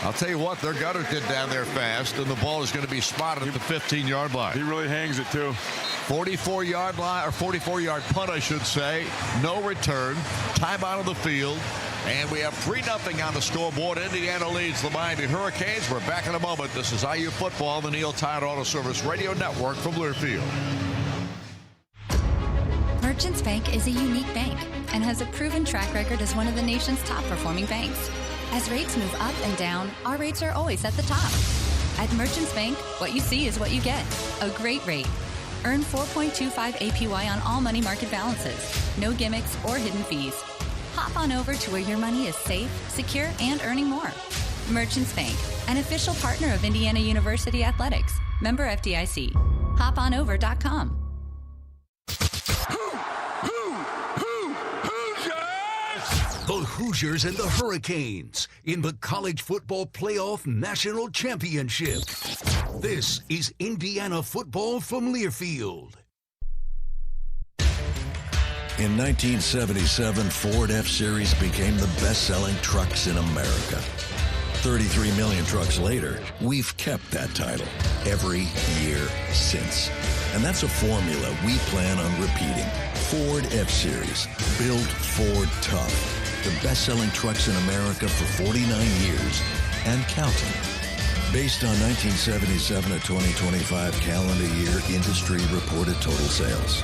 I'll tell you what, their gunner did down there fast, and the ball is going to be spotted at the 15-yard line. He really hangs it, too. 44-yard line, or 44-yard punt, I should say. No return. Time out of the field. And we have 3-0 on the scoreboard. Indiana leads the Miami Hurricanes. We're back in a moment. This is IU Football, the Neil Tide Auto Service Radio Network from Learfield. Merchants Bank is a unique bank and has a proven track record as one of the nation's top performing banks. As rates move up and down, our rates are always at the top. At Merchants Bank, what you see is what you get. A great rate. Earn 4.25 APY on all money market balances. No gimmicks or hidden fees. Hop on over to where your money is safe, secure, and earning more. Merchants Bank, an official partner of Indiana University Athletics. Member FDIC. HopOnOver.com. The Hoosiers and the Hurricanes in the College Football Playoff National Championship. This is Indiana football from Learfield. In 1977, Ford F-Series became the best-selling trucks in America. 33 million trucks later, we've kept that title every year since. And that's a formula we plan on repeating. Ford F-Series, built Ford tough. The best-selling trucks in America for 49 years and counting. Based on 1977 to 2025 calendar year industry reported total sales.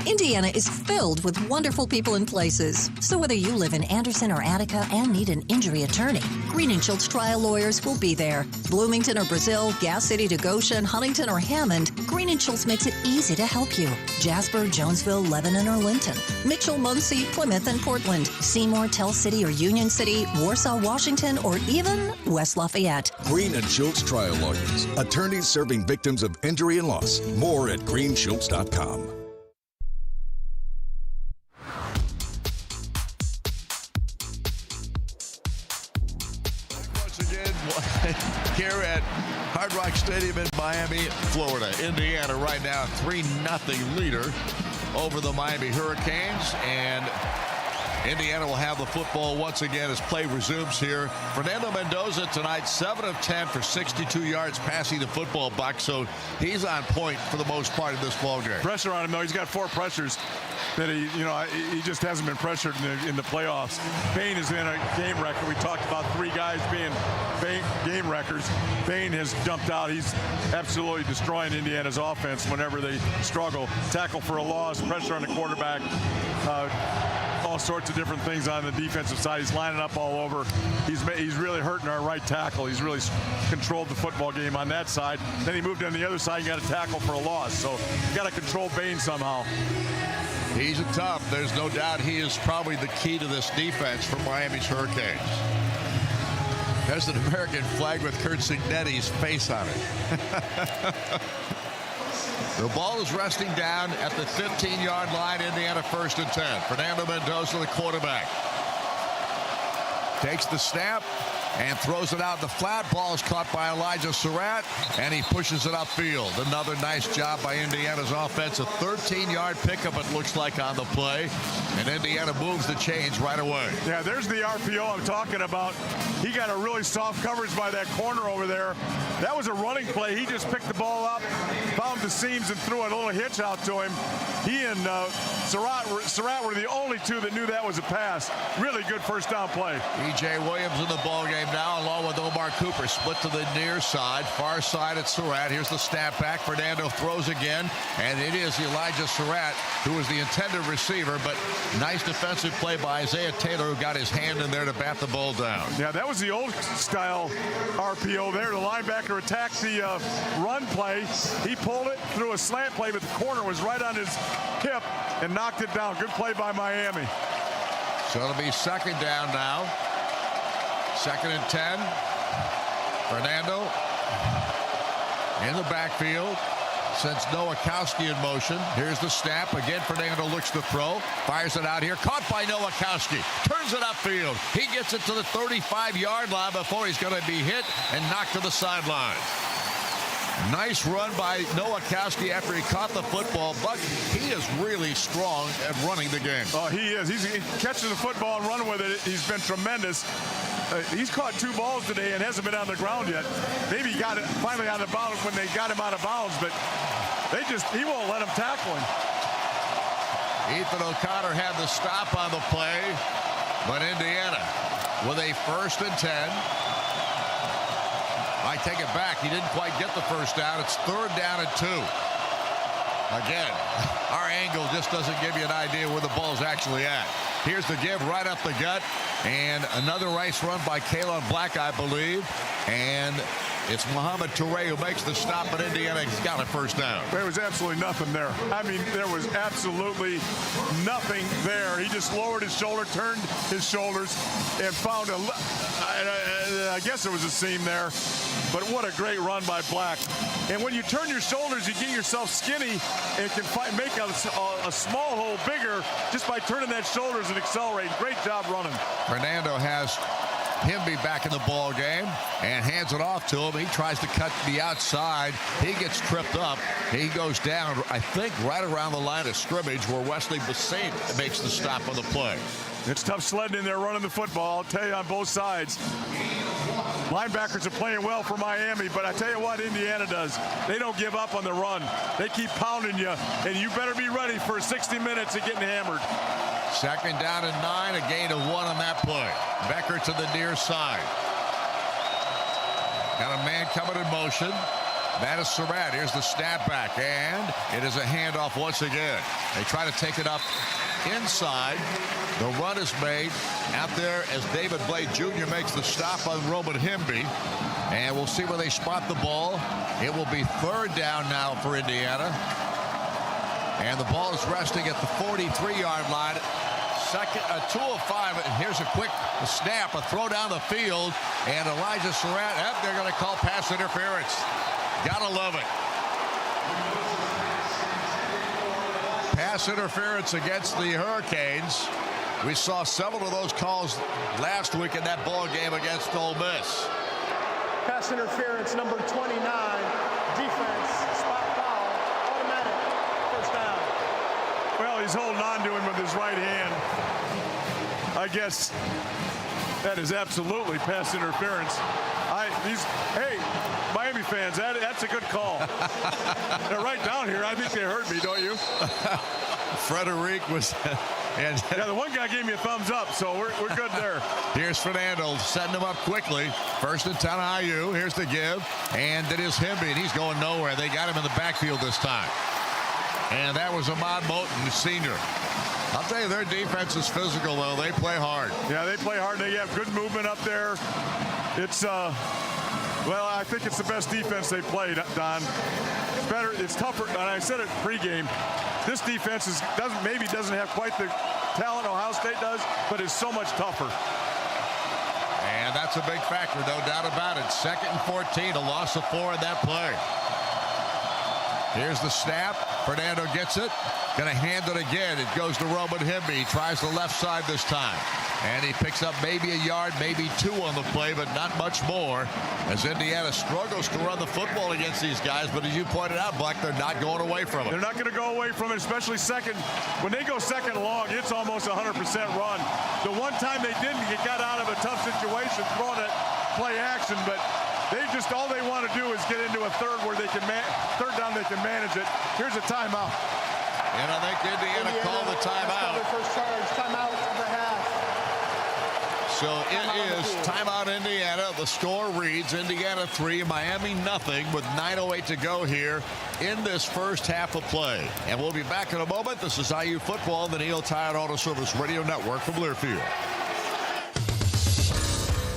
Indiana is filled with wonderful people and places. So whether you live in Anderson or Attica and need an injury attorney, Green & Schultz trial lawyers will be there. Bloomington or Brazil, Gas City to Goshen, Huntington or Hammond, Green & Schultz makes it easy to help you. Jasper, Jonesville, Lebanon or Linton, Mitchell, Muncie, Plymouth and Portland, Seymour, Tell City or Union City, Warsaw, Washington, or even West Lafayette. Green & Schultz trial lawyers, attorneys serving victims of injury and loss. More at greenschultz.com. Stadium in Miami, Florida. Indiana right now 3-0 leader over the Miami Hurricanes, and Indiana will have the football once again as play resumes here. Fernando Mendoza tonight, 7 of 10 for 62 yards passing the football, Buck. So he's on point for the most part of this ball game. Pressure on him, though. He's got 4 pressures that he just hasn't been pressured in the playoffs. Bain is in a game record. We talked about 3 guys being game records. Bain has jumped out. He's absolutely destroying Indiana's offense whenever they struggle. Tackle for a loss, pressure on the quarterback. All sorts of different things on the defensive side. He's lining up all over. He's really hurting our right tackle. He's really controlled the football game on that side. Then he moved on the other side. You got to tackle for a loss. So you got to control Bain somehow. He's a tough. There's no doubt he is probably the key to this defense for Miami's Hurricanes. There's an American flag with Curt Cignetti's face on it. The ball is resting down at the 15-yard line. Indiana 1st and 10. Fernando Mendoza, the quarterback, takes the snap and throws it out in the flat. Ball is caught by Elijah Surratt, and he pushes it upfield. Another nice job by Indiana's offense. A 13-yard pickup, it looks like, on the play, and Indiana moves the chains right away. Yeah, there's the RPO I'm talking about. He got a really soft coverage by that corner over there. That was a running play. He just picked the ball up, found the seams, and threw a little hitch out to him. He and Surratt were the only 2 that knew that was a pass. Really good first down play. E.J. Williams in the ball game now, along with Omar Cooper. Split to the near side, far side at Surratt. Here's the snap back. Fernando throws again, and it is Elijah Surratt who was the intended receiver, but nice defensive play by Isaiah Taylor, who got his hand in there to bat the ball down. Yeah, that was the old style RPO there. The linebacker attacked the run play. He pulled it, threw a slant play, but the corner was right on his hip and knocked it down. Good play by Miami. So it'll be 2nd down now. 2nd and 10. Fernando in the backfield. Sends Nowakowski in motion. Here's the snap. Again, Fernando looks to throw. Fires it out here. Caught by Nowakowski. Turns it upfield. He gets it to the 35-yard line before he's going to be hit and knocked to the sideline. Nice run by Nowakowski after he caught the football. But he is really strong at running the game. Oh, he is. He's catching the football and running with it. He's been tremendous. He's caught 2 balls today and hasn't been on the ground yet. Maybe he got it finally out of bounds when they got him out of bounds, but he won't let him tackle him. Ethan O'Connor had the stop on the play, but Indiana with a 1st and 10. I take it back. He didn't quite get the first down. It's 3rd down and 2. Again, our angle just doesn't give you an idea where the ball's actually at. Here's the give right up the gut, and another nice run by Kalon Black, I believe, and it's Mohamed Toure who makes the stop, but Indiana's got a 1st down. There was absolutely nothing there. I mean, there was absolutely nothing there. He just lowered his shoulder, turned his shoulders, and found I guess there was a seam there, but what a great run by Black. And when you turn your shoulders, you get yourself skinny and can make a small hole bigger just by turning that shoulders and accelerating. Great job running. Fernando has Himby back in the ball game and hands it off to him. He tries to cut the outside. He gets tripped up. He goes down, I think, right around the line of scrimmage where Wesley Bassett makes the stop on the play. It's tough sledding in there running the football, I'll tell you, on both sides. Linebackers are playing well for Miami, but I tell you what Indiana does. They don't give up on the run. They keep pounding you, and you better be ready for 60 minutes of getting hammered. 2nd down and 9, a gain of 1 on that play. Becker to the near side. Got a man coming in motion. That is Surratt. Here's the snap back, and it is a handoff once again. They try to take it up inside. The run is made out there as David Blade Jr. makes the stop on Roman Himby. And we'll see where they spot the ball. It will be 3rd down now for Indiana. And the ball is resting at the 43-yard line. 2 of 5. And here's a quick snap, a throw down the field. And Elijah Surratt, they're going to call pass interference. Gotta love it. Pass interference against the Hurricanes. We saw several of those calls last week in that ball game against Ole Miss. Pass interference number 29. defense, spot foul, automatic, first down. Well, he's holding on to him with his right hand. I guess that is absolutely pass interference. Hey, Miami fans, that's a good call. They're right down here. I think they heard me, don't you? Frederic was... And yeah, the one guy gave me a thumbs up, so we're good there. Here's Fernando setting him up quickly. First and 10 IU. Here's the give. And it is Hemby, and he's going nowhere. They got him in the backfield this time. And that was Ahmad Moten, the senior. I'll tell you, their defense is physical, though. They play hard. Yeah, they play hard. They have good movement up there. It's, well, I think it's the best defense they played, Don. It's better. It's tougher. And I said it pregame. This defense doesn't have quite the talent Ohio State does, but it's so much tougher. And that's a big factor, no doubt about it. 2nd and 14, a loss of 4 in that play. Here's the snap. Fernando gets it. Going to hand it again. It goes to Roman Hemby. He tries the left side this time. And he picks up maybe a yard, maybe 2 on the play, but not much more. As Indiana struggles to run the football against these guys. But as you pointed out, Buck, they're not going away from it. They're not going to go away from it, especially second. When they go second long, it's almost 100% run. The one time they didn't, it got out of a tough situation, throwing it play action, but they just, all they want to do is get into a third where they can, third down they can manage it. Here's a timeout. And I think Indiana called the timeout. First charge, timeout of the half. So it is timeout Indiana. The score reads Indiana 3, Miami nothing with 9:08 to go here in this first half of play. And we'll be back in a moment. This is IU football, the Neil Tire Auto Service Radio Network from Learfield.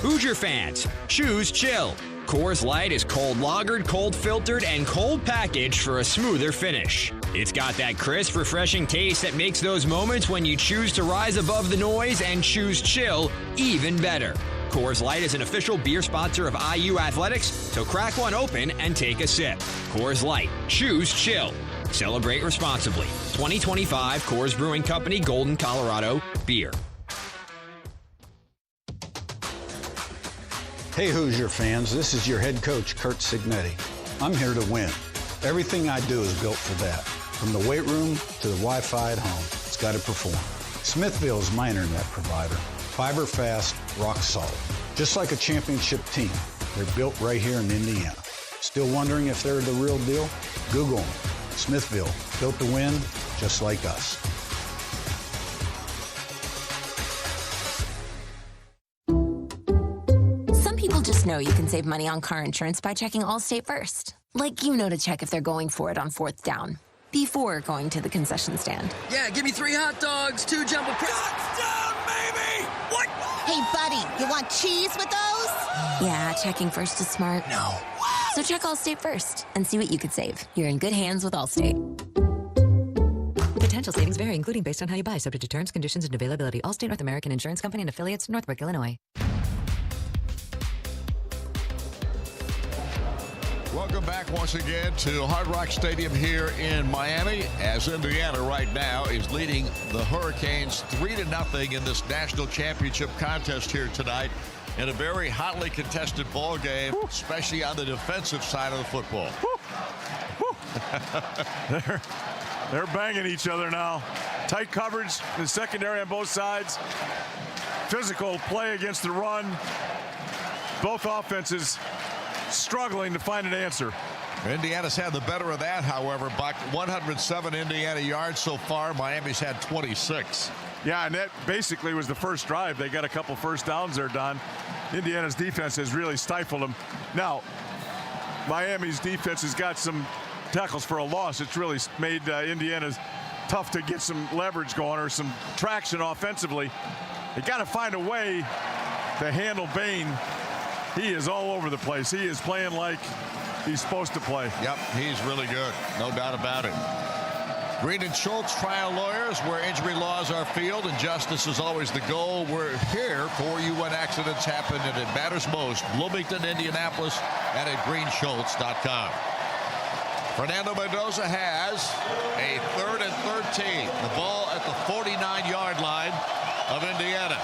Hoosier fans, choose chill. Coors Light is cold lagered, cold filtered, and cold packaged for a smoother finish. It's got that crisp, refreshing taste that makes those moments when you choose to rise above the noise and choose chill even better. Coors Light is an official beer sponsor of IU Athletics, so crack one open and take a sip. Coors Light, choose chill. Celebrate responsibly. 2025 Coors Brewing Company, Golden, Colorado, beer. Hey Hoosier fans, this is your head coach, Kurt Signetti. I'm here to win. Everything I do is built for that. From the weight room to the Wi-Fi at home, it's got to perform. Smithville is my internet provider. Fiber fast, rock solid. Just like a championship team, they're built right here in Indiana. Still wondering if they're the real deal? Google them. Smithville, built to win, just like us. Just know you can save money on car insurance by checking Allstate first. Like you know to check if they're going for it on 4th down before going to the concession stand. Yeah, give me 3 hot dogs, 2 jumbo touchdown, baby! What? Hey, buddy, you want cheese with those? Yeah, checking first is smart. No. So check Allstate first and see what you could save. You're in good hands with Allstate. Potential savings vary, including based on how you buy, subject to terms, conditions, and availability. Allstate North American Insurance Company and affiliates, Northbrook, Illinois. Welcome back once again to Hard Rock Stadium here in Miami, as Indiana right now is leading the Hurricanes 3-0 in this national championship contest here tonight in a very hotly contested ball game, especially on the defensive side of the football. They're banging each other now. Tight coverage in the secondary on both sides. Physical play against the run. Both offenses struggling to find an answer. Indiana's had the better of that, however. Buck, 107 Indiana yards so far. Miami's had 26. Yeah, and that basically was the first drive. They got a couple first downs there, Don. Indiana's defense has really stifled them. Now, Miami's defense has got some tackles for a loss. It's really made Indiana's tough to get some leverage going or some traction offensively. They got to find a way to handle Bain. He is all over the place. He is playing like he's supposed to play. Yep, he's really good. No doubt about it. Green and Schultz, trial lawyers, where injury laws are field and justice is always the goal. We're here for you when accidents happen and it matters most. Bloomington, Indianapolis, and at greenschultz.com. Fernando Mendoza has a 3rd and 13. The ball at the 49-yard line of Indiana.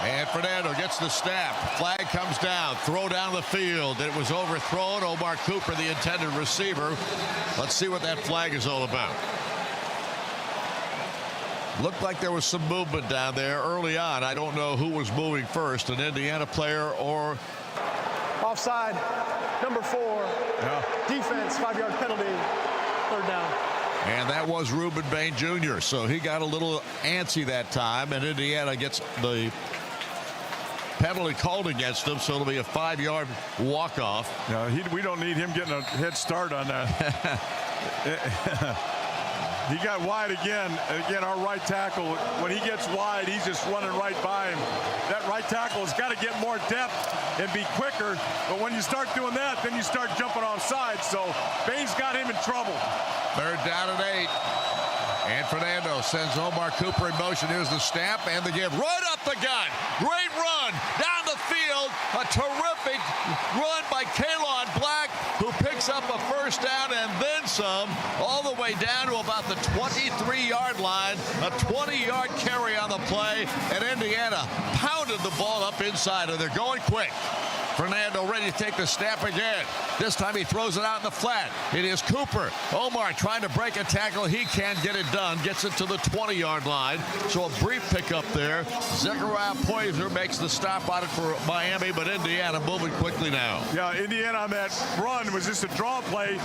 And Fernando gets the snap. Flag comes down. Throw down the field. It was overthrown. Omar Cooper, the intended receiver. Let's see what that flag is all about. Looked like there was some movement down there early on. I don't know who was moving first, an Indiana player or... Offside, number 4. Yeah. Defense, 5-yard penalty, 3rd down. And that was Reuben Bain Jr., so he got a little antsy that time, and Indiana gets the penalty called against him, so it'll be a 5-yard walk-off. Yeah, we don't need him getting a head start on that. He got wide again. Again, our right tackle, when he gets wide, he's just running right by him. That right tackle has got to get more depth and be quicker. But when you start doing that, then you start jumping off sides. So Bain's got him in trouble. 3rd down and 8. And Fernando sends Omar Cooper in motion. Here's the snap and the give. Right up the gun. Great run down the field. A terrific run by Kalon Black, who picks up a 1st down and then some, all the way down to about the 23-yard line. A 20-yard carry on the play, and Indiana pounded the ball up inside, and they're going quick. Fernando ready to take the snap again. This time he throws it out in the flat. It is Cooper. Omar trying to break a tackle. He can't get it done. Gets it to the 20-yard line. So a brief pickup there. Zechariah Poyser makes the stop on it for Miami, but Indiana moving quickly now. Yeah, Indiana on that run was just a draw play.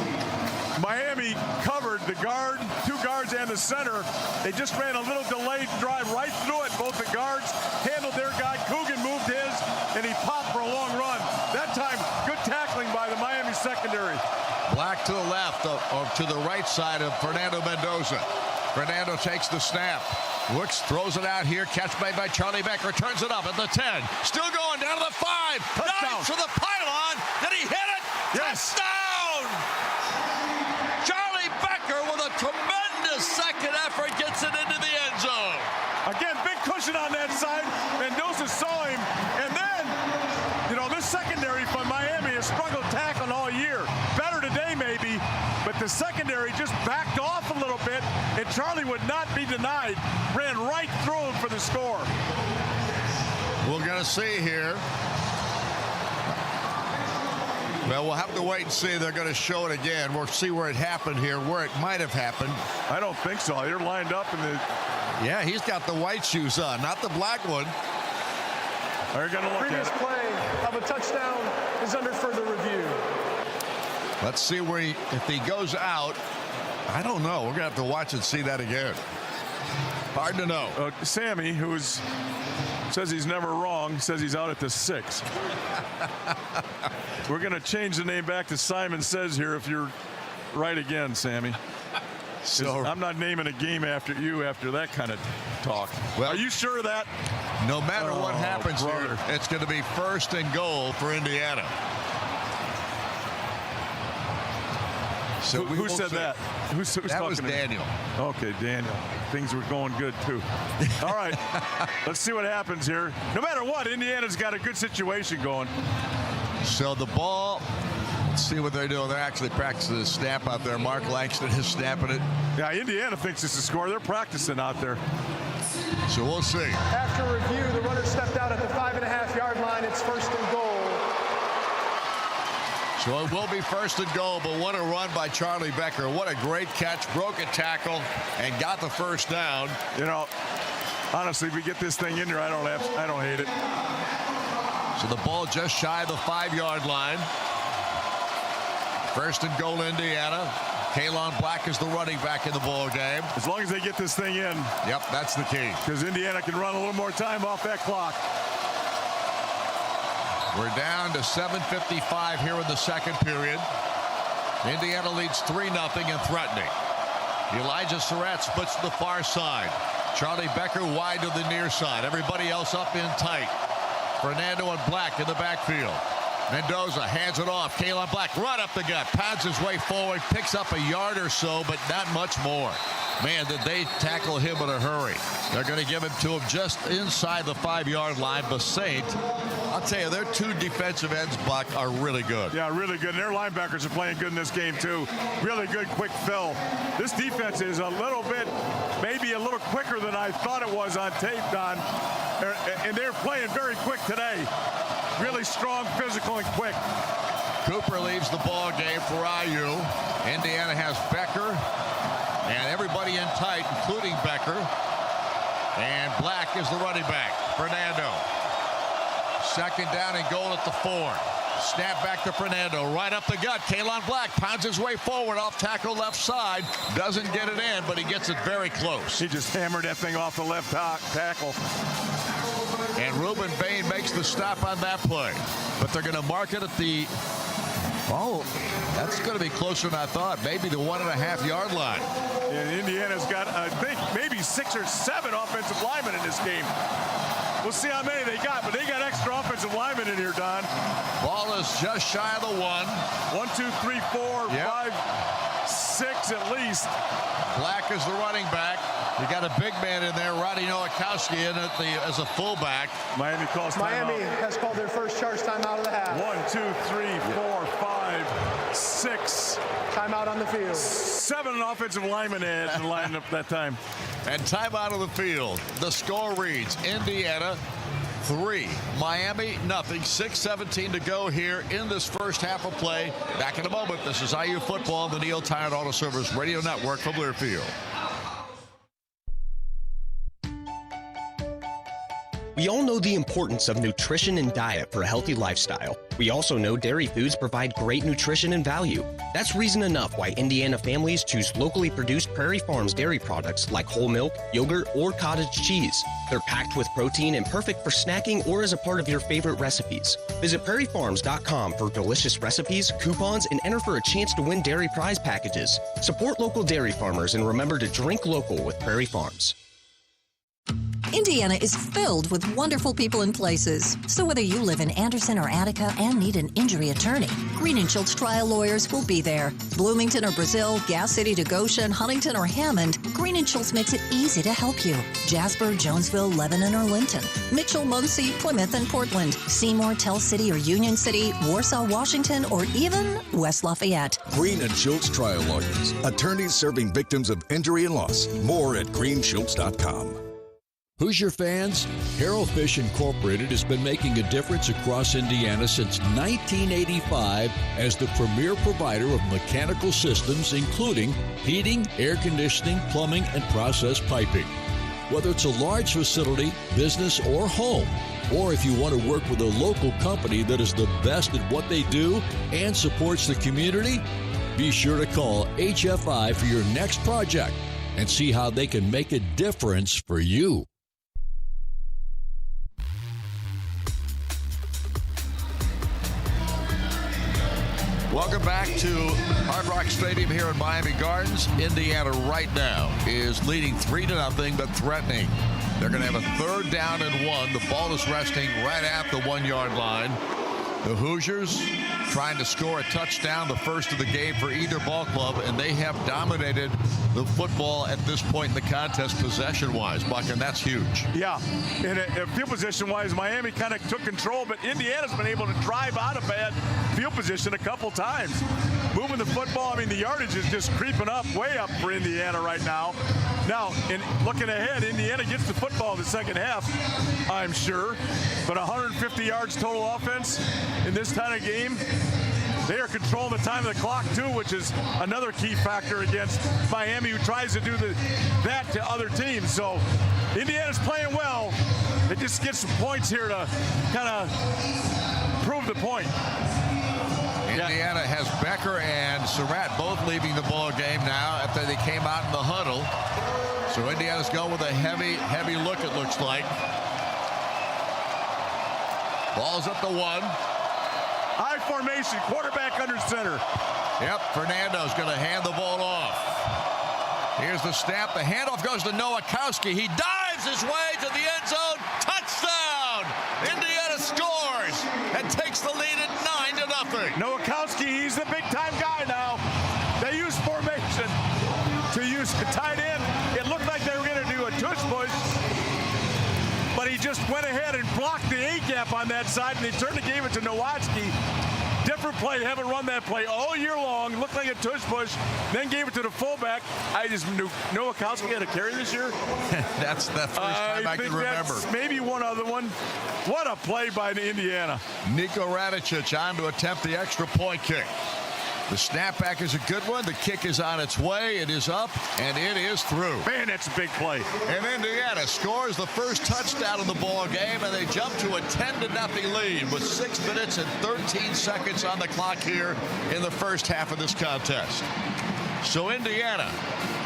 Miami covered the guard, 2 guards and the center. They just ran a little delayed drive right through it. Both the guards handled their guy. Coogan moved his, and he popped for a long run. That time, good tackling by the Miami secondary. Black to the left, or to the right side of Fernando Mendoza. Fernando takes the snap. Looks, throws it out here. Catch made by Charlie Beck. Returns it up at the 10. Still going down to the 5. Touchdown. Nice to the pylon. Did he hit it? Yes. Touchdown! Charlie Becker with a tremendous second effort gets it into the end zone. Again, big cushion on that side. Mendoza saw him. And then, you know, this secondary from Miami has struggled tackling all year. Better today, maybe. But the secondary just backed off a little bit, and Charlie would not be denied. Ran right through him for the score. We're going to see here. Well, we'll have to wait and see. They're going to show it again. We'll see where it happened here, where it might have happened. I don't think so. They're lined up in the... Yeah, he's got the white shoes on, not the black one. They're going to look Previous at it. play of a touchdown is under further review. Let's see where if he goes out. I don't know. We're going to have to watch and see that again. Hard to know. Sammy, who says he's never wrong, says he's out at the 6. We're going to change the name back to Simon Says here if you're right again, Sammy. So I'm not naming a game after you after that kind of talk. Well, are you sure of that? No matter what happens brother. here, it's going to be 1st and goal for Indiana. So who said that? Who's that was Daniel. Okay, Daniel. Things were going good, too. All right. Let's see what happens here. No matter what, Indiana's got a good situation going. So the ball, let's see what they're doing. They're actually practicing the snap out there. Mark Langston is snapping it. Yeah, Indiana thinks it's a score. They're practicing out there. So we'll see. After review, the runner stepped out at the 5.5-yard line. It's 1st and goal. So it will be 1st and goal, but what a run by Charlie Becker. What a great catch, broke a tackle, and got the 1st down. You know, honestly, if we get this thing in there, I don't hate it. So the ball just shy of the 5-yard line. 1st and goal, Indiana. Kalon Black is the running back in the ball game. As long as they get this thing in. Yep, that's the key. Because Indiana can run a little more time off that clock. We're down to 7:55 here in the 2nd period. Indiana leads 3-0 and threatening. Elijah Surratt splits to the far side. Charlie Becker wide to the near side. Everybody else up in tight. Fernando and Black in the backfield. Mendoza hands it off. Kalon Black right up the gut. Pounds his way forward. Picks up a yard or so, but not much more. Man, did they tackle him in a hurry. They're going to give it to him just inside the 5-yard line. But Saint, I'll tell you, their 2 defensive ends, Buck, are really good. Yeah, really good. And their linebackers are playing good in this game, too. Really good, quick fill. This defense is a little bit, maybe a little quicker than I thought it was on tape, Don. And they're playing very quick today. Really strong, physical, and quick. Cooper leaves the ball game for IU. Indiana has Becker and everybody in tight, including Becker. And Black is the running back. Fernando. Second down and goal at the 4. Snap back to Fernando. Right up the gut. Kalon Black pounds his way forward off tackle left side. Doesn't get it in, but he gets it very close. He just hammered that thing off the left tackle. And Reuben Bain makes the stop on that play. But they're going to mark it at the... Oh, that's going to be closer than I thought. Maybe the 1.5-yard line. And Indiana's got, I think, maybe 6 or 7 offensive linemen in this game. We'll see how many they got, but they got extra offensive linemen in here, Don. Ball is just shy of the 1. 1, 2, 3, 4, 5, 6 at least. Black is the running back. You got a big man in there, Roddy Nowakowski, in as a fullback. Miami has called their first charge timeout of the half. 1, 2, 3, 4, 5, 6. Timeout on the field. 7 offensive linemen had to line up that time. And timeout of the field. The score reads Indiana 3, Miami nothing. 6:17 to go here in this first half of play. Back in a moment. This is IU football, the Neil Tire Auto Service Radio Network from Learfield. We all know the importance of nutrition and diet for a healthy lifestyle. We also know dairy foods provide great nutrition and value. That's reason enough why Indiana families choose locally produced Prairie Farms dairy products like whole milk, yogurt, or cottage cheese. They're packed with protein and perfect for snacking or as a part of your favorite recipes. Visit prairiefarms.com for delicious recipes, coupons, and enter for a chance to win dairy prize packages. Support local dairy farmers and remember to drink local with Prairie Farms. Indiana is filled with wonderful people and places. So whether you live in Anderson or Attica and need an injury attorney, Green & Schultz trial lawyers will be there. Bloomington or Brazil, Gas City to Goshen, Huntington or Hammond, Green & Schultz makes it easy to help you. Jasper, Jonesville, Lebanon or Linton, Mitchell, Muncie, Plymouth and Portland, Seymour, Tell City or Union City, Warsaw, Washington, or even West Lafayette. Green & Schultz trial lawyers, attorneys serving victims of injury and loss. More at greenschultz.com. Hoosier fans, Harold Fish Incorporated has been making a difference across Indiana since 1985 as the premier provider of mechanical systems, including heating, air conditioning, plumbing, and process piping. Whether it's a large facility, business, or home, or if you want to work with a local company that is the best at what they do and supports the community, be sure to call HFI for your next project and see how they can make a difference for you. Welcome back to Hard Rock Stadium here in Miami Gardens. Indiana right now is leading 3-0, but threatening. They're going to have a 3rd down and 1. The ball is resting right at the 1-yard line. The Hoosiers trying to score a touchdown, the first of the game for either ball club, and they have dominated the football at this point in the contest possession-wise, Buck, and that's huge. Yeah, and field position-wise, Miami kind of took control, but Indiana's been able to drive out of bad field position a couple times. Moving the football, I mean, the yardage is just creeping up, way up for Indiana right now. Now, looking ahead, Indiana gets the football in the second half, I'm sure, but 150 yards total offense in this kind of game. They are controlling the time of the clock, too, which is another key factor against Miami, who tries to do that to other teams. So Indiana's playing well. They just get some points here to kind of prove the point. Indiana has Becker and Surratt both leaving the ball game now after they came out in the huddle. So Indiana's going with a heavy look, it looks like. Ball's up to 1. High formation, quarterback under center. Yep, Fernando's going to hand the ball off. Here's the snap. The handoff goes to Nowakowski. He dives his way to the end zone. Touchdown! Indiana scores and takes the lead at 9-0. Nowakowski, he's the big-time guy now. They use formation to use a tight end. It looked like they were going to do a tush push, but he just went ahead and blocked the A-gap on that side, and they turned and gave it to Nowakowski. different play. They haven't run that play all year long. Looked like a tush push, then gave it to the fullback. I just knew Nowakowski had a carry this year. That's the first time I can remember. Maybe one other one. What a play by Indiana. Niko Radicic on to attempt the extra point kick. The snapback is a good one. The kick is on its way. It is up, and it is through. Man, that's a big play. And Indiana scores the first touchdown of the ball game, and they jump to a 10-0 lead with 6 minutes and 13 seconds on the clock here in the first half of this contest. So Indiana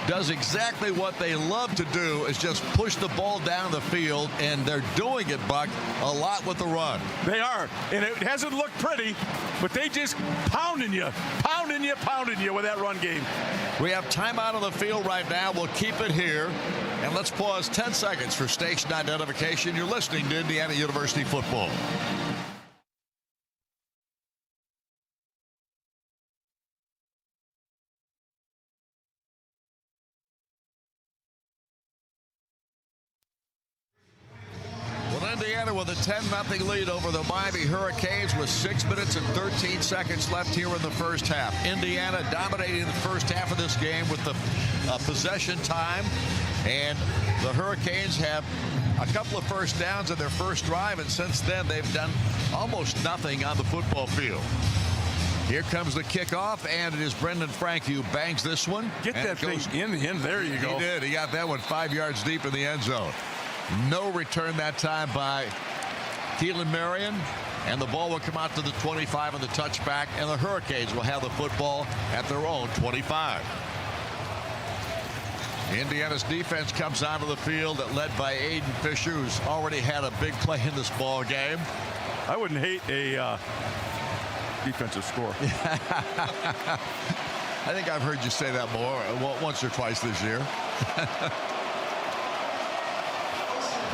does exactly what they love to do, is just push the ball down the field, and they're doing it, Buck, a lot with the run. They are, and it hasn't looked pretty, but they just pounding you with that run game. We have timeout on the field right now. We'll keep it here, and let's pause 10 seconds for station identification. You're listening to Indiana University football. Indiana with a 10-0 lead over the Miami Hurricanes with 6 minutes and 13 seconds left here in the first half. Indiana dominating the first half of this game with the possession time, and the Hurricanes have a couple of first downs in their first drive, and since then they've done almost nothing on the football field. Here comes the kickoff, and it is Brendan Frank who bangs this one. Get that thing in the end. There you go. He did. He got that one 5 yards deep in the end zone. No return that time by Keelan Marion, and the ball will come out to the 25 on the touchback, and the Hurricanes will have the football at their own 25. Indiana's defense comes onto the field, led by Aiden Fisher, who's already had a big play in this ball game. I wouldn't hate a defensive score. I think I've heard you say that more once or twice this year.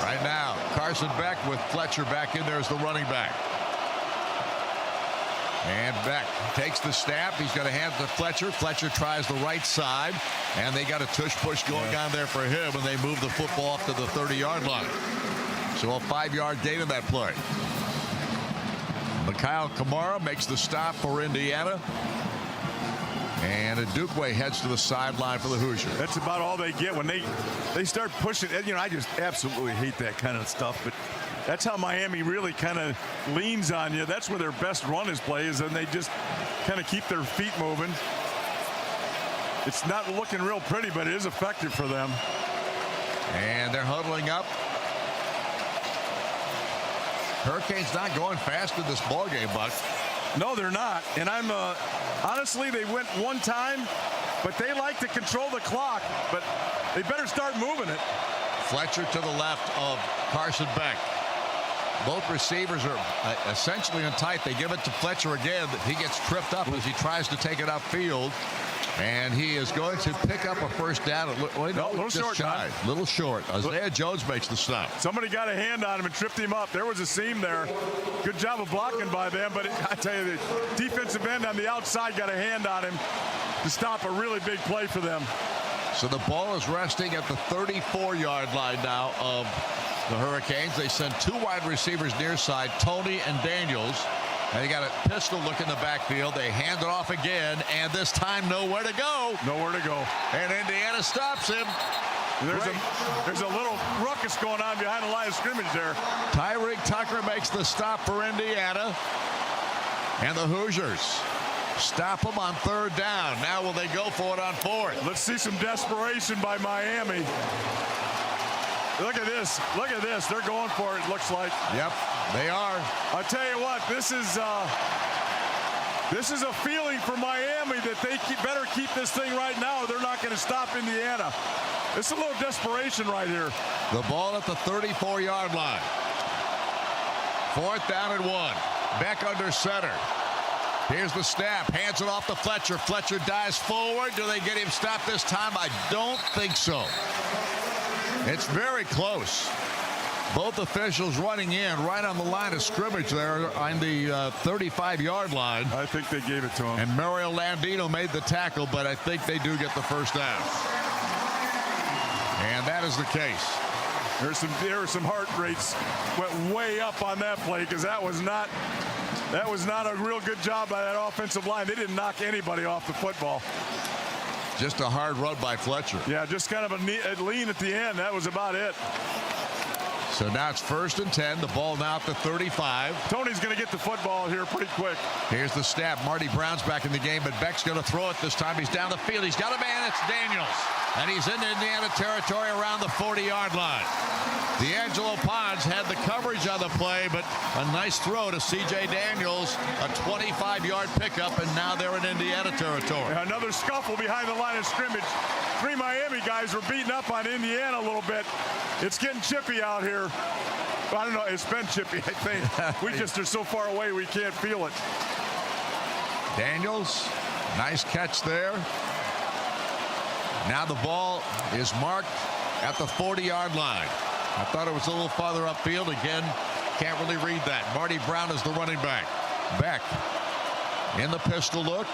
Right now, Carson Beck with Fletcher back in there as the running back. And Beck takes the snap. He's going to hand it to Fletcher. Fletcher tries the right side, and they got a tush-push going on there for him, and they move the football up to the 30-yard line. So a 5-yard gain in that play. Mikhail Kamara makes the stop for Indiana. And Adukwe heads to the sideline for the Hoosiers. That's about all they get when they start pushing. You know, I just absolutely hate that kind of stuff. But that's how Miami really kind of leans on you. That's where their best run is plays, and they just kind of keep their feet moving. It's not looking real pretty, but it is effective for them. And they're huddling up. Hurricanes not going fast in this ball game, Buck. No, they're not. And I'm honestly, they went one time, but they like to control the clock. But they better start moving it. Fletcher to the left of Carson Beck. Both receivers are essentially in tight. They give it to Fletcher again. He gets tripped up as he tries to take it upfield. And he is going to pick up a first down. Little short. Shy. Little short. Isaiah Jones makes the stop. Somebody got a hand on him and tripped him up. There was a seam there. Good job of blocking by them. But I tell you, the defensive end on the outside got a hand on him to stop a really big play for them. So the ball is resting at the 34-yard line now of the Hurricanes. They send two wide receivers near side, Tony and Daniels. And they got a pistol look in the backfield. They hand it off again, and this time nowhere to go. Nowhere to go. And Indiana stops him. There's a little ruckus going on behind the line of scrimmage there. Tyreek Tucker makes the stop for Indiana. And the Hoosiers stop them on third down. Now will they go for it on fourth? Let's see some desperation by Miami. Look at this. Look at this. They're going for it, looks like. Yep, they are. I'll tell you what, this is a feeling for Miami that they better keep this thing right now. They're not going to stop Indiana. It's a little desperation right here. The ball at the 34-yard line. Fourth down and 1. Beck under center. Here's the snap. Hands it off to Fletcher. Fletcher dives forward. Do they get him stopped this time? I don't think so. It's very close. Both officials running in right on the line of scrimmage there on the 35-yard line. I think they gave it to him. And Mario Landino made the tackle, but I think they do get the first down. And that is the case. There were some heart rates went way up on that play because that was not That was not a real good job by that offensive line. They didn't knock anybody off the football. Just a hard run by Fletcher. Yeah, just kind of a lean at the end. That was about it. So now it's 1st and 10. The ball now at the 35. Tony's going to get the football here pretty quick. Here's the snap. Marty Brown's back in the game, but Beck's going to throw it this time. He's down the field. He's got a man. It's Daniels. And he's in Indiana territory around the 40-yard line. D'Angelo Pons had the coverage on the play, but a nice throw to C.J. Daniels, a 25-yard pickup, and now they're in Indiana territory. Another scuffle behind the line of scrimmage. 3 Miami guys were beating up on Indiana a little bit. It's getting chippy out here. Well, I don't know. It's been chippy, I think. We just are so far away we can't feel it. Daniels, nice catch there. Now the ball is marked at the 40-yard line. I thought it was a little farther upfield. Again, can't really read that. Marty Brown is the running back. Beck in the pistol look.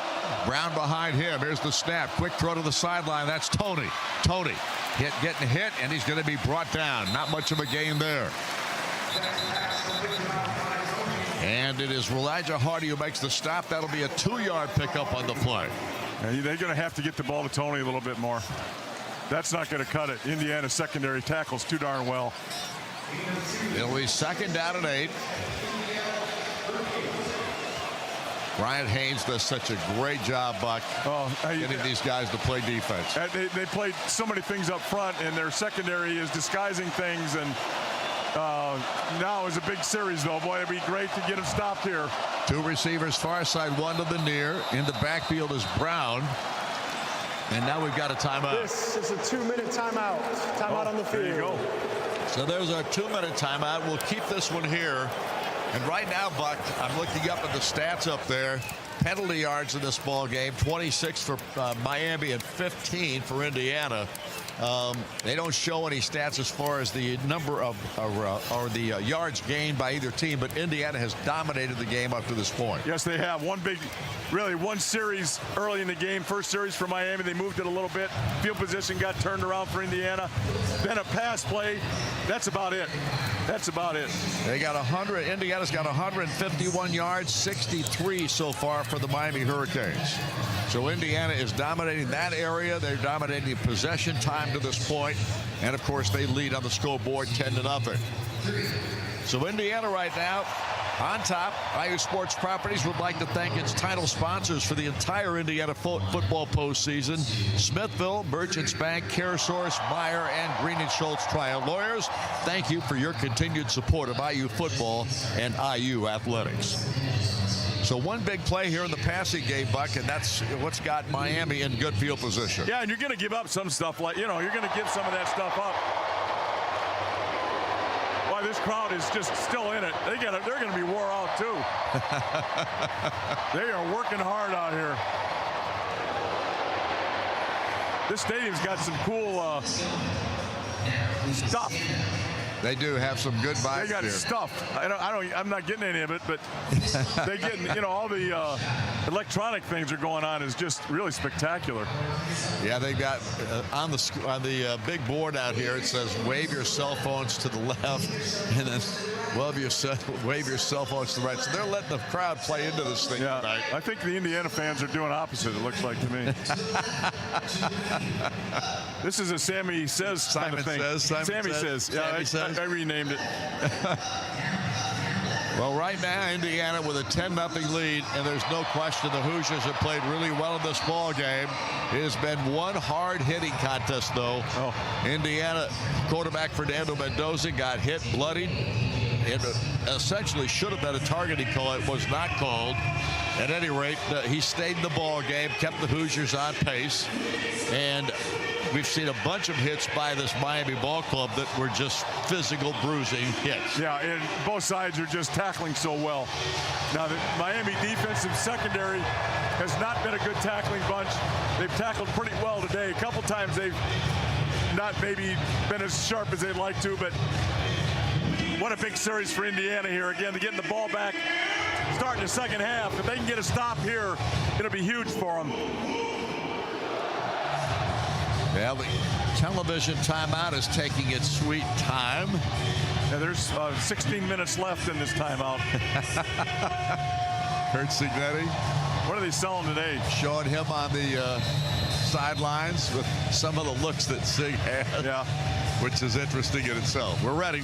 Brown behind him. Here's the snap. Quick throw to the sideline. That's Tony. Tony getting hit, and he's going to be brought down. Not much of a gain there. And it is Elijah Hardy who makes the stop. That'll be a 2-yard pickup on the play. And they're going to have to get the ball to Tony a little bit more. That's not going to cut it. Indiana secondary tackles too darn well. It'll be 2nd down and 8. Brian Haynes does such a great job, Buck, getting these guys to play defense. They played so many things up front, and their secondary is disguising things. And now is a big series, though. Boy, it'd be great to get them stopped here. 2 receivers, far side, 1 to the near. In the backfield is Brown. And now we've got a timeout. This is a 2-minute timeout. Timeout on the field. There you go. So there's our 2-minute timeout. We'll keep this one here. And right now, Buck, I'm looking up at the stats up there. Penalty yards in this ball game, 26 for Miami and 15 for Indiana. They don't show any stats as far as the number of or the yards gained by either team, but Indiana has dominated the game up to this point. Yes, they have. One series early in the game. First series for Miami. They moved it a little bit. Field position got turned around for Indiana. Then a pass play. That's about it. That's about it. They got 100. Indiana's got 151 yards, 63 so far for the Miami Hurricanes. So Indiana is dominating that area. They're dominating possession time to this point. And of course, they lead on the scoreboard 10-0. So Indiana right now on top. IU Sports Properties would like to thank its title sponsors for the entire Indiana football postseason: Smithville, Merchants Bank, CareSource, Meyer, and Green & Schultz Trial Lawyers. Thank you for your continued support of IU football and IU athletics. So one big play here in the passing game, Buck, and that's what's got Miami in good field position. Yeah, and you're going to give up some stuff, like, you're going to give some of that stuff up. Why, this crowd is just still in it. They're going to be wore out too. They are working hard out here. This stadium's got some cool stuff. They do have some good vibes. They got here. stuff. I'm not getting any of it, but they're getting, all the electronic things are going on is just really spectacular. Yeah, they got on the big board out here. It says wave your cell phones to the left, and then wave your cell phones to the right. So they're letting the crowd play into this thing tonight. I think the Indiana fans are doing opposite. It looks like to me. This is a Sammy Says kind of thing. Sammy says. Yeah, I renamed it. Well, right now, Indiana with a 10-0 lead, and there's no question the Hoosiers have played really well in this ball game. It has been one hard-hitting contest, though. Indiana quarterback Fernando Mendoza got hit, bloodied. It essentially should have been a targeting call. It was not called. At any rate, he stayed in the ball game, kept the Hoosiers on pace, and we've seen a bunch of hits by this Miami ball club that were just physical bruising hits. Yeah, and both sides are just tackling so well. Now, the Miami defensive secondary has not been a good tackling bunch. They've tackled pretty well today. A couple times they've not maybe been as sharp as they'd like to, but what a big series for Indiana here. Again, they're getting the ball back, starting the second half. If they can get a stop here, it'll be huge for them. Well, the television timeout is taking its sweet time. Yeah, there's 16 minutes left in this timeout. Kurt Signetti. What are they selling today? Showing him on the sidelines with some of the looks that Sig has. Yeah. Which is interesting in itself. We're ready.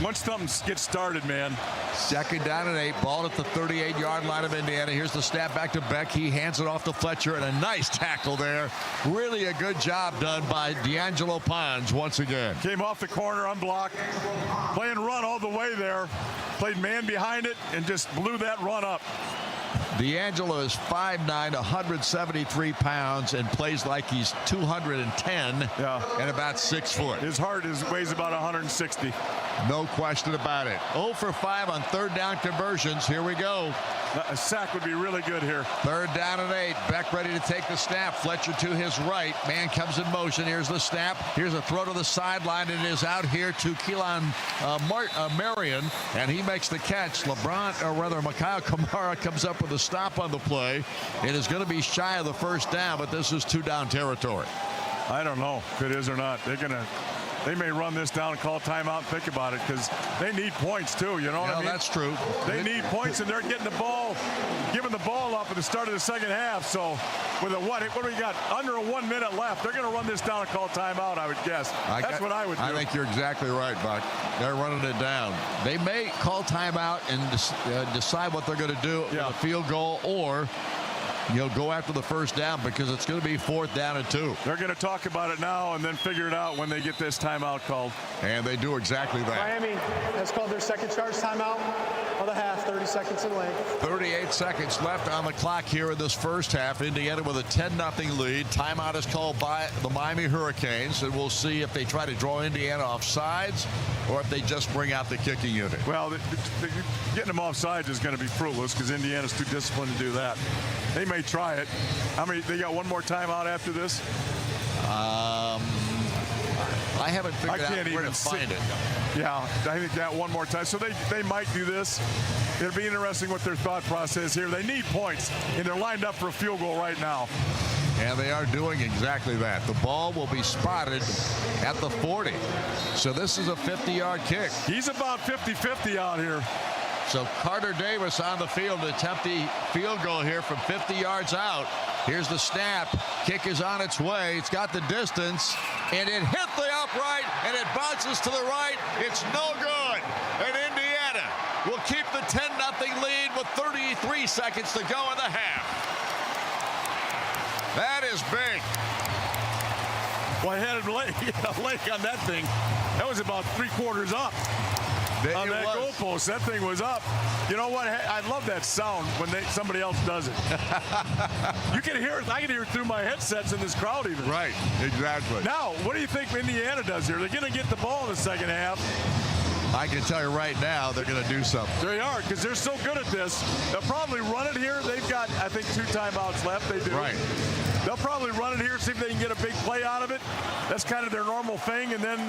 Once something gets started, man. Second down and 8. Ball at the 38-yard line of Indiana. Here's the snap back to Beck. He hands it off to Fletcher, and a nice tackle there. Really a good job done by D'Angelo Pons once again. Came off the corner, unblocked. Playing run all the way there. Played man behind it and just blew that run up. D'Angelo is 5'9", 173 pounds, and plays like he's 210 and about 6 foot. His heart weighs about 160. No question about it. 0 for 5 on third down conversions. Here we go. A sack would be really good here. Third down and 8. Beck ready to take the snap. Fletcher to his right. Man comes in motion. Here's the snap. Here's a throw to the sideline. It is out here to Keelan Marion, and he makes the catch. Mikhail Kamara comes up with a stop on the play. It is going to be shy of the first down, but this is 2-down territory. I don't know if it is or not. They may run this down and call timeout and think about it, because they need points too. You know what I mean? That's true. They need points, and they're getting the ball, giving the ball up at the start of the second half. So with what do we got? Under 1 minute left. They're going to run this down and call timeout, I would guess. That's what I would do. I think you're exactly right, Buck. They're running it down. They may call timeout and decide what they're going to do with a field goal, or go after the first down, because it's going to be 4th down and 2. They're going to talk about it now and then figure it out when they get this timeout called. And they do exactly that. Miami has called their second charge timeout of the half, 30 seconds in length. 38 seconds left on the clock here in this first half. Indiana with a 10-0 lead. Timeout is called by the Miami Hurricanes, and we'll see if they try to draw Indiana off sides or if they just bring out the kicking unit. Well, getting them off sides is going to be fruitless, because Indiana's too disciplined to do that. They may try it. They got one more timeout after this? I haven't figured out where to find it. Yeah, I think that one more time. So they might do this. It'll be interesting what their thought process here. They need points, and they're lined up for a field goal right now. And they are doing exactly that. The ball will be spotted at the 40. So this is a 50-yard kick. He's about 50-50 out here. So Carter Davis on the field to attempt the field goal here from 50 yards out. Here's the snap. Kick is on its way. It's got the distance, and it hit the upright, and it bounces to the right. It's no good. And Indiana will keep the 10-0 lead with 33 seconds to go in the half. That is big. Well, I had a leg on that thing. That was about 3/4 up. On that goalpost, that thing was up. You know what? I love that sound when somebody else does it. You can hear it. I can hear it through my headsets in this crowd even. Right, exactly. Now, what do you think Indiana does here? They're going to get the ball in the second half. I can tell you right now they're going to do something. They are, because they're so good at this. They'll probably run it here. They've got, I think, 2 timeouts left. They do. Right. They'll probably run it here, see if they can get a big play out of it. That's kind of their normal thing, and then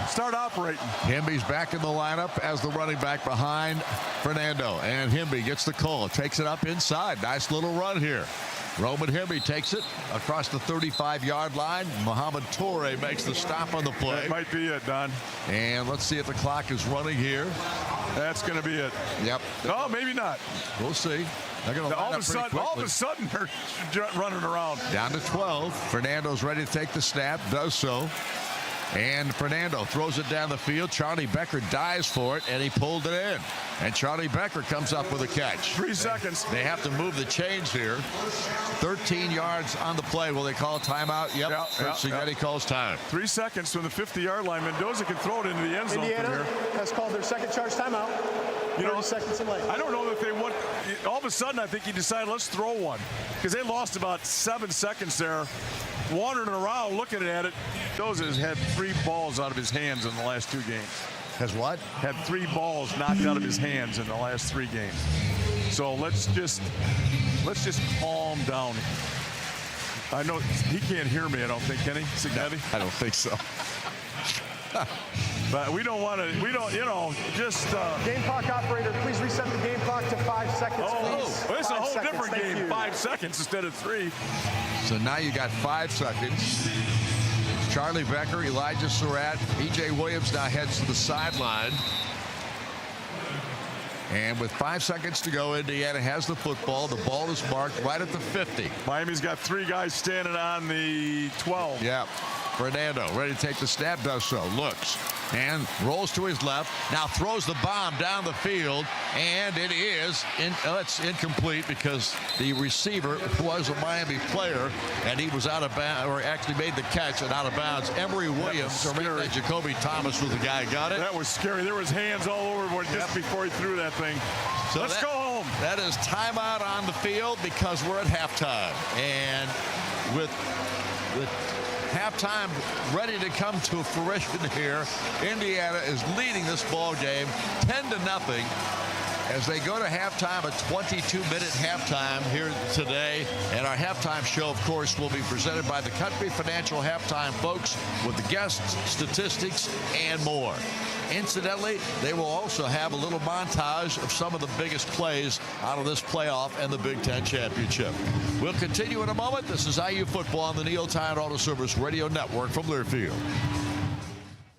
start operating. Himby's back in the lineup as the running back behind Fernando. And Himby gets the call, takes it up inside. Nice little run here. Roman Himby takes it across the 35-yard line. Mohamed Toure makes the stop on the play. That might be it, Don. And let's see if the clock is running here. That's going to be it. Yep. No, maybe not. We'll see. They're going to all of a sudden, they're running around. Down to 12. Fernando's ready to take the snap. Does so. And Fernando throws it down the field. Charlie Becker dives for it, and he pulled it in. And Charlie Becker comes up with a catch. 3 seconds. They have to move the chains here. 13 yards on the play. Will they call a timeout? Yep. Signetti calls time. 3 seconds from the 50-yard line. Mendoza can throw it into the end zone. Indiana has called their second charge timeout. 30 seconds in length. I don't know that they want. All of a sudden, I think he decided, let's throw one, because they lost about 7 seconds there, wandering around, looking at it. Mendoza has had 3 balls out of his hands in the last 2 games. Has what? Had 3 balls knocked out of his hands in the last 3 games. So let's just calm down. I know he can't hear me. I don't think, can he, Signetti? I don't think so. But we don't want to, just... Game clock operator, please reset the game clock to 5 seconds, please. Well, it's a whole different game. 5 seconds instead of 3. So now you got 5 seconds. Charlie Becker, Elijah Surratt, E.J. Williams now heads to the sideline. And with 5 seconds to go, Indiana has the football. The ball is marked right at the 50. Miami's got 3 guys standing on the 12. Yeah. Fernando ready to take the snap, does so, looks, and rolls to his left. Now throws the bomb down the field, and it is it's incomplete because the receiver was a Miami player, and he was out of bounds, or actually made the catch and out of bounds. Emory Williams, or maybe Jacoby Thomas was the guy who got it. That was scary. There was hands all over just before he threw that thing. So let's go home. That is timeout on the field because we're at halftime, and with halftime ready to come to fruition here, Indiana is leading this ball game 10-0 as they go to halftime, a 22-minute halftime here today. And our halftime show, of course, will be presented by the Country Financial Halftime folks with the guests, statistics, and more. Incidentally, they will also have a little montage of some of the biggest plays out of this playoff and the Big Ten Championship. We'll continue in a moment. This is IU Football on the Neil Tide Auto Service Radio Network from Learfield.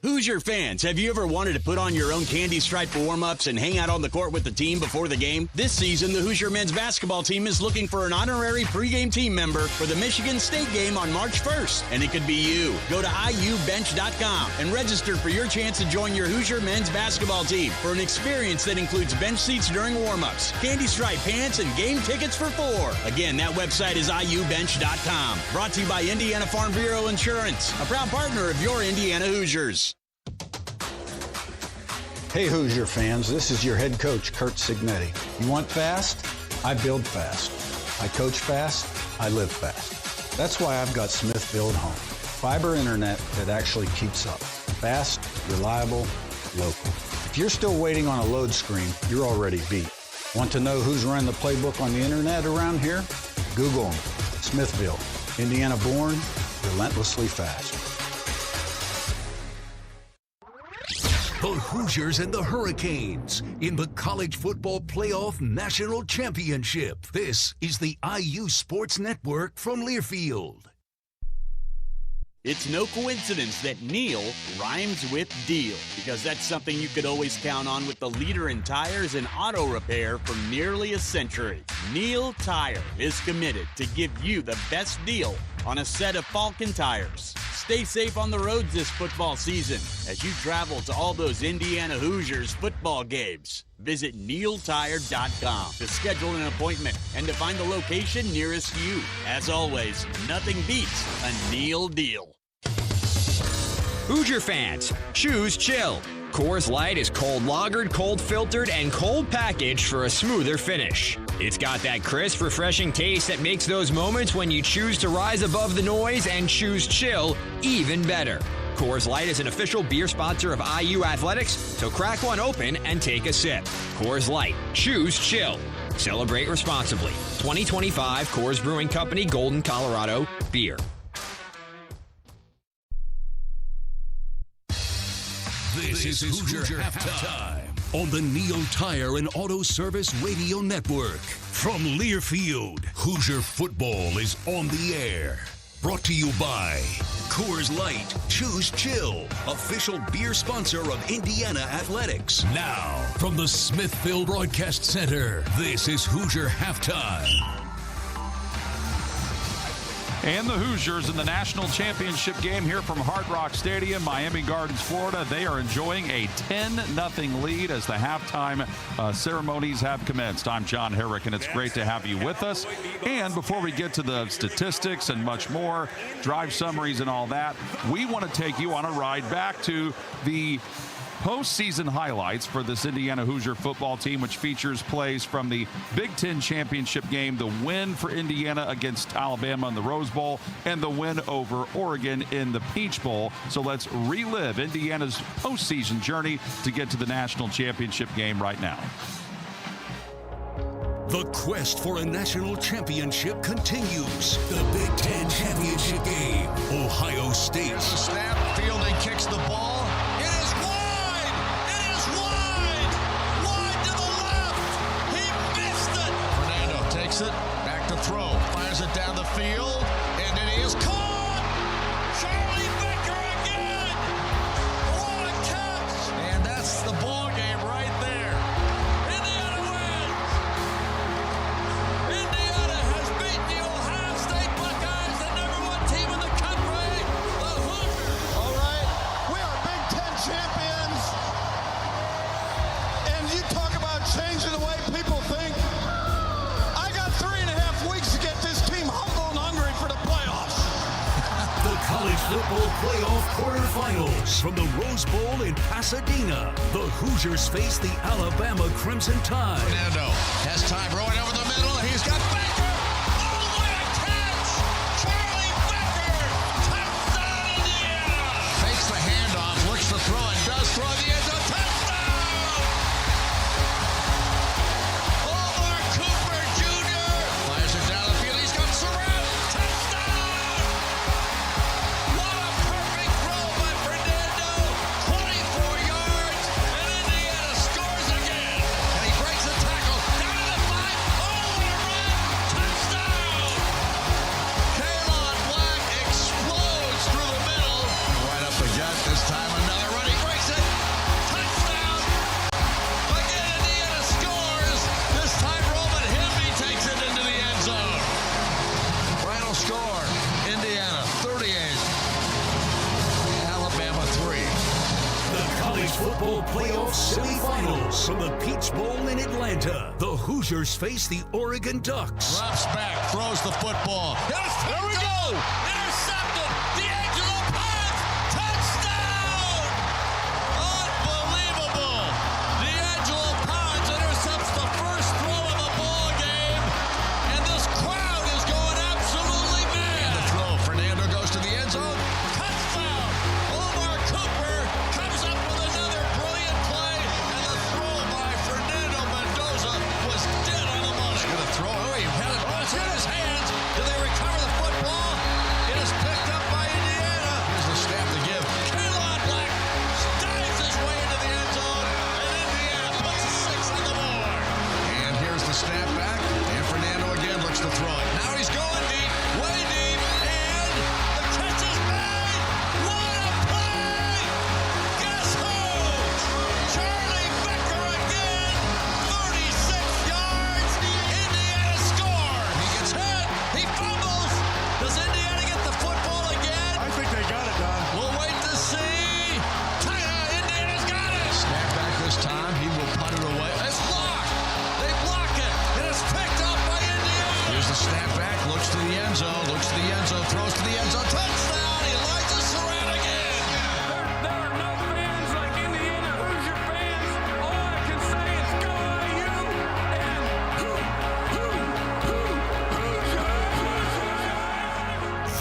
Hoosier fans, have you ever wanted to put on your own candy stripe warm-ups and hang out on the court with the team before the game? This season, the Hoosier men's basketball team is looking for an honorary pregame team member for the Michigan State game on March 1st, and it could be you. Go to iubench.com and register for your chance to join your Hoosier men's basketball team for an experience that includes bench seats during warm-ups, candy stripe pants, and game tickets for 4. Again, that website is iubench.com. Brought to you by Indiana Farm Bureau Insurance, a proud partner of your Indiana Hoosiers. Hey Hoosier fans, this is your head coach, Kurt Signetti. You want fast? I build fast. I coach fast. I live fast. That's why I've got Smith Build Home. Fiber internet that actually keeps up. Fast, reliable, local. If you're still waiting on a load screen, you're already beat. Want to know who's running the playbook on the internet around here? Google them. Smithville, Indiana born, relentlessly fast. The Hoosiers and the Hurricanes in the College Football Playoff National Championship. This is the IU Sports Network from Learfield. It's no coincidence that Neil rhymes with deal, because that's something you could always count on with the leader in tires and auto repair for nearly a century. Neil Tire is committed to give you the best deal on a set of Falcon tires. Stay safe on the roads this football season as you travel to all those Indiana Hoosiers football games. Visit neiltire.com to schedule an appointment and to find the location nearest you. As always, nothing beats a Neil deal. Hoosier fans, choose chill. Coors Light is cold lagered, cold filtered, and cold packaged for a smoother finish. It's got that crisp, refreshing taste that makes those moments when you choose to rise above the noise and choose chill even better. Coors Light is an official beer sponsor of IU Athletics, so crack one open and take a sip. Coors Light, choose chill. Celebrate responsibly. 2025 Coors Brewing Company, Golden, Colorado, beer. This is Hoosier Halftime on the Neil Tire and Auto Service Radio Network. From Learfield, Hoosier football is on the air. Brought to you by Coors Light, choose chill, official beer sponsor of Indiana Athletics. Now, from the Smithville Broadcast Center, this is Hoosier Halftime. And the Hoosiers in the national championship game here from Hard Rock Stadium, Miami Gardens, Florida. They are enjoying a 10-0 lead as the halftime ceremonies have commenced. I'm John Herrick, and it's great to have you with us. And before we get to the statistics and much more, drive summaries and all that, we want to take you on a ride back to the postseason highlights for this Indiana Hoosier football team, which features plays from the Big Ten Championship game, the win for Indiana against Alabama in the Rose Bowl, and the win over Oregon in the Peach Bowl. So let's relive Indiana's postseason journey to get to the national championship game right now. The quest for a national championship continues. The Big Ten Championship game. Ohio State. Snap, Fielding kicks the ball. It back to throw, fires it down the field, and it is caught. Charlie Becker again. What a catch! And that's the ball game right there. Indiana playoff quarterfinals. From the Rose Bowl in Pasadena, the Hoosiers face the Alabama Crimson Tide. Fernando has time rolling over the middle. He's got Becker. Oh, what a catch! Charlie Becker! Touchdown, Indiana! Fakes the handoff, looks to throw, and does throw the end zone. Touchdown! Omar Cooper Jr. fires it down the field. He's got Surratt. Touchdown! What a perfect throw by Fernando. 24 yards, and Indiana scores again. And he breaks the tackle. Down to the 5. Oh, what a run! Touchdown! Kalon Black explodes through the middle. Right up the gut. This time another run. He breaks it. Touchdown! Again, Indiana scores. This time Roman Hemby takes it into the end zone. Final score, Indiana 38, Alabama 3. The College Football Playoff semifinals from the Peach Bowl in Atlanta. The Hoosiers face the Oregon Ducks. Drops back, throws the football. There we go! Intercepted! D'Angelo Ponce! Touchdown! Unbelievable! D'Angelo Ponce intercepts the first throw of the ball game, and this crowd is going absolutely mad. The throw, Fernando goes to the end zone. Touchdown! Omar Cooper comes up with another brilliant play, and the throw by Fernando Mendoza was dead on the money. He's gonna throw. Oh, he had it in his hands. Do they recover the football? It is picked up by Indiana. Here's the snap to give. Kalon Black dives his way into the end zone, and Indiana puts 6 on the board. And here's the snap back, and Fernando again looks to throw it. Now he's going deep, way deep, and the catch is made. What a play! Guess who? Charlie Becker again. 36 yards. Indiana score. He gets hit. He fumbles. Does Indiana get the football again? I think they got it, Don. We'll wait to see. Indiana's got it. Snap back this time. He will punt it away. It's blocked. They block it. It is picked up by Indiana. Here's the snap back. Looks to the end zone. Looks to the end zone. Throws to the end zone. Touchdown. Elijah Surratt again. There are no fans like Indiana Hoosier fans. All I can say is go IU and Hoosiers!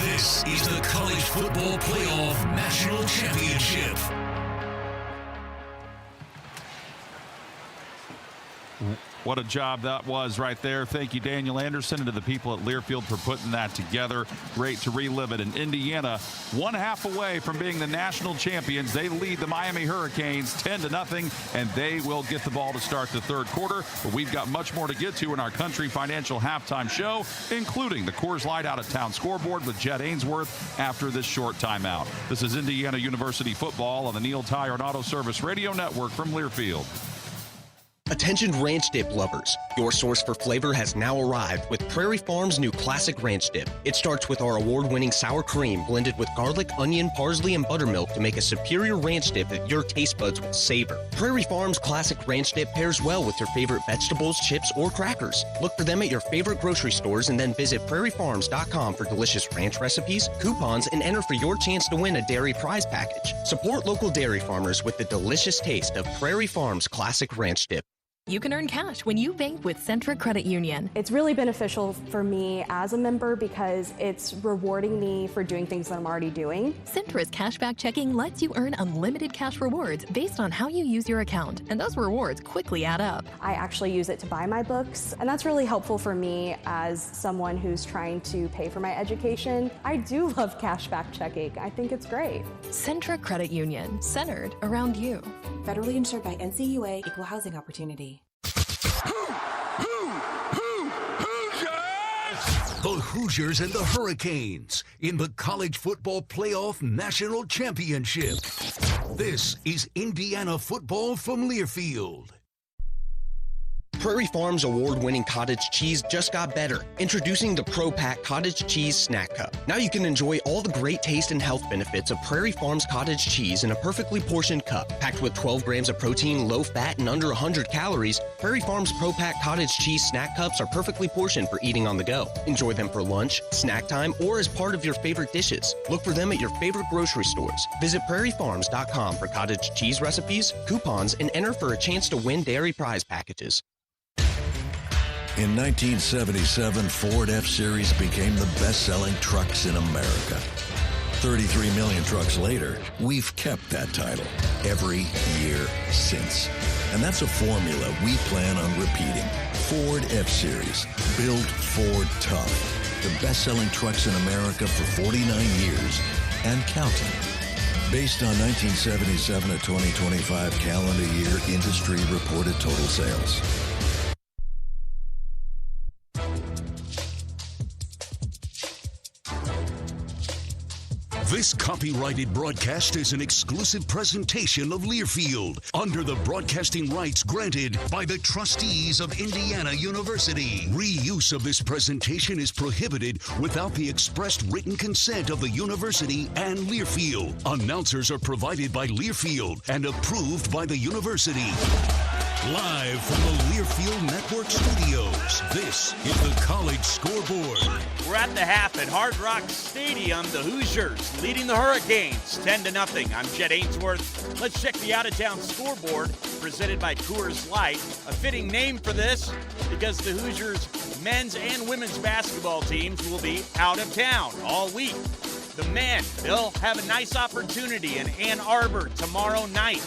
This is the College Football Playoff National Championship. What a job that was right there. Thank you, Daniel Anderson, and to the people at Learfield for putting that together. Great to relive it. And Indiana, 1/2 away from being the national champions. They lead the Miami Hurricanes 10-0, and they will get the ball to start the third quarter. But we've got much more to get to in our Country Financial halftime show, including the Coors Light out-of-town scoreboard with Jet Ainsworth after this short timeout. This is Indiana University football on the Neil Tire and Auto Service Radio Network from Learfield. Attention ranch dip lovers. Your source for flavor has now arrived with Prairie Farms' new Classic Ranch Dip. It starts with our award-winning sour cream blended with garlic, onion, parsley, and buttermilk to make a superior ranch dip that your taste buds will savor. Prairie Farms' Classic Ranch Dip pairs well with your favorite vegetables, chips, or crackers. Look for them at your favorite grocery stores and then visit prairiefarms.com for delicious ranch recipes, coupons, and enter for your chance to win a dairy prize package. Support local dairy farmers with the delicious taste of Prairie Farms' Classic Ranch Dip. You can earn cash when you bank with Centra Credit Union. It's really beneficial for me as a member because it's rewarding me for doing things that I'm already doing. Centra's cashback checking lets you earn unlimited cash rewards based on how you use your account, and those rewards quickly add up. I actually use it to buy my books, and that's really helpful for me as someone who's trying to pay for my education. I do love cashback checking. I think it's great. Centra Credit Union, centered around you. Federally insured by NCAA, Equal Housing Opportunity. The Hoosiers and the Hurricanes in the College Football Playoff National Championship. This is Indiana football from Learfield. Prairie Farms award-winning cottage cheese just got better. Introducing the Pro Pack Cottage Cheese Snack Cup. Now you can enjoy all the great taste and health benefits of Prairie Farms cottage cheese in a perfectly portioned cup. Packed with 12 grams of protein, low fat, and under 100 calories, Prairie Farms Pro Pack Cottage Cheese Snack Cups are perfectly portioned for eating on the go. Enjoy them for lunch, snack time, or as part of your favorite dishes. Look for them at your favorite grocery stores. Visit prairiefarms.com for cottage cheese recipes, coupons, and enter for a chance to win dairy prize packages. In 1977, Ford F-Series became the best-selling trucks in America. 33 million trucks later, we've kept that title every year since. And that's a formula we plan on repeating. Ford F-Series, built Ford tough. The best-selling trucks in America for 49 years and counting. Based on 1977 to 2025 calendar year industry reported total sales. This copyrighted broadcast is an exclusive presentation of Learfield under the broadcasting rights granted by the trustees of Indiana University. Reuse of this presentation is prohibited without the expressed written consent of the university and Learfield. Announcers are provided by Learfield and approved by the university. Live from the Learfield Network Studios, this is the College Scoreboard. We're at the half at Hard Rock Stadium. The Hoosiers leading the Hurricanes 10-0. I'm Jed Ainsworth. Let's check the out-of-town scoreboard presented by Coors Light. A fitting name for this because the Hoosiers men's and women's basketball teams will be out of town all week. The men, they'll have a nice opportunity in Ann Arbor tomorrow night.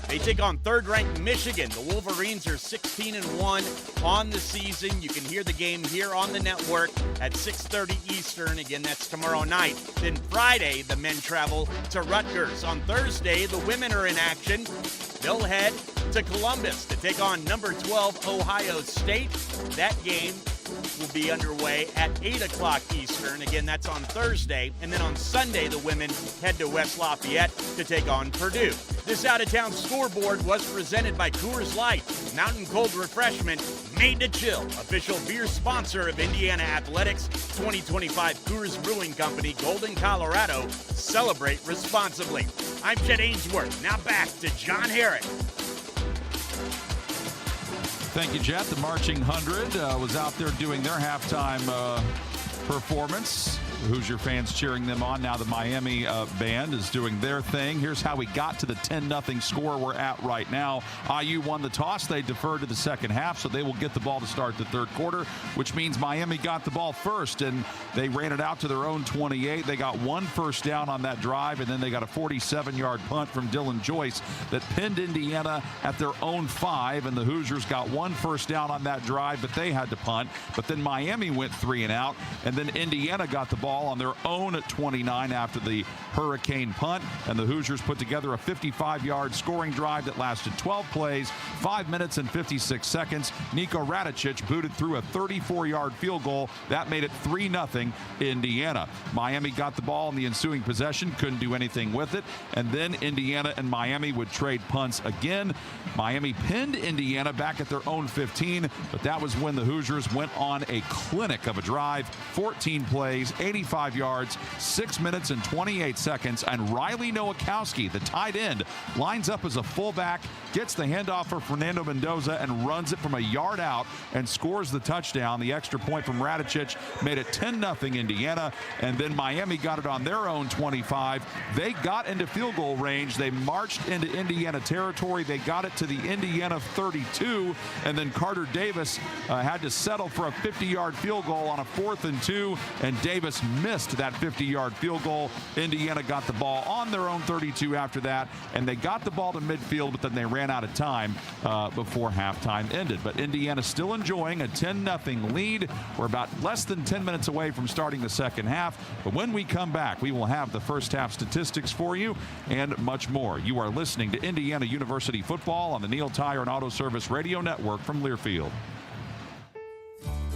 They take on third-ranked Michigan. The Wolverines are 16-1 on the season. You can hear the game here on the network at 6:30 Eastern. Again, that's tomorrow night. Then Friday, the men travel to Rutgers. On Thursday, the women are in action. They'll head to Columbus to take on number 12 Ohio State. That game will be underway at 8 o'clock Eastern. Again, that's on Thursday. And then on Sunday, the women head to West Lafayette to take on Purdue. This out-of-town scoreboard was presented by Coors Light, mountain cold refreshment made to chill. Official beer sponsor of Indiana Athletics, 2025 Coors Brewing Company, Golden, Colorado. Celebrate responsibly. I'm Jed Ainsworth. Now back to John Herrick. Thank you, Jet. The Marching 100 was out there doing their halftime performance. Hoosier fans cheering them on. Now the Miami band is doing their thing. Here's how we got to the 10-0 score we're at right now. IU won the toss. They deferred to the second half, so they will get the ball to start the third quarter, which means Miami got the ball first, and they ran it out to their own 28. They got one first down on that drive, and then they got a 47-yard punt from Dylan Joyce that pinned Indiana at their own 5, and the Hoosiers got one first down on that drive, but they had to punt. But then Miami went 3 and out, and then Indiana got the ball on their own 29 after the Hurricane punt, and the Hoosiers put together a 55-yard scoring drive that lasted 12 plays, 5 minutes and 56 seconds. Niko Radicic booted through a 34-yard field goal. That made it 3-0 Indiana. Miami got the ball in the ensuing possession, couldn't do anything with it, and then Indiana and Miami would trade punts again. Miami pinned Indiana back at their own 15, but that was when the Hoosiers went on a clinic of a drive, 14 plays, 85 yards, 6 minutes and 28 seconds, and Riley Nowakowski, the tight end, lines up as a fullback, gets the handoff for Fernando Mendoza and runs it from a yard out and scores the touchdown. The extra point from Radicic made it 10-0 Indiana, and then Miami got it on their own 25. They got into field goal range. They marched into Indiana territory. They got it to the Indiana 32, and then Carter Davis had to settle for a 50-yard field goal on a 4th and 2, and Davis missed that 50-yard field goal. Indiana got the ball on their own 32 after that, and they got the ball to midfield, but then they ran out of time before halftime ended. But Indiana still enjoying a 10-0 lead. We're about less than 10 minutes away from starting the second half, but when we come back, we will have the first half statistics for you and much more. You are listening to Indiana University football on the Neil Tire and Auto Service Radio Network from Learfield.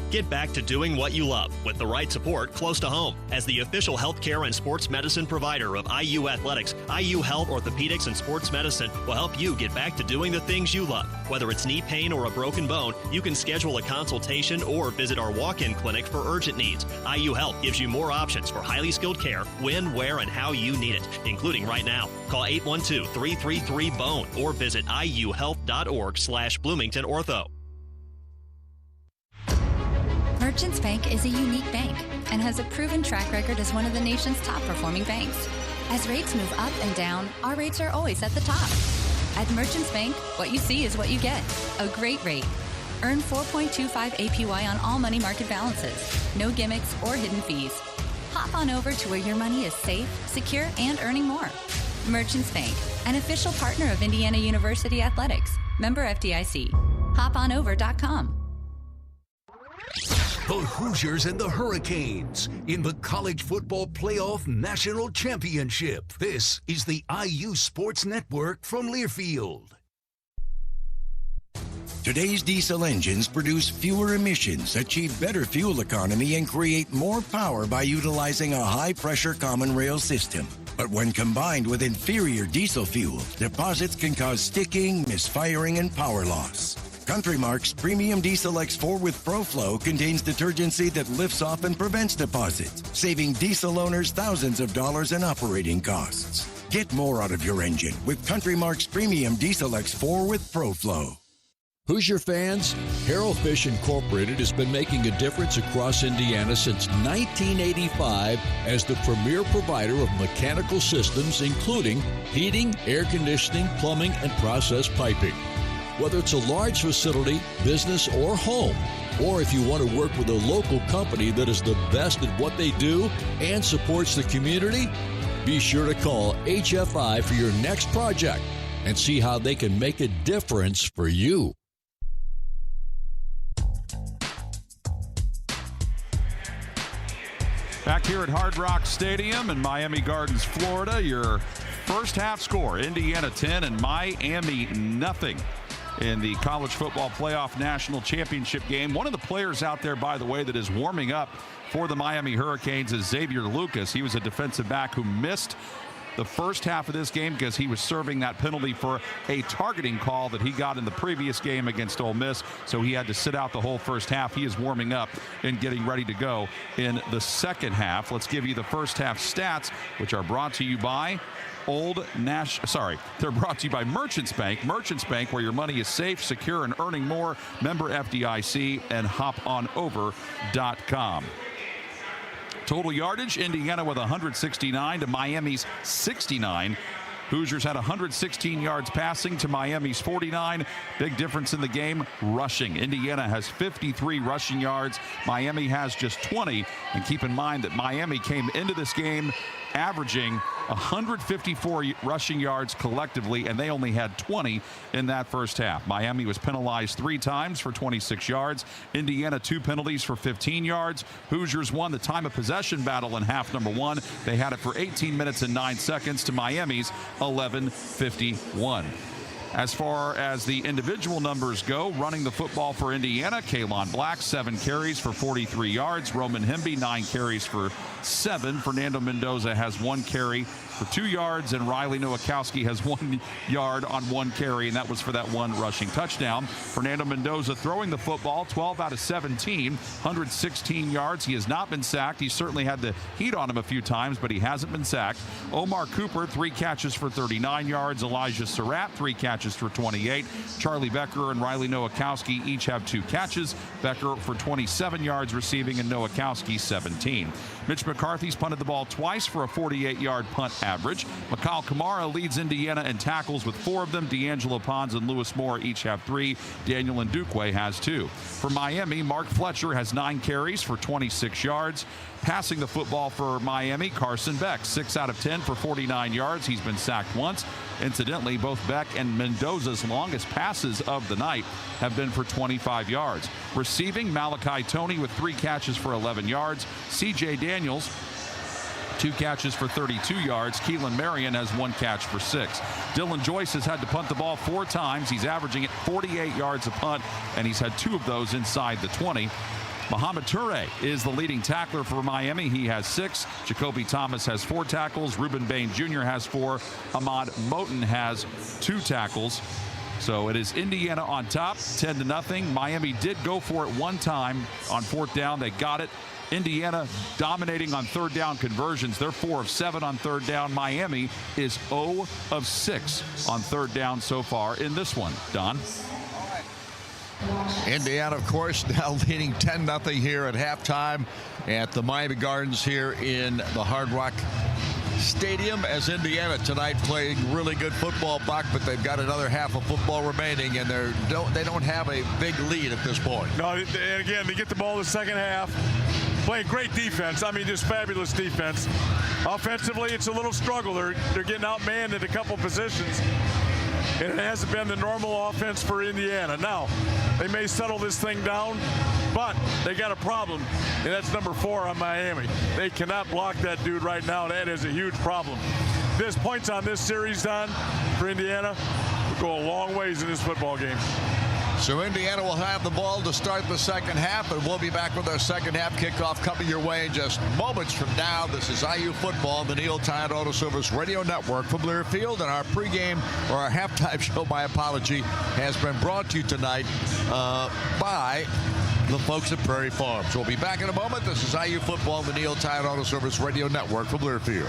Get back to doing what you love with the right support close to home. As the official healthcare and sports medicine provider of IU Athletics, IU Health Orthopedics and Sports Medicine will help you get back to doing the things you love. Whether it's knee pain or a broken bone, you can schedule a consultation or visit our walk-in clinic for urgent needs. IU Health gives you more options for highly skilled care when, where, and how you need it, including right now. Call 812-333-BONE or visit iuhealth.org/Bloomington Ortho. Merchants Bank is a unique bank and has a proven track record as one of the nation's top performing banks. As rates move up and down, our rates are always at the top. At Merchants Bank, what you see is what you get. A great rate. Earn 4.25 APY on all money market balances. No gimmicks or hidden fees. Hop on over to where your money is safe, secure, and earning more. Merchants Bank, an official partner of Indiana University Athletics. Member FDIC. HopOnOver.com. The Hoosiers and the Hurricanes in the College Football Playoff National Championship. This is the IU Sports Network from Learfield. Today's diesel engines produce fewer emissions, achieve better fuel economy, and create more power by utilizing a high-pressure common rail system. But when combined with inferior diesel fuel, deposits can cause sticking, misfiring, and power loss. CountryMark's Premium Diesel X4 with ProFlow contains detergency that lifts off and prevents deposits, saving diesel owners thousands of dollars in operating costs. Get more out of your engine with CountryMark's Premium Diesel X4 with ProFlow. Hoosier fans, Harrell Fish Incorporated has been making a difference across Indiana since 1985 as the premier provider of mechanical systems, including heating, air conditioning, plumbing, and process piping. Whether it's a large facility, business, or home, or if you want to work with a local company that is the best at what they do and supports the community, be sure to call HFI for your next project and see how they can make a difference for you. Back here at Hard Rock Stadium in Miami Gardens, Florida, your first half score, Indiana 10 and Miami nothing. In the College Football Playoff National Championship game. One of the players out there, by the way, that is warming up for the Miami Hurricanes is Xavier Lucas. He was a defensive back who missed the first half of this game because he was serving that penalty for a targeting call that he got in the previous game against Ole Miss, so he had to sit out the whole first half. He is warming up and getting ready to go in the second half. Let's give you the first half stats, which are brought to you by they're brought to you by Merchants Bank. Merchants Bank, where your money is safe, secure, and earning more. Member FDIC and hoponover.com. Total yardage, Indiana with 169 to Miami's 69. Hoosiers had 116 yards passing to Miami's 49. Big difference in the game, rushing. Indiana has 53 rushing yards. Miami has just 20. And keep in mind that Miami came into this game averaging 154 rushing yards collectively, and they only had 20 in that first half. Miami was penalized 3 times for 26 yards. Indiana 2 penalties for 15 yards. Hoosiers won the time of possession battle in half number 1. They had it for 18 minutes and 9 seconds to Miami's 11:51. As far as the individual numbers go, running the football for Indiana, Kalon Black, 7 carries for 43 yards. Roman Hemby, 9 carries for 7. Fernando Mendoza has 1 carry for 2 yards, and Riley Nowakowski has 1 yard on 1 carry, and that was for that 1 rushing touchdown. Fernando Mendoza throwing the football, 12 out of 17, 116 yards. He has not been sacked. He certainly had the heat on him a few times, but he hasn't been sacked. Omar Cooper, 3 catches for 39 yards. Elijah Surratt, 3 catches for 28. Charlie Becker and Riley Nowakowski each have 2 catches. Becker for 27 yards receiving and Nowakowski 17. Mitch McCarthy's punted the ball twice for a 48-yard punt average. Mikal Kamara leads Indiana in tackles with 4 of them. D'Angelo Pons and Lewis Moore each have 3. Daniel Ndukwe has 2. For Miami, Mark Fletcher has 9 carries for 26 yards. Passing the football for Miami, Carson Beck, 6 out of 10 for 49 yards. He's been sacked once. Incidentally, both Beck and Mendoza's longest passes of the night have been for 25 yards. Receiving, Malachi Toney with 3 catches for 11 yards. C.J. Daniels, 2 catches for 32 yards. Keelan Marion has 1 catch for 6. Dylan Joyce has had to punt the ball 4 times. He's averaging at 48 yards a punt, and he's had 2 of those inside the 20. Muhammad Toure is the leading tackler for Miami. He has 6. Jacoby Thomas has 4 tackles. Reuben Bain Jr. has 4. Ahmad Moten has 2 tackles. So it is Indiana on top, 10-0. Miami did go for it one time on 4th down. They got it. Indiana dominating on 3rd down conversions. They're 4 of 7 on 3rd down. Miami is 0 of 6 on 3rd down so far in this one. Don? Indiana, of course, now leading 10-0 here at halftime at the Miami Gardens here in the Hard Rock Stadium, as Indiana tonight playing really good football, Buck, but they've got another half of football remaining, and they don't have a big lead at this point. No, and again, they get the ball in the second half, playing great defense. I mean, just fabulous defense. Offensively, it's a little struggle. They're getting outmanned at a couple positions, and it hasn't been the normal offense for Indiana. Now, they may settle this thing down, but they got a problem, and that's number 4 on Miami. They cannot block that dude right now. That is a huge problem. This points on this series, Don, for Indiana, will go a long ways in this football game. So Indiana will have the ball to start the second half, and we'll be back with our second half kickoff coming your way in just moments from now. This is IU Football, the Neil Tide Auto Service Radio Network from Learfield, and our pregame, or our halftime show, my apology, has been brought to you tonight by the folks at Prairie Farms. We'll be back in a moment. This is IU Football, the Neil Tide Auto Service Radio Network from Learfield.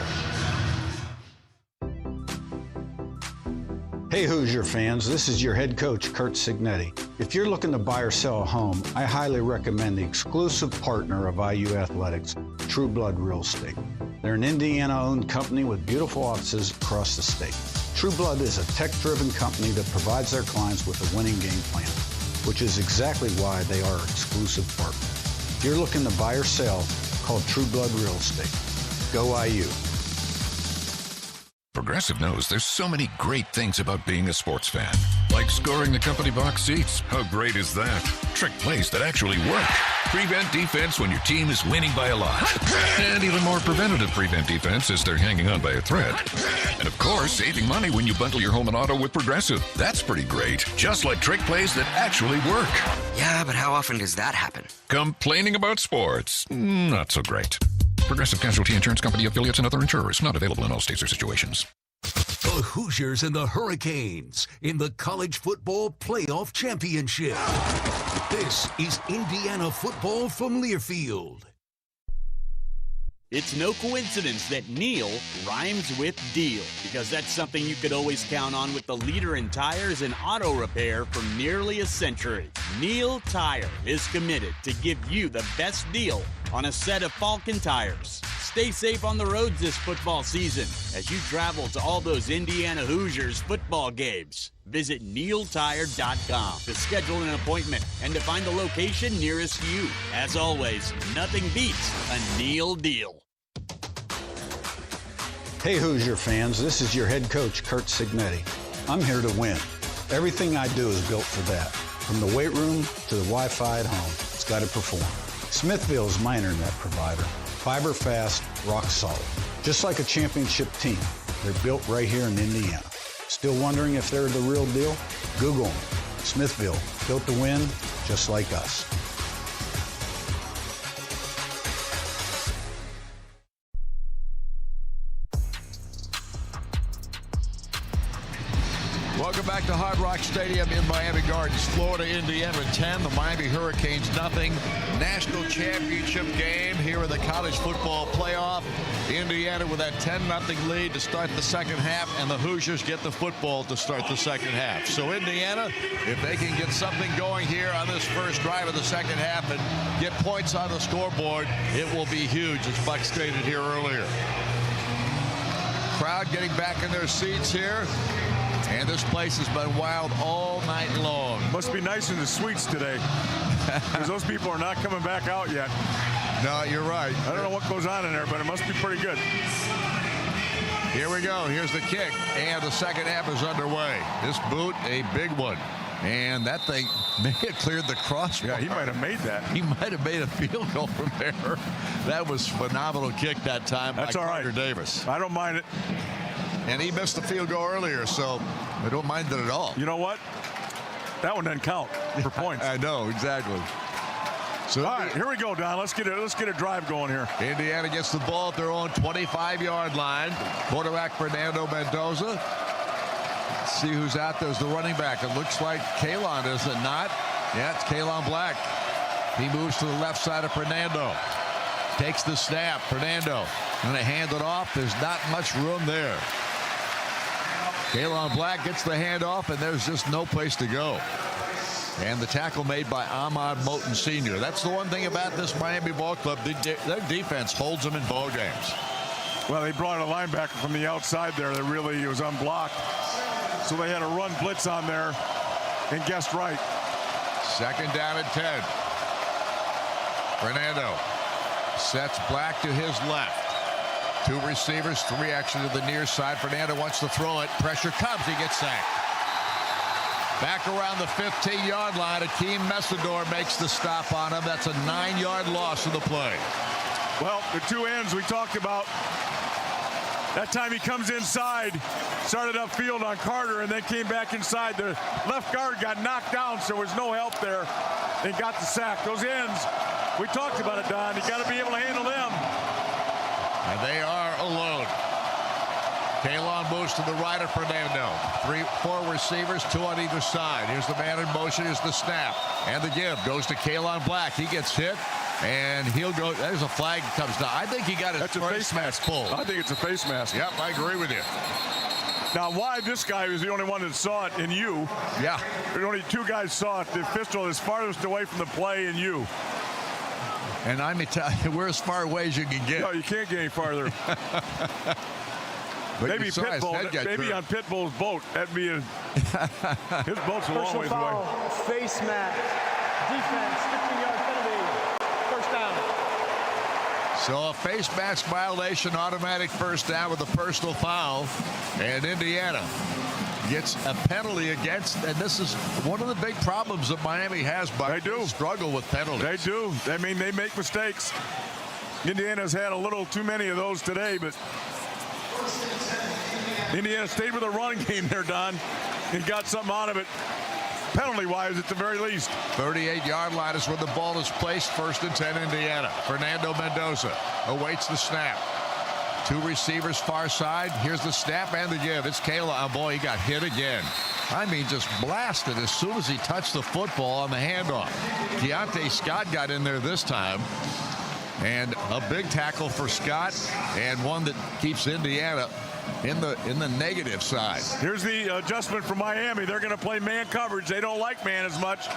Hey Hoosier fans, this is your head coach, Kurt Signetti. If you're looking to buy or sell a home, I highly recommend the exclusive partner of IU Athletics, True Blood Real Estate. They're an Indiana-owned company with beautiful offices across the state. True Blood is a tech-driven company that provides their clients with a winning game plan, which is exactly why they are our exclusive partner. If you're looking to buy or sell, call True Blood Real Estate. Go IU. Progressive knows there's so many great things about being a sports fan. Like scoring the company box seats. How great is that? Trick plays that actually work. Prevent defense when your team is winning by a lot. And even more preventative prevent defense as they're hanging on by a thread. And of course, saving money when you bundle your home and auto with Progressive. That's pretty great. Just like trick plays that actually work. Yeah, but how often does that happen? Complaining about sports. Not so great. Progressive Casualty Insurance Company, affiliates, and other insurers. Not available in all states or situations. The Hoosiers and the Hurricanes in the College Football Playoff Championship. This is Indiana football from Learfield. It's no coincidence that Neil rhymes with deal, because that's something you could always count on with the leader in tires and auto repair for nearly a century. Neil Tire is committed to give you the best deal on a set of Falcon tires. Stay safe on the roads this football season as you travel to all those Indiana Hoosiers football games. Visit neiltire.com to schedule an appointment and to find the location nearest you. As always, nothing beats a Neil deal. Hey Hoosier fans, this is your head coach, Kurt Signetti. I'm here to win. Everything I do is built for that. From the weight room to the Wi-Fi at home, it's got to perform. Smithville is my internet provider. Fiber fast, rock solid. Just like a championship team, they're built right here in Indiana. Still wondering if they're the real deal? Google them. Smithville, built to win, just like us. Welcome back to Hard Rock Stadium in Miami Gardens, Florida. Indiana 10, the Miami Hurricanes nothing. National Championship game here in the College Football Playoff. Indiana with that 10-0 lead to start the second half, and the Hoosiers get the football to start the second half. So Indiana, if they can get something going here on this first drive of the second half and get points on the scoreboard, it will be huge, as Buck stated here earlier. Crowd getting back in their seats here. And this place has been wild all night long. Must be nice in the suites today, because those people are not coming back out yet. No, you're right. I don't know what goes on in there, but it must be pretty good. Here we go. Here's the kick, and the second half is underway. This boot, a big one. And that thing may have cleared the crossbar. Yeah, he might have made that. He might have made a field goal from there. That was a phenomenal kick that time by Carter Davis. I don't mind it. And he missed the field goal earlier, so I don't mind it at all. You know what? That one doesn't count for points. I know, exactly. So all right, here we go, Don. Let's get a drive going here. Indiana gets the ball at their own 25-yard line. Quarterback Fernando Mendoza. Let's see who's out there as the running back. It looks like Kalon, is it not? Yeah, it's Kalon Black. He moves to the left side of Fernando. Takes the snap. Fernando going to hand it off. There's not much room there. Kalon Black gets the handoff, and there's just no place to go. And the tackle made by Ahmad Moten Sr. That's the one thing about this Miami ball club. Their defense holds them in ball games. Well, they brought a linebacker from the outside there that really was unblocked. So they had a run blitz on there and guessed right. Second down and 10. Fernando sets Black to his left. 2 receivers, 3 actually to the near side. Fernando wants to throw it. Pressure comes. He gets sacked. Back around the 15-yard line, Akeem Messador makes the stop on him. That's a 9-yard loss of the play. Well, the 2 ends we talked about. That time he comes inside, started upfield on Carter, and then came back inside. The left guard got knocked down, so there was no help there, and got the sack. Those ends, we talked about it, Don. You got to be able to handle them. And they are alone. Kalon moves to the right of Fernando. 4 receivers, 2 on either side. Here's the man in motion. Here's the snap. And the give goes to Kalon Black. He gets hit, and he'll go. There's a flag that comes down. I think he got his face mask pulled. I think it's a face mask. Yep, I agree with you. Now, why this guy was the only one that saw it in you? Yeah. There's only 2 guys saw it. The official is farthest away from the play and you. And I'm Italian. We're as far away as you can get. No, you can't get any farther. Maybe Pitbull. Maybe on Pitbull's boat. That'd be his boat's a long ways away. Face mat. Defense. 15-yard penalty. First down. So a face mask violation, automatic first down with a personal foul, and Indiana gets a penalty against. And this is one of the big problems that Miami has. But they do struggle with penalties. They do. I mean, they make mistakes. Indiana's had a little too many of those today, but Indiana stayed with a running game there, Don, and got something out of it, penalty-wise at the very least. 38-yard line is where the ball is placed. 1st and 10, Indiana. Fernando Mendoza awaits the snap. 2 receivers far side. Here's the snap and the give. It's Kalon. Oh, boy, he got hit again. I mean, just blasted as soon as he touched the football on the handoff. Keontae Scott got in there this time. And a big tackle for Scott, and one that keeps Indiana in the negative side. Here's the adjustment for Miami. They're going to play man coverage. They don't like man as much,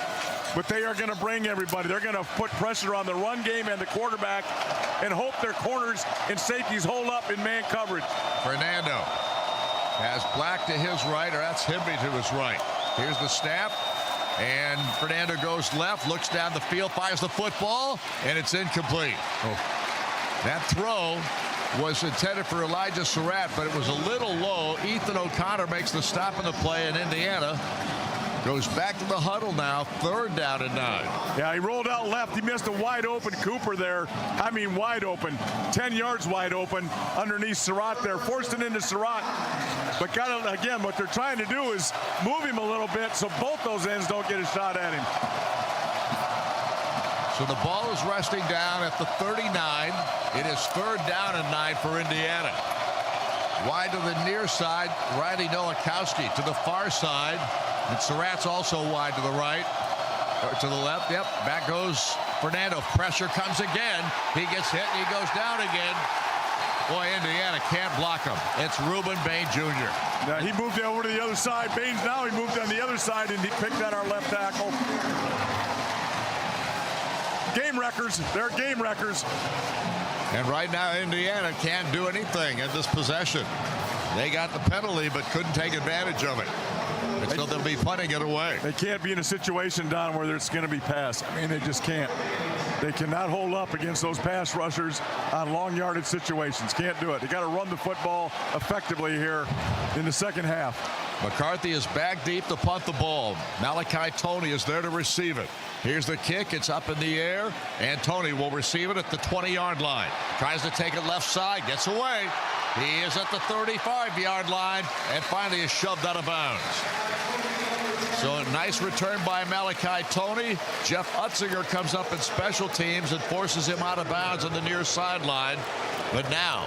but they are going to bring everybody. They're going to put pressure on the run game and the quarterback and hope their corners and safeties hold up in man coverage. Fernando has Black to his right, or that's Himby to his right. Here's the snap. And Fernando goes left, looks down the field, fires the football, and it's incomplete. That throw was intended for Elijah Surratt, but it was a little low. Ethan O'Connor makes the stop in the play, and Indiana goes back to the huddle now. 3rd down and 9. Yeah, he rolled out left. He missed a wide open Cooper there. I mean, wide open. 10 yards wide open underneath Surratt there. Forced it into Surratt. But got it again. What they're trying to do is move him a little bit so both those ends don't get a shot at him. So the ball is resting down at the 39. It is 3rd down and 9 for Indiana. Wide to the near side, Riley Nowakowski to the far side. And Surratt's also wide to the right, or to the left. Yep, back goes Fernando. Pressure comes again. He gets hit and he goes down again. Boy, Indiana can't block him. It's Reuben Bain Jr. Now he moved over to the other side. Baines now he moved on the other side and he picked on our left tackle. Game wreckers. They're game wreckers. And right now Indiana can't do anything in this possession. They got the penalty but couldn't take advantage of it. And so they'll be punting it away. They can't be in a situation, Don, where it's going to be pass. I mean, they just can't. They cannot hold up against those pass rushers on long yardage situations. Can't do it. They got to run the football effectively here in the second half. McCarthy is back deep to punt the ball. Malachi Toney is there to receive it. Here's the kick. It's up in the air, and Toney will receive it at the 20-yard line. Tries to take it left side, gets away. He is at the 35-yard line and finally is shoved out of bounds. So a nice return by Malachi Toney. Jeff Utzinger comes up in special teams and forces him out of bounds on the near sideline. But now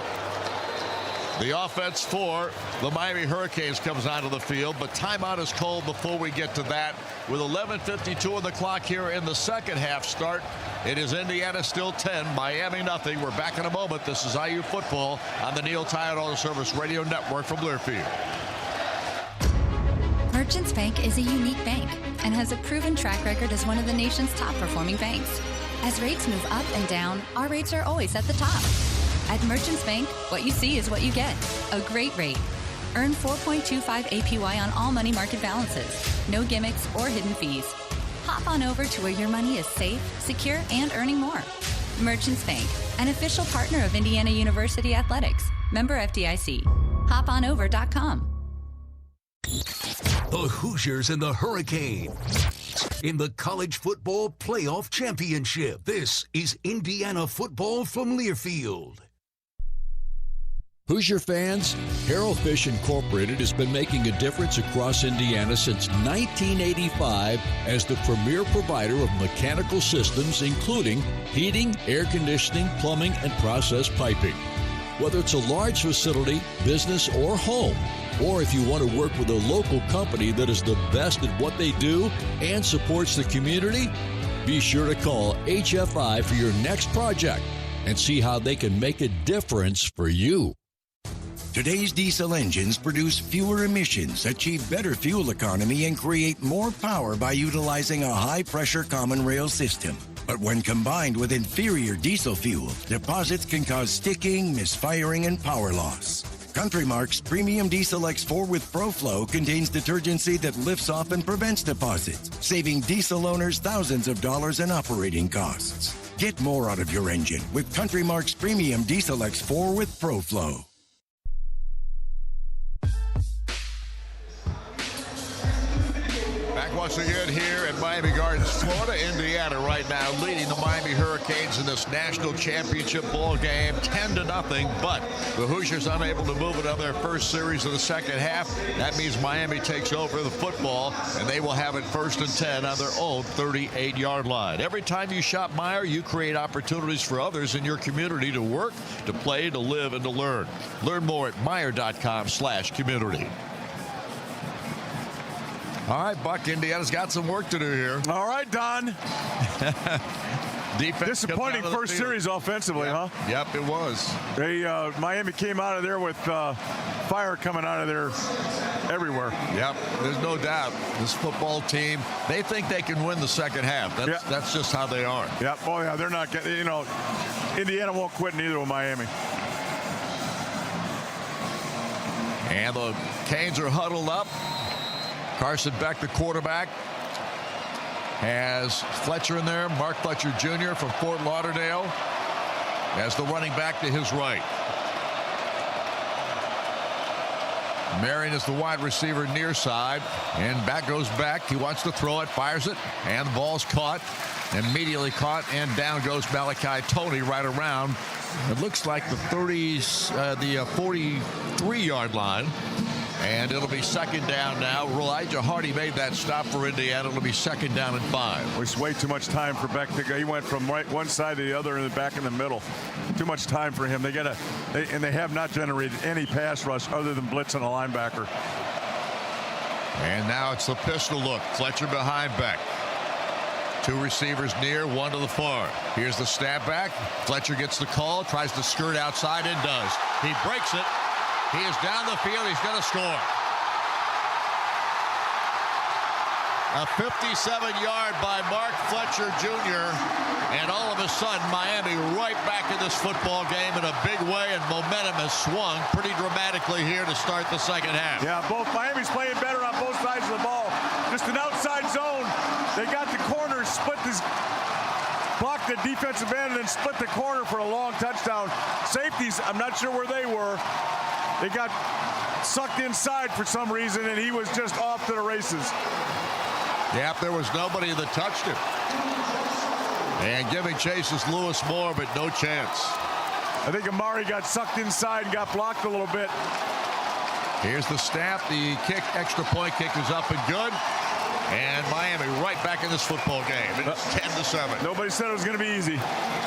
the offense for the Miami Hurricanes comes onto the field, but timeout is called before we get to that. With 11:52 on the clock here in the second half start, it is Indiana still 10, Miami nothing. We're back in a moment. This is IU football on the Neil Tide Auto Service Radio Network from Learfield. Merchants Bank is a unique bank and has a proven track record as one of the nation's top performing banks. As rates move up and down, our rates are always at the top. At Merchants Bank, what you see is what you get. A great rate. Earn 4.25 APY on all money market balances. No gimmicks or hidden fees. Hop on over to where your money is safe, secure, and earning more. Merchants Bank, an official partner of Indiana University Athletics. Member FDIC. HopOnOver.com. The Hoosiers and the Hurricanes in the College Football Playoff Championship. This is Indiana football from Learfield. Hoosier fans, Harold Fish Incorporated has been making a difference across Indiana since 1985 as the premier provider of mechanical systems, including heating, air conditioning, plumbing, and process piping. Whether it's a large facility, business, or home, or if you want to work with a local company that is the best at what they do and supports the community, be sure to call HFI for your next project and see how they can make a difference for you. Today's diesel engines produce fewer emissions, achieve better fuel economy, and create more power by utilizing a high-pressure common rail system. But when combined with inferior diesel fuel, deposits can cause sticking, misfiring, and power loss. Country Mark's Premium Diesel X4 with ProFlow contains detergency that lifts off and prevents deposits, saving diesel owners thousands of dollars in operating costs. Get more out of your engine with Country Mark's Premium Diesel X4 with ProFlow. Back once again here at Miami Gardens, Florida. Indiana right now leading the Miami Hurricanes in this national championship ball game 10-0, but the Hoosiers unable to move it on their first series of the second half. That means Miami takes over the football, and they will have it 1st and 10 on their own 38-yard line. Every time you shop Meijer, you create opportunities for others in your community to work, to play, to live, and to learn. Learn more at Meijer.com/community. All right, Buck, Indiana's got some work to do here. All right, Don. Defense. Disappointing first series offensively, huh? Yep, it was. Miami came out of there with fire coming out of there everywhere. Yep, there's no doubt. This football team, they think they can win the second half. That's just how they are. Yep. Oh, yeah, they're not getting, Indiana won't quit neither with Miami. And the Canes are huddled up. Carson Beck, the quarterback, has Fletcher in there. Mark Fletcher Jr. from Fort Lauderdale as the running back to his right. Marion is the wide receiver near side, and back goes Beck. He wants to throw it, fires it, and the ball's caught. Immediately caught, and down goes Malachi Toney right around. It looks like the 43-yard line. And it'll be second down now. Elijah Hardy made that stop for Indiana. It'll be second down and 5. It's way too much time for Beck to go. He went from one side to the other and back in the middle. Too much time for him. They have not generated any pass rush other than blitzing a linebacker. And now it's the pistol look. Fletcher behind Beck. 2 receivers near, 1 to the far. Here's the snap back. Fletcher gets the call, tries to skirt outside and does. He breaks it. He is down the field. He's going to score. A 57-yard by Mark Fletcher Jr. And all of a sudden, Miami right back in this football game in a big way, and momentum has swung pretty dramatically here to start the second half. Yeah, Miami's playing better on both sides of the ball. Just an outside zone. They got the corner, block the defensive end, and then split the corner for a long touchdown. Safeties, I'm not sure where they were. They got sucked inside for some reason, and he was just off to the races. Yep, there was nobody that touched him. And giving chase is Lewis Moore, but no chance. I think Amari got sucked inside and got blocked a little bit. Here's the snap. The kick, extra point kick is up and good. And Miami right back in this football game. It's 10-7. Nobody said it was going to be easy.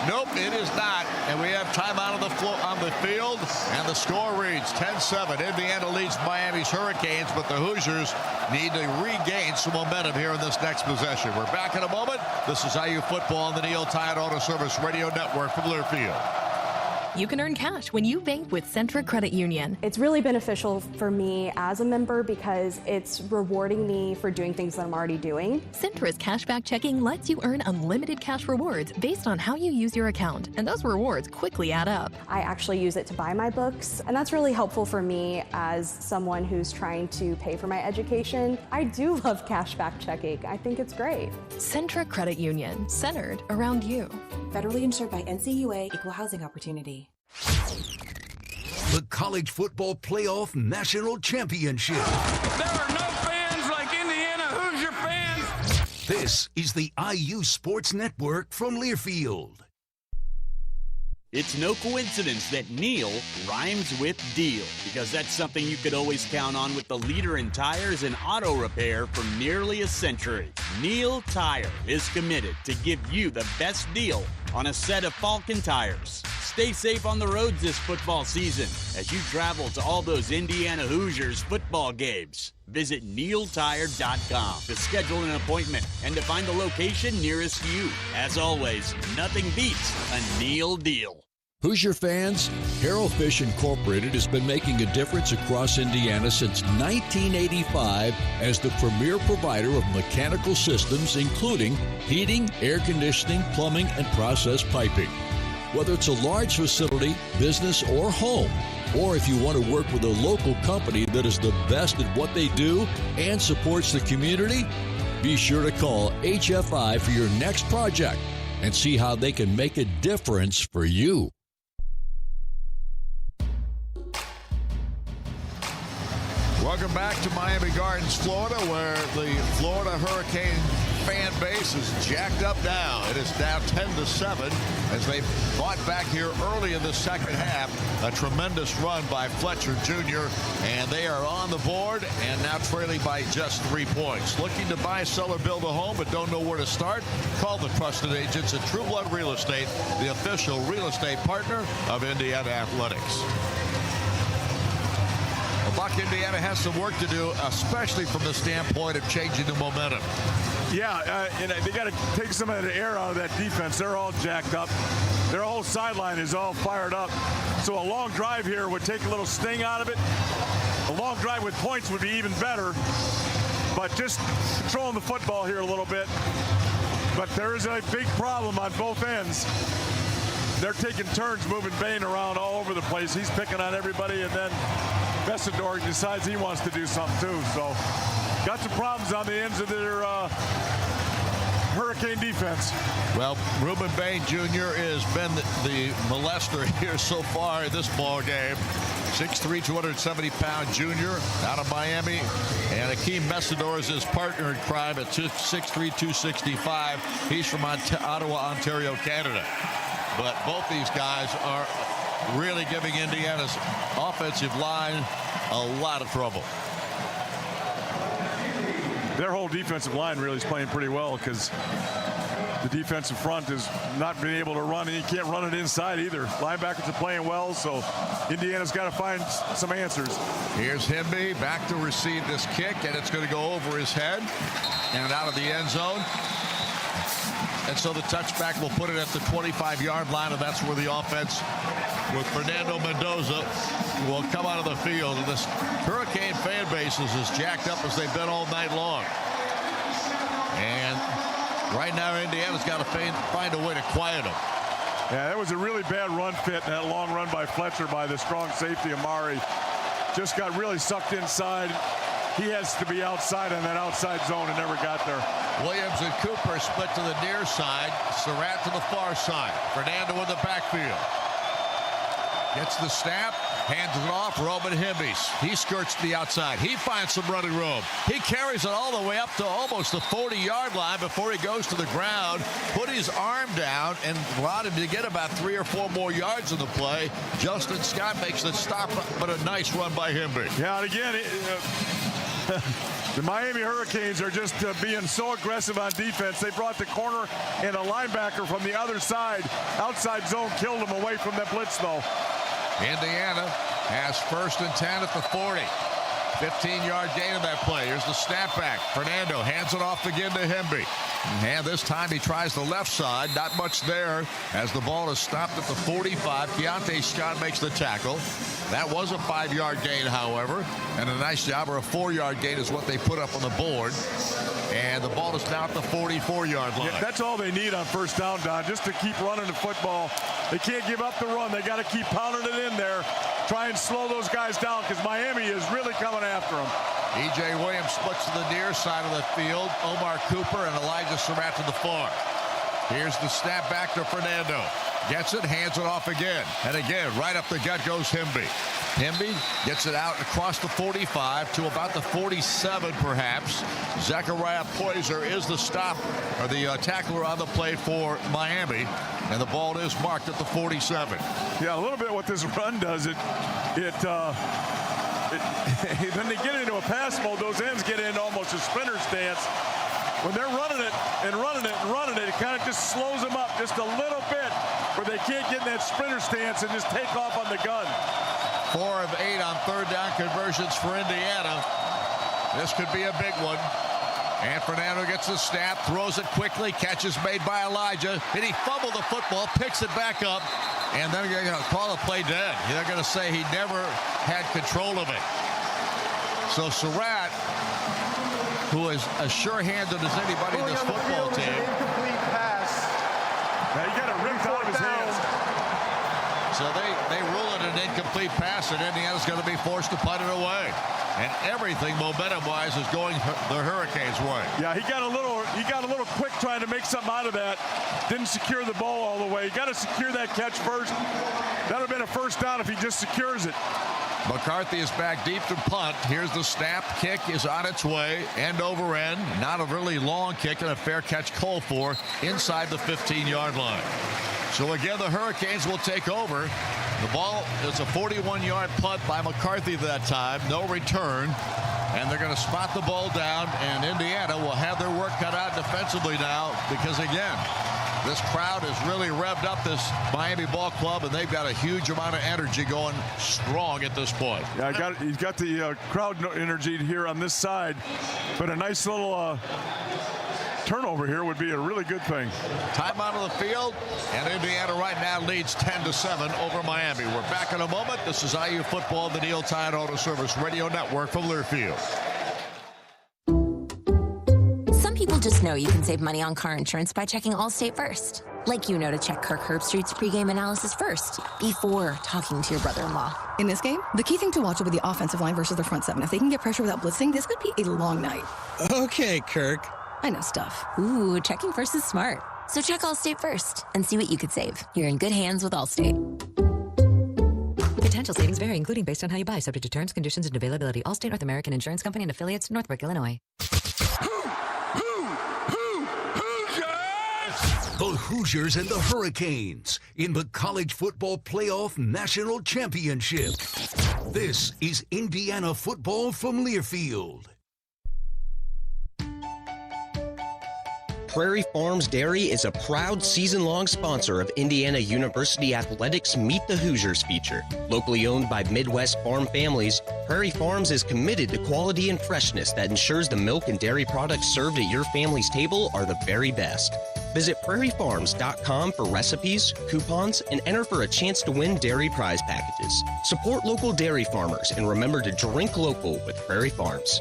Nope, it is not. And we have timeout on the field, and the score reads 10-7. Indiana leads Miami's Hurricanes, but the Hoosiers need to regain some momentum here in this next possession. We're back in a moment. This is IU football on the Neil Tide Auto Service Radio Network from Learfield. You can earn cash when you bank with Centra Credit Union. It's really beneficial for me as a member because it's rewarding me for doing things that I'm already doing. Centra's cashback checking lets you earn unlimited cash rewards based on how you use your account, and those rewards quickly add up. I actually use it to buy my books, and that's really helpful for me as someone who's trying to pay for my education. I do love cashback checking. I think it's great. Centra Credit Union, centered around you. Federally insured by NCAAF, Equal Housing Opportunity. The College Football Playoff National Championship. There are no fans like Indiana Hoosier fans. This is the IU Sports Network from Learfield. It's no coincidence that Neil rhymes with deal, because that's something you could always count on with the leader in tires and auto repair for nearly a century. Neil Tire is committed to give you the best deal on a set of Falcon tires. Stay safe on the roads this football season as you travel to all those Indiana Hoosiers football games. Visit neiltire.com to schedule an appointment and to find the location nearest you. As always, nothing beats a Neil deal. Hoosier fans, Harold Fish Incorporated has been making a difference across Indiana since 1985 as the premier provider of mechanical systems, including heating, air conditioning, plumbing, and process piping. Whether it's a large facility, business, or home, or if you want to work with a local company that is the best at what they do and supports the community, be sure to call HFI for your next project and see how they can make a difference for you. Welcome back to Miami Gardens, Florida, where the Florida Hurricane fan base is jacked up now. It is now 10-7 as they fought back here early in the second half. A tremendous run by Fletcher Jr., and they are on the board and now trailing by just 3 points. Looking to buy, sell, or build a home but don't know where to start? Call the trusted agents at True Blood Real Estate, the official real estate partner of Indiana Athletics. Buck, Indiana has some work to do, especially from the standpoint of changing the momentum. Yeah, and they got to take some of the air out of that defense. They're all jacked up. Their whole sideline is all fired up. So a long drive here would take a little sting out of it. A long drive with points would be even better. But just controlling the football here a little bit. But there is a big problem on both ends. They're taking turns moving Bain around all over the place. He's picking on everybody, and then Bessador decides he wants to do something too. So got some problems on the ends of their Hurricane defense. Well, Ruben Bain Jr. has been the molester here so far in this ball game. 6'3", 270-pound junior out of Miami. And Akeem Messador is his partner in crime at 6'3", 265. He's from Ottawa, Ontario, Canada. But both these guys are really giving Indiana's offensive line a lot of trouble. Their whole defensive line really is playing pretty well because the defensive front is not being able to run, and you can't run it inside either. Linebackers are playing well, so Indiana's got to find some answers. Here's Himby back to receive this kick, and it's going to go over his head and out of the end zone. And so the touchback will put it at the 25-yard line, and that's where the offense with Fernando Mendoza will come out of the field. And this Hurricane fan base is as jacked up as they've been all night long. And right now, Indiana's got to find a way to quiet them. Yeah, that was a really bad run fit, and that long run by Fletcher by the strong safety Amari. Just got really sucked inside. He has to be outside on that outside zone and never got there. Williams and Cooper split to the near side. Surratt to the far side. Fernando in the backfield. Gets the snap, hands it off. Roman Himbies. He skirts to the outside. He finds some running room. He carries it all the way up to almost the 40-yard line before he goes to the ground. Put his arm down and allowed him to get about 3 or 4 more yards in the play. Justin Scott makes the stop, but a nice run by Himby. Yeah, and again, The Miami Hurricanes are just being so aggressive on defense. They brought the corner and a linebacker from the other side. Outside zone killed them away from the blitz, though. Indiana has 1st and 10 at the 40. 15-yard gain in that play. Here's the snapback. Fernando hands it off again to Hemby. And this time he tries the left side. Not much there as the ball is stopped at the 45. Keontae Scott makes the tackle. That was a 5-yard gain, however. And a nice job, or a 4-yard gain is what they put up on the board. And the ball is now at the 44-yard line. Yeah, that's all they need on 1st down, Don, just to keep running the football. They can't give up the run. They got to keep pounding it in there. Try and slow those guys down because Miami is really coming after them. E.J. Williams splits to the near side of the field. Omar Cooper and Elijah Surratt to the far. Here's the snap back to Fernando. Gets it, hands it off again. And again, right up the gut goes Hemby. Hemby gets it out across the 45 to about the 47, perhaps. Zechariah Poyser is the stop, or the tackler on the play for Miami. And the ball is marked at the 47. Yeah, a little bit what this run does, when they get into a pass mode, those ends get into almost a sprinter stance. When they're running it and running it and running it, it kind of just slows them up just a little bit where they can't get in that sprinter stance and just take off on the gun. 4 of 8 on 3rd down conversions for Indiana. This could be a big one. And Fernando gets the snap, throws it quickly, catch is made by Elijah. Did he fumble the football, picks it back up, and then they're going to call the play dead. They're going to say he never had control of it. So Surratt, who is as sure-handed as anybody in this football team. Incomplete pass. Now you got it ripped out of his hands. So they rule it an incomplete pass, and Indiana's going to be forced to punt it away. And everything momentum-wise is going the Hurricanes' way. Yeah, he got a little quick trying to make something out of that. Didn't secure the ball all the way. You got to secure that catch first. That would have been a 1st down if he just secures it. McCarthy is back deep to punt. Here's the snap. Kick is on its way. End over end. Not a really long kick, and a fair catch called for inside the 15-yard line. So again, the Hurricanes will take over. The ball is a 41-yard punt by McCarthy that time. No return. And they're going to spot the ball down, and Indiana will have their work cut out defensively now because, again, this crowd has really revved up this Miami ball club, and they've got a huge amount of energy going strong at this point. Yeah, he's got the crowd energy here on this side, but a nice little turnover here would be a really good thing. Timeout of the field, and Indiana right now leads 10-7 over Miami. We're back in a moment. This is IU Football, the Neil Tide Auto Service Radio Network from Learfield. Some people just know you can save money on car insurance by checking Allstate first. Like you know to check Kirk Herbstreit's pregame analysis first, before talking to your brother-in-law. In this game, the key thing to watch will be the offensive line versus the front seven. If they can get pressure without blitzing, this could be a long night. Okay, Kirk. I know stuff. Ooh, checking first is smart. So check Allstate first and see what you could save. You're in good hands with Allstate. Potential savings vary, including based on how you buy, subject to terms, conditions, and availability. Allstate North American Insurance Company and affiliates, Northbrook, Illinois. The Hoosiers and the Hurricanes in the College Football Playoff National Championship. This is Indiana football from Learfield. Prairie Farms Dairy is a proud season-long sponsor of Indiana University Athletics Meet the Hoosiers feature. Locally owned by Midwest farm families, Prairie Farms is committed to quality and freshness that ensures the milk and dairy products served at your family's table are the very best. Visit prairiefarms.com for recipes, coupons, and enter for a chance to win dairy prize packages. Support local dairy farmers and remember to drink local with Prairie Farms.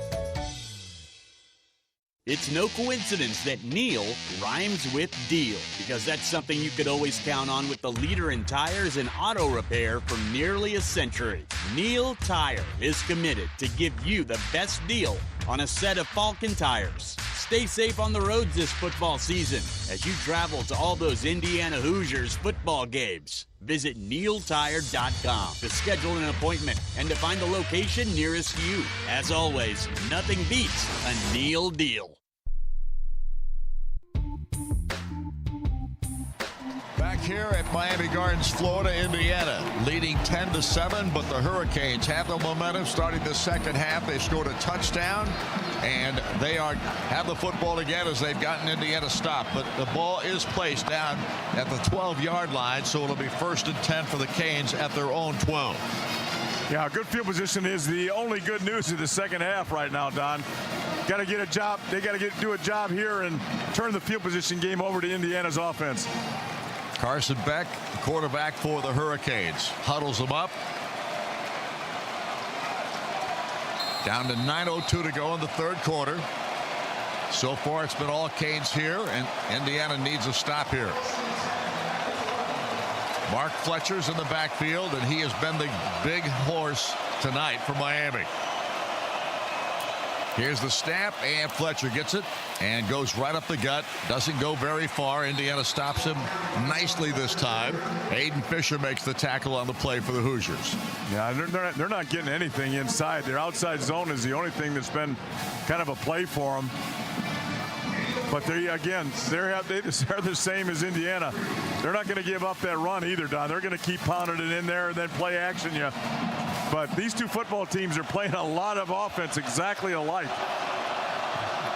It's no coincidence that Neil rhymes with deal, because that's something you could always count on with the leader in tires and auto repair for nearly a century. Neil Tire is committed to give you the best deal on a set of Falcon tires. Stay safe on the roads this football season as you travel to all those Indiana Hoosiers football games. Visit neiltire.com to schedule an appointment and to find the location nearest you. As always, nothing beats a Neil deal. Back here at Miami Gardens, Florida, Indiana, leading 10-7, but the Hurricanes have the momentum starting the second half. They scored a touchdown, and they have the football again as they've gotten Indiana stopped. But the ball is placed down at the 12-yard line, so it'll be 1st and 10 for the Canes at their own 12. Yeah, good field position is the only good news of the second half right now, Don. Got to get a job. They got to do a job here and turn the field position game over to Indiana's offense. Carson Beck, quarterback for the Hurricanes, huddles them up. Down to 9:02 to go in the third quarter. So far, it's been all Canes here, and Indiana needs a stop here. Mark Fletcher's in the backfield, and he has been the big horse tonight for Miami. Here's the snap, and Fletcher gets it and goes right up the gut. Doesn't go very far. Indiana stops him nicely this time. Aiden Fisher makes the tackle on the play for the Hoosiers. Yeah, they're not getting anything inside. Their outside zone is the only thing that's been kind of a play for them. But they're the same as Indiana. They're not going to give up that run either, Don. They're going to keep pounding it in there and then play action you. But these two football teams are playing a lot of offense exactly alike.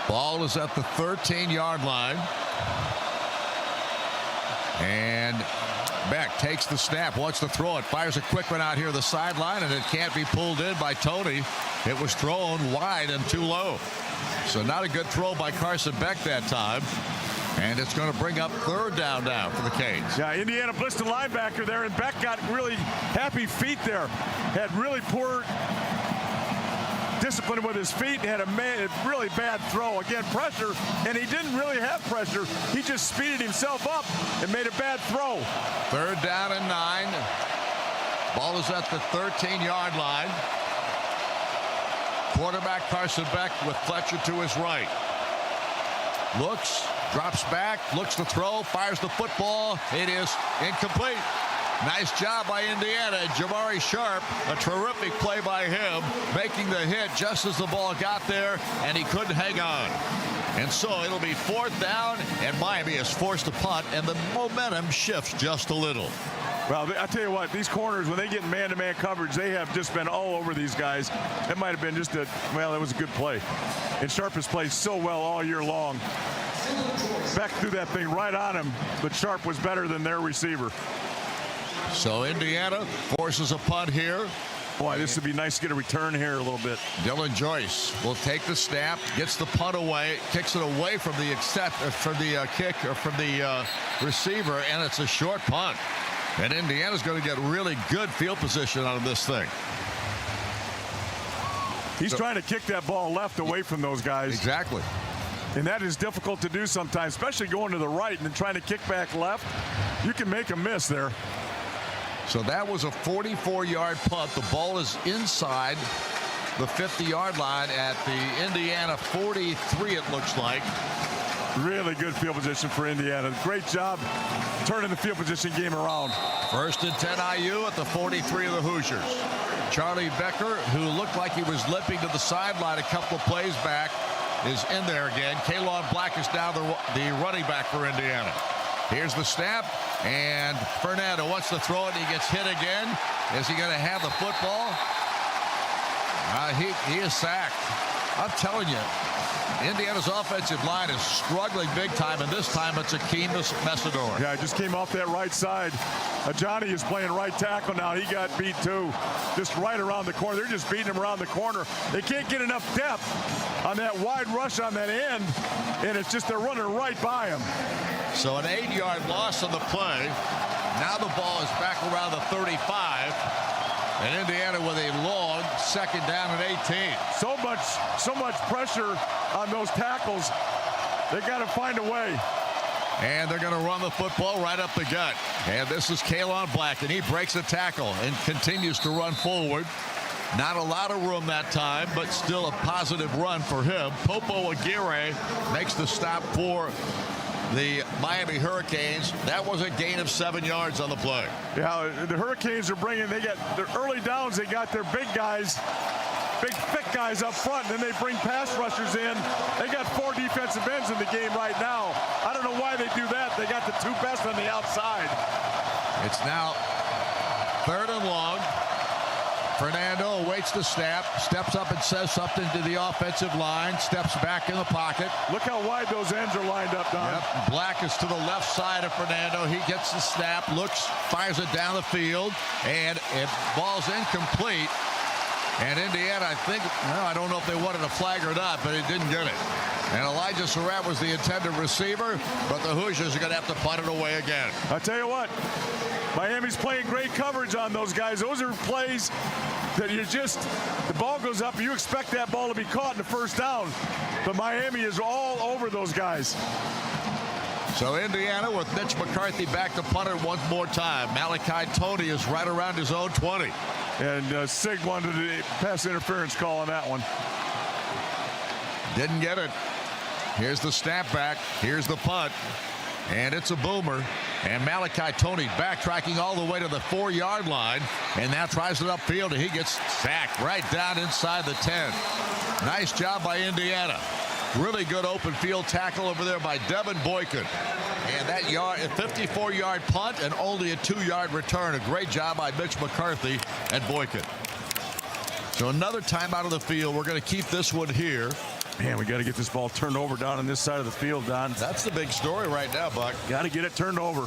Ball is at the 13-yard line. And Beck takes the snap, wants to throw it, fires a quick one out here the sideline, and it can't be pulled in by Tony. It was thrown wide and too low. So not a good throw by Carson Beck that time. And it's going to bring up 3rd down now for the Canes. Yeah, Indiana blitzed the linebacker there, and Beck got really happy feet there. Had really poor discipline with his feet and had a really bad throw. Again, pressure, and he didn't really have pressure. He just speeded himself up and made a bad throw. 3rd down and 9. Ball is at the 13-yard line. Quarterback Carson Beck with Fletcher to his right. Looks, drops back, looks to throw, fires the football. It is incomplete. Nice job by Indiana. Jamari Sharp, a terrific play by him, making the hit just as the ball got there, and he couldn't hang on. And so it'll be 4th down, and Miami is forced to punt, and the momentum shifts just a little. Well, I tell you what, these corners, when they get man-to-man coverage, they have just been all over these guys. That might have been just that was a good play. And Sharp has played so well all year long. Beck threw that thing right on him, but Sharp was better than their receiver. So Indiana forces a punt here. Boy, this would be nice to get a return here a little bit. Dylan Joyce will take the snap, gets the punt away, kicks it away from the receiver, and it's a short punt. And Indiana's going to get really good field position out of this thing. He's trying to kick that ball left away from those guys. Exactly. And that is difficult to do sometimes, especially going to the right and then trying to kick back left. You can make a miss there. So that was a 44-yard punt. The ball is inside the 50-yard line at the Indiana 43, it looks like. Really good field position for Indiana. Great job turning the field position game around. 1st and 10 IU at the 43 of the Hoosiers. Charlie Becker, who looked like he was limping to the sideline a couple of plays back, is in there again. Kalon Black is now the running back for Indiana. Here's the snap, and Fernando wants to throw it, and he gets hit again. Is he going to have the football? He is sacked. I'm telling you, Indiana's offensive line is struggling big time, and this time it's Akeem Messidor. Yeah, just came off that right side. Johnny is playing right tackle now. He got beat too. Just right around the corner. They're just beating him around the corner. They can't get enough depth on that wide rush on that end, and it's just they're running right by him. So an 8-yard loss on the play. Now the ball is back around the 35. And Indiana with a long 2nd down and 18. So much pressure on those tackles. They got to find a way. And they're going to run the football right up the gut. And this is Kalon Black, and he breaks a tackle and continues to run forward. Not a lot of room that time, but still a positive run for him. Popo Aguirre makes the stop for the Miami Hurricanes. That was a gain of 7 yards on the play. Yeah, the Hurricanes are they got their early downs. They got their big guys big, thick guys up front, and then they bring pass rushers in. They got 4 defensive ends in the game right now. I don't know why they do that. They got the 2 best on the outside. It's now 3rd and long. Fernando awaits the snap, steps up and says something to the offensive line, steps back in the pocket. Look how wide those ends are lined up, Don. Yep. Black is to the left side of Fernando. He gets the snap, looks, fires it down the field, and it ball's incomplete. And Indiana, I think, well, I don't know if they wanted a flag or not, but it didn't get it. And Elijah Surratt was the intended receiver, but the Hoosiers are going to have to punt it away again. I'll tell you what, Miami's playing great coverage on those guys. Those are plays that the ball goes up, you expect that ball to be caught in the first down. But Miami is all over those guys. So Indiana with Mitch McCarthy back to punt it one more time. Malachi Tony is right around his own 20. And Sig wanted a pass interference call on that one. Didn't get it. Here's the snap back. Here's the punt. And it's a boomer. And Malachi Tony backtracking all the way to the 4-yard line. And now tries it upfield, and he gets sacked right down inside the 10. Nice job by Indiana. Really good open field tackle over there by Devin Boykin. And that a 54-yard punt and only a 2-yard return. A great job by Mitch McCarthy and Boykin. So another time out of the field. We're going to keep this one here. Man, we got to get this ball turned over down on this side of the field, Don. That's the big story right now, Buck. Got to get it turned over.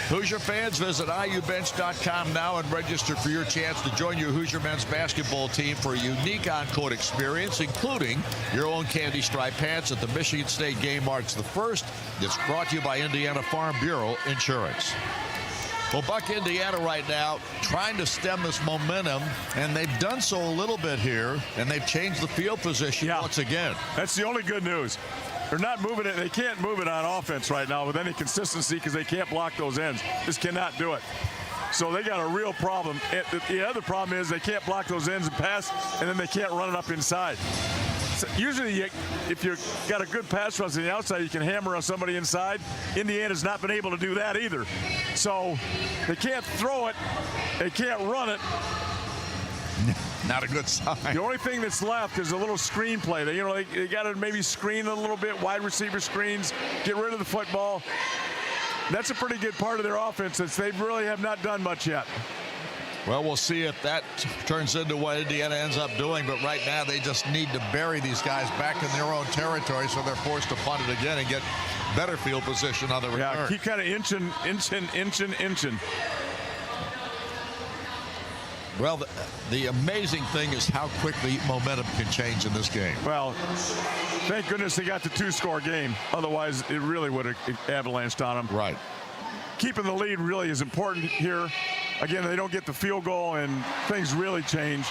Hoosier fans, visit IUbench.com now and register for your chance to join your Hoosier men's basketball team for a unique on-court experience, including your own candy stripe pants at the Michigan State game March the 1st. It's brought to you by Indiana Farm Bureau Insurance. Well, Buck, Indiana right now trying to stem this momentum, and they've done so a little bit here, and they've changed the field position once again. That's the only good news. They're not moving it. They can't move it on offense right now with any consistency because they can't block those ends. Just cannot do it. So they got a real problem. The other problem is they can't block those ends and pass, and then they can't run it up inside. So usually, if you've got a good pass rush on the outside, you can hammer on somebody inside. Indiana's not been able to do that either. So they can't throw it. They can't run it. Not a good sign. The only thing that's left is a little screen play. They got to maybe screen a little bit, wide receiver screens, get rid of the football. That's a pretty good part of their offense that they really have not done much yet. Well, we'll see if that turns into what Indiana ends up doing. But right now, they just need to bury these guys back in their own territory, so they're forced to punt it again and get better field position on the return. Yeah, keep kind of inching. Well, the amazing thing is how quickly momentum can change in this game. Well, thank goodness they got the 2-score game. Otherwise, it really would have avalanched on them. Right. Keeping the lead really is important here. Again, they don't get the field goal, and things really change.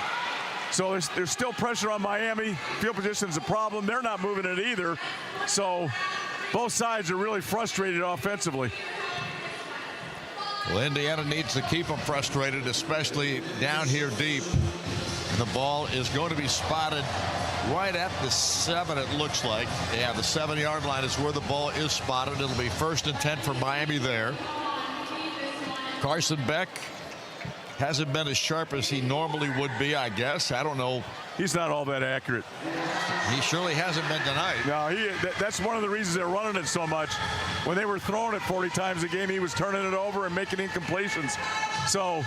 So there's still pressure on Miami. Field position is a problem. They're not moving it either. So both sides are really frustrated offensively. Well, Indiana needs to keep them frustrated, especially down here deep. And the ball is going to be spotted right at the 7, it looks like. Yeah, the 7-yard line is where the ball is spotted. It'll be 1st and 10 for Miami there. Carson Beck hasn't been as sharp as he normally would be, I guess. I don't know. He's not all that accurate. He surely hasn't been tonight. No, that's one of the reasons they're running it so much. When they were throwing it 40 times a game, he was turning it over and making incompletions. So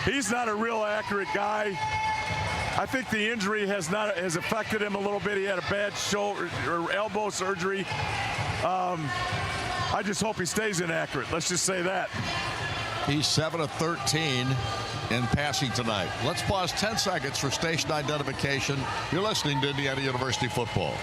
he's not a real accurate guy. I think the injury has affected him a little bit. He had a bad shoulder or elbow surgery. I just hope he stays inaccurate. Let's just say that. He's 7 of 13 in passing tonight. Let's pause 10 seconds for station identification. You're listening to Indiana University football.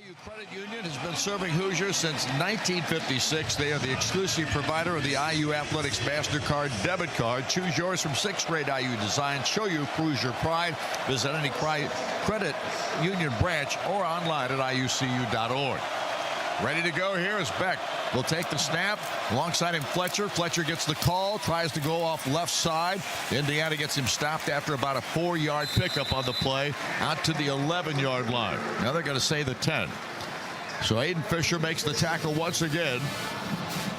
IU Credit Union has been serving Hoosiers since 1956. They are the exclusive provider of the IU Athletics MasterCard debit card. Choose yours from 6 great IU designs. Show your Hoosier pride. Visit any credit union branch or online at iucu.org. Ready to go here is Beck. Will take the snap. Alongside him, Fletcher. Fletcher gets the call. Tries to go off left side. Indiana gets him stopped after about a 4-yard pickup on the play out to the 11-yard line. Now they're going to say the 10. So Aiden Fisher makes the tackle once again.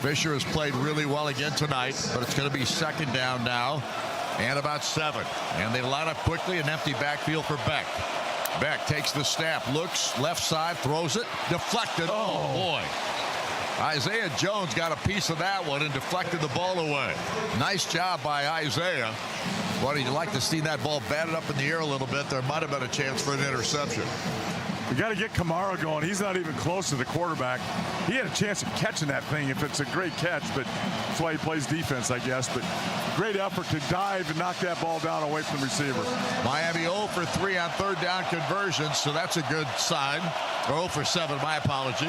Fisher has played really well again tonight, but it's going to be second down now and about 7. And they line up quickly, an empty backfield for Beck. Beck takes the snap, looks left side, throws it, deflected. Oh boy. Isaiah Jones got a piece of that one and deflected the ball away. Nice job by Isaiah. Well, you'd like to see that ball batted up in the air a little bit. There might have been a chance for an interception. We got to get Kamara going. He's not even close to the quarterback. He had a chance of catching that thing if it's a great catch, but that's why he plays defense, I guess. But great effort to dive and knock that ball down away from the receiver. Miami 0 for 3 on third down conversions, so that's a good sign. Or 0 for 7, my apology.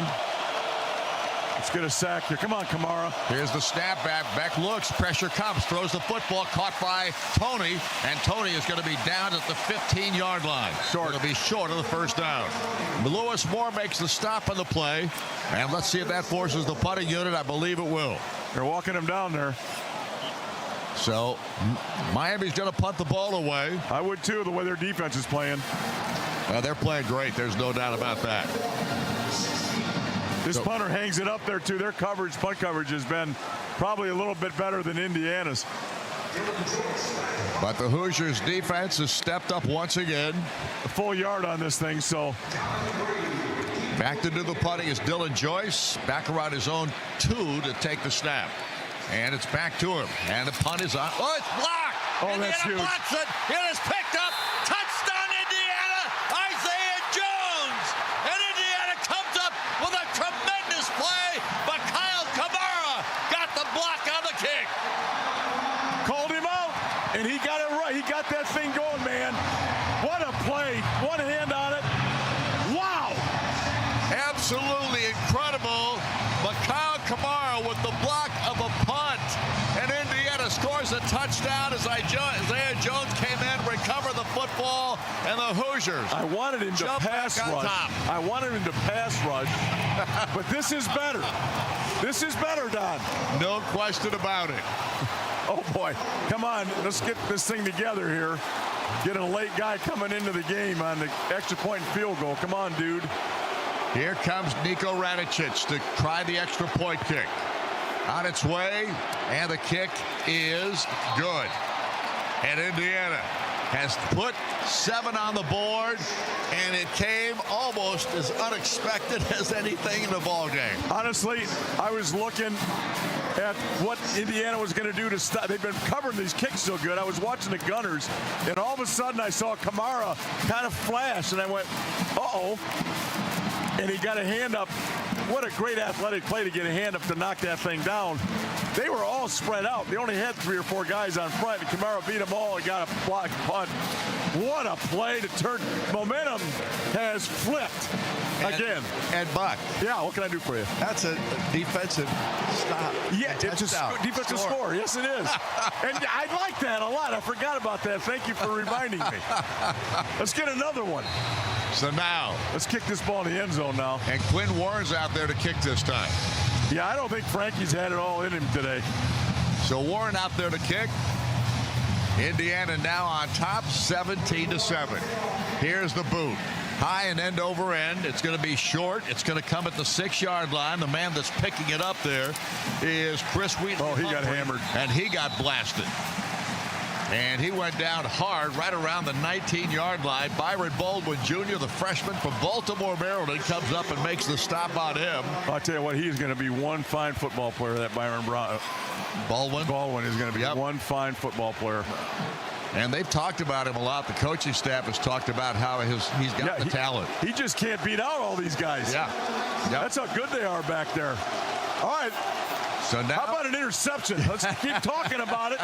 Let's get a sack here. Come on, Kamara. Here's the snap back. Beck looks. Pressure comes. Throws the football. Caught by Tony. And Tony is going to be down at the 15-yard line. Short. It'll be short of the first down. Lewis Moore makes the stop on the play. And let's see if that forces the punting unit. I believe it will. They're walking him down there. So Miami's going to punt the ball away. I would too, the way their defense is playing. They're playing great. There's no doubt about that. This punter hangs it up there, too. Their coverage, punt coverage, has been probably a little bit better than Indiana's. But the Hoosiers' defense has stepped up once again. A full yard on this thing, so. Back to do the punting is Dylan Joyce. Back around his own 2 to take the snap. And it's back to him. And the punt is on. Oh, it's blocked! Oh, Indiana that's huge. Blocks it. It is picked up. Touchdown, Indiana! Isaiah Jones! And Indiana comes up with a tremendous play, but Kyle Kamara got the block on the kick. Called him out, and he got it right. He got that thing going, man. What a play. One hand on it. Wow. Absolutely incredible. But Kyle Kamara with the block of a punt. And Indiana scores a touchdown as Isaiah Jones came in, recovered the football, and the Hoosiers. I wanted him to pass rush. I wanted him to pass rush. But this is better. This is better, Don. No question about it. Oh, boy. Come on. Let's get this thing together here. Get a late guy coming into the game on the extra point and field goal. Come on, dude. Here comes Niko Radicic to try the extra point kick. On its way, and the kick is good. And Indiana has put 7 on the board, and it came almost as unexpected as anything in the ballgame. Honestly, I was looking at what Indiana was going to do to stop. They've been covering these kicks so good. I was watching the Gunners, and all of a sudden I saw Kamara kind of flash, and I went, uh-oh. And he got a hand up. What a great athletic play to get a hand up to knock that thing down. They were all spread out. They only had 3 or 4 guys on front, and Kamara beat them all and got a block punt. What a play to turn. Momentum has flipped again. And Buck. Yeah, what can I do for you? That's a defensive stop. Yeah, it's a defensive score. Yes, it is. And I like that a lot. I forgot about that. Thank you for reminding me. Let's get another one. So now, let's kick this ball in the end zone now. And Quinn Warren's out there to kick this time. Yeah, I don't think Frankie's had it all in him today. So Warren out there to kick. Indiana now on top, 17-7. Here's the boot. High and end over end. It's going to be short. It's going to come at the 6-yard line. The man that's picking it up there is Chris Wheatley. Oh, he got hammered. And he got blasted. And he went down hard right around the 19-yard line. Byron Baldwin Jr., the freshman from Baltimore, Maryland, comes up and makes the stop on him. I'll tell you what, he's going to be one fine football player, that Baldwin? Baldwin is going to be one fine football player. And they've talked about him a lot. The coaching staff has talked about how he's got the talent. He just can't beat out all these guys. Yeah. That's how good they are back there. All right. So now, how about an interception? Let's keep talking about it.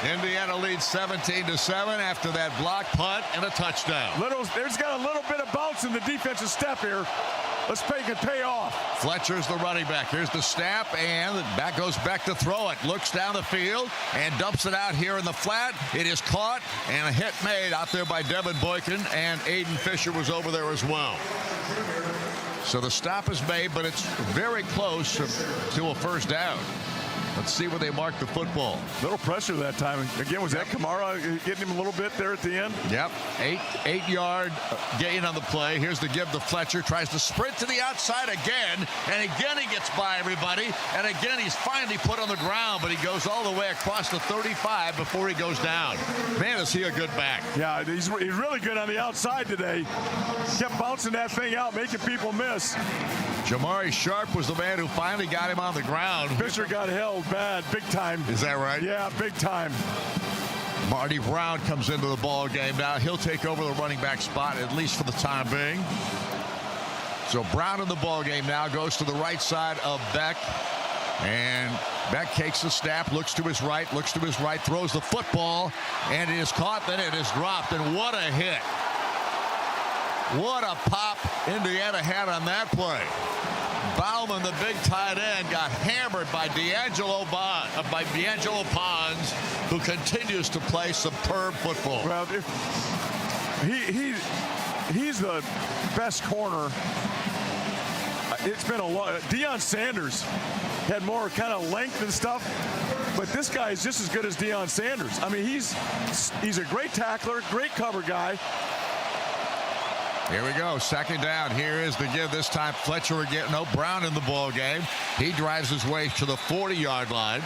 Indiana leads 17-7 after that block punt and a touchdown. There's got a little bit of bounce in the defensive step here. Let's make it pay off. Fletcher's the running back. Here's the snap, and back goes Beck to throw it. Looks down the field and dumps it out here in the flat. It is caught, and a hit made out there by Devin Boykin, and Aiden Fisher was over there as well. So the stop is made, but it's very close to a first down. Let's see where they mark the football. Little pressure that time. Again, was that Kamara getting him a little bit there at the end? Yep. 8-yard gain on the play. Here's the give to Fletcher. Tries to sprint to the outside again. And again he gets by everybody. And again he's finally put on the ground. But he goes all the way across the 35 before he goes down. Man, is he a good back. Yeah, he's really good on the outside today. Kept bouncing that thing out, making people miss. Jamari Sharp was the man who finally got him on the ground. Fisher got held bad, big time. Is that right? Yeah, big time. Marty Brown comes into the ball game now. He'll take over the running back spot, at least for the time being. So Brown in the ball game now, goes to the right side of Beck. And Beck takes the snap, looks to his right, throws the football, and it is caught, then it is dropped, and what a hit. What a pop Indiana had on that play. Bauman, the big tight end, got hammered by D'Angelo Pons, who continues to play superb football. Well, he's the best corner. It's been a lot. Deion Sanders had more kind of length and stuff, but this guy is just as good as Deion Sanders. I mean, he's a great tackler, great cover guy. Here we go, second down. Here is the give. This time Fletcher again. No, Brown in the ball game. He drives his way to the 40-yard line,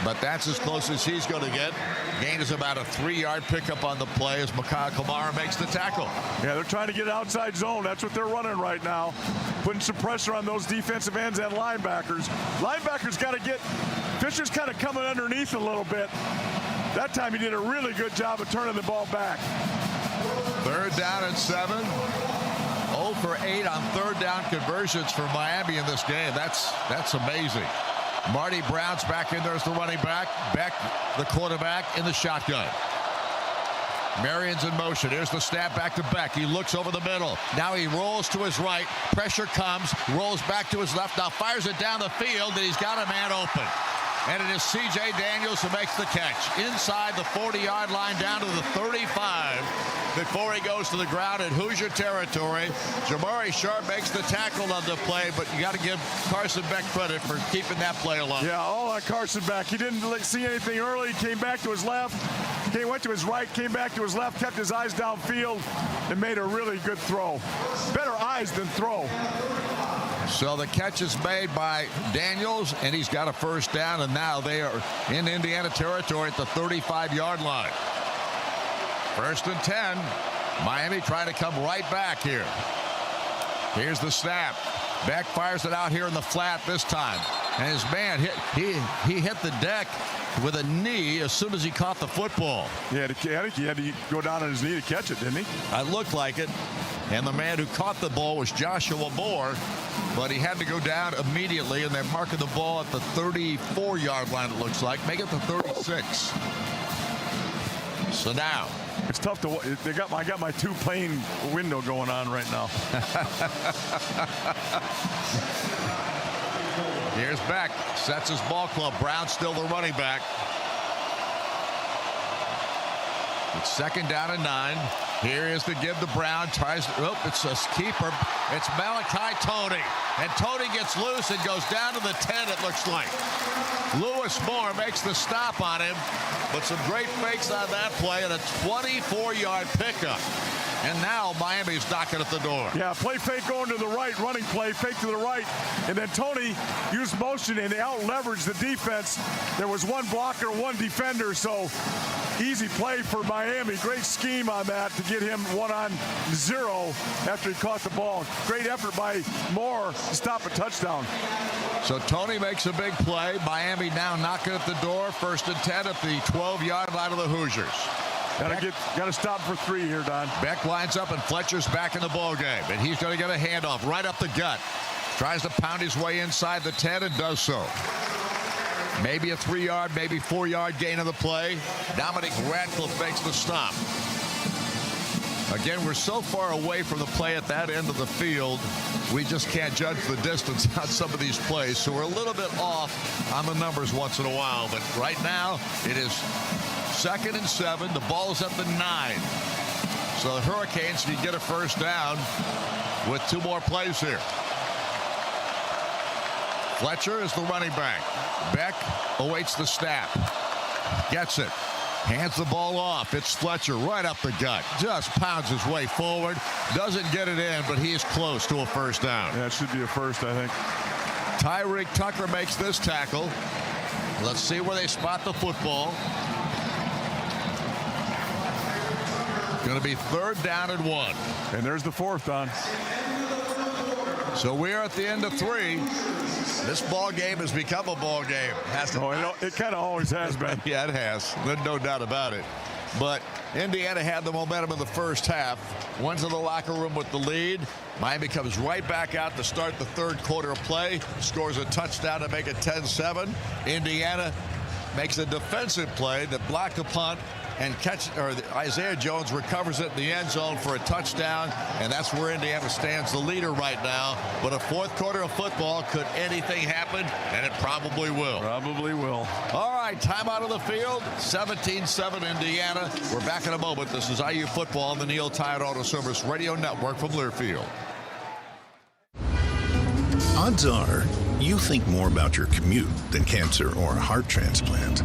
but that's as close as he's going to get. Gain is about a 3-yard pickup on the play as Kamara makes the tackle. Yeah, they're trying to get outside zone. That's what they're running right now, putting some pressure on those defensive ends and linebackers. Linebackers got to get, Fisher's kind of coming underneath a little bit. That time he did a really good job of turning the ball back. 3rd down and 7. 0 for 8 on 3rd down conversions for Miami in this game. That's amazing. Marty Brown's back in there as the running back. Beck, the quarterback, in the shotgun. Marion's in motion. Here's the snap back to Beck. He looks over the middle. Now he rolls to his right. Pressure comes. Rolls back to his left. Now fires it down the field, and he's got a man open. And it is C.J. Daniels who makes the catch. Inside the 40-yard line down to the 35 before he goes to the ground in Hoosier territory. Jamari Sharp makes the tackle on the play, but you got to give Carson Beck credit for keeping that play alive. Yeah, all on Carson Beck. He didn't see anything early. He came back to his left. He went to his right, came back to his left, kept his eyes downfield, and made a really good throw. Better eyes than throw. So the catch is made by Daniels, and he's got a first down, and now they are in Indiana territory at the 35-yard line. 1st and 10. Miami trying to come right back here. Here's the snap. Beck fires it out here in the flat this time. And his man, he hit the deck with a knee as soon as he caught the football. Yeah, I think he had to go down on his knee to catch it, didn't he? It looked like it. And the man who caught the ball was Joshua Moore, but he had to go down immediately, and they're marking the ball at the 34-yard line, it looks like. Make it the 36. So now. It's tough to. I got my 2-pane window going on right now. Here's Beck. Sets his ball club. Brown still the running back. It's 2nd down and 9. Here is the give to Brown. Tries. It's a keeper. It's Malachi Tony. And Tony gets loose and goes down to the 10, it looks like. Lewis Moore makes the stop on him. But some great fakes on that play and a 24-yard pickup. And now Miami's knocking at the door. Yeah, play fake going to the right, running play, fake to the right. And then Tony used motion and they out-leveraged the defense. There was one blocker, one defender, so easy play for Miami. Great scheme on that to get him 1-on-0 after he caught the ball. Great effort by Moore to stop a touchdown. So Tony makes a big play. Miami now knocking at the door. 1st and 10 at the 12-yard line of the Hoosiers. Got to stop for 3 here, Don. Beck lines up, and Fletcher's back in the ball game, and he's going to get a handoff right up the gut. Tries to pound his way inside the 10 and does so. Maybe a 3-yard, maybe 4-yard gain of the play. Dominic Radcliffe makes the stop. Again, we're so far away from the play at that end of the field, we just can't judge the distance on some of these plays. So we're a little bit off on the numbers once in a while. But right now, it is 2nd and 7. The ball is at the 9. So the Hurricanes can get a first down with 2 more plays here. Fletcher is the running back. Beck awaits the snap. Gets it. Hands the ball off. It's Fletcher right up the gut. Just pounds his way forward. Doesn't get it in, but he is close to a first down. Yeah, it should be a first, I think. Tyreek Tucker makes this tackle. Let's see where they spot the football. Going to be 3rd down and 1. And there's the 4th down. So we're at the end of 3. This ball game has become a ball game. It kind of always has been. Yeah, it has. No doubt about it. But Indiana had the momentum in the first half. Went to the locker room with the lead. Miami comes right back out to start the 3rd quarter of play. Scores a touchdown to make it 10-7. Indiana makes a defensive play that blocked a punt, and Isaiah Jones recovers it in the end zone for a touchdown, and that's where Indiana stands the leader right now. But a 4th quarter of football, could anything happen? And it probably will. Probably will. All right, timeout of the field. 17-7 Indiana. We're back in a moment. This is IU football on the Neil Tire Auto Service Radio Network from Learfield. Odds are you think more about your commute than cancer or a heart transplant.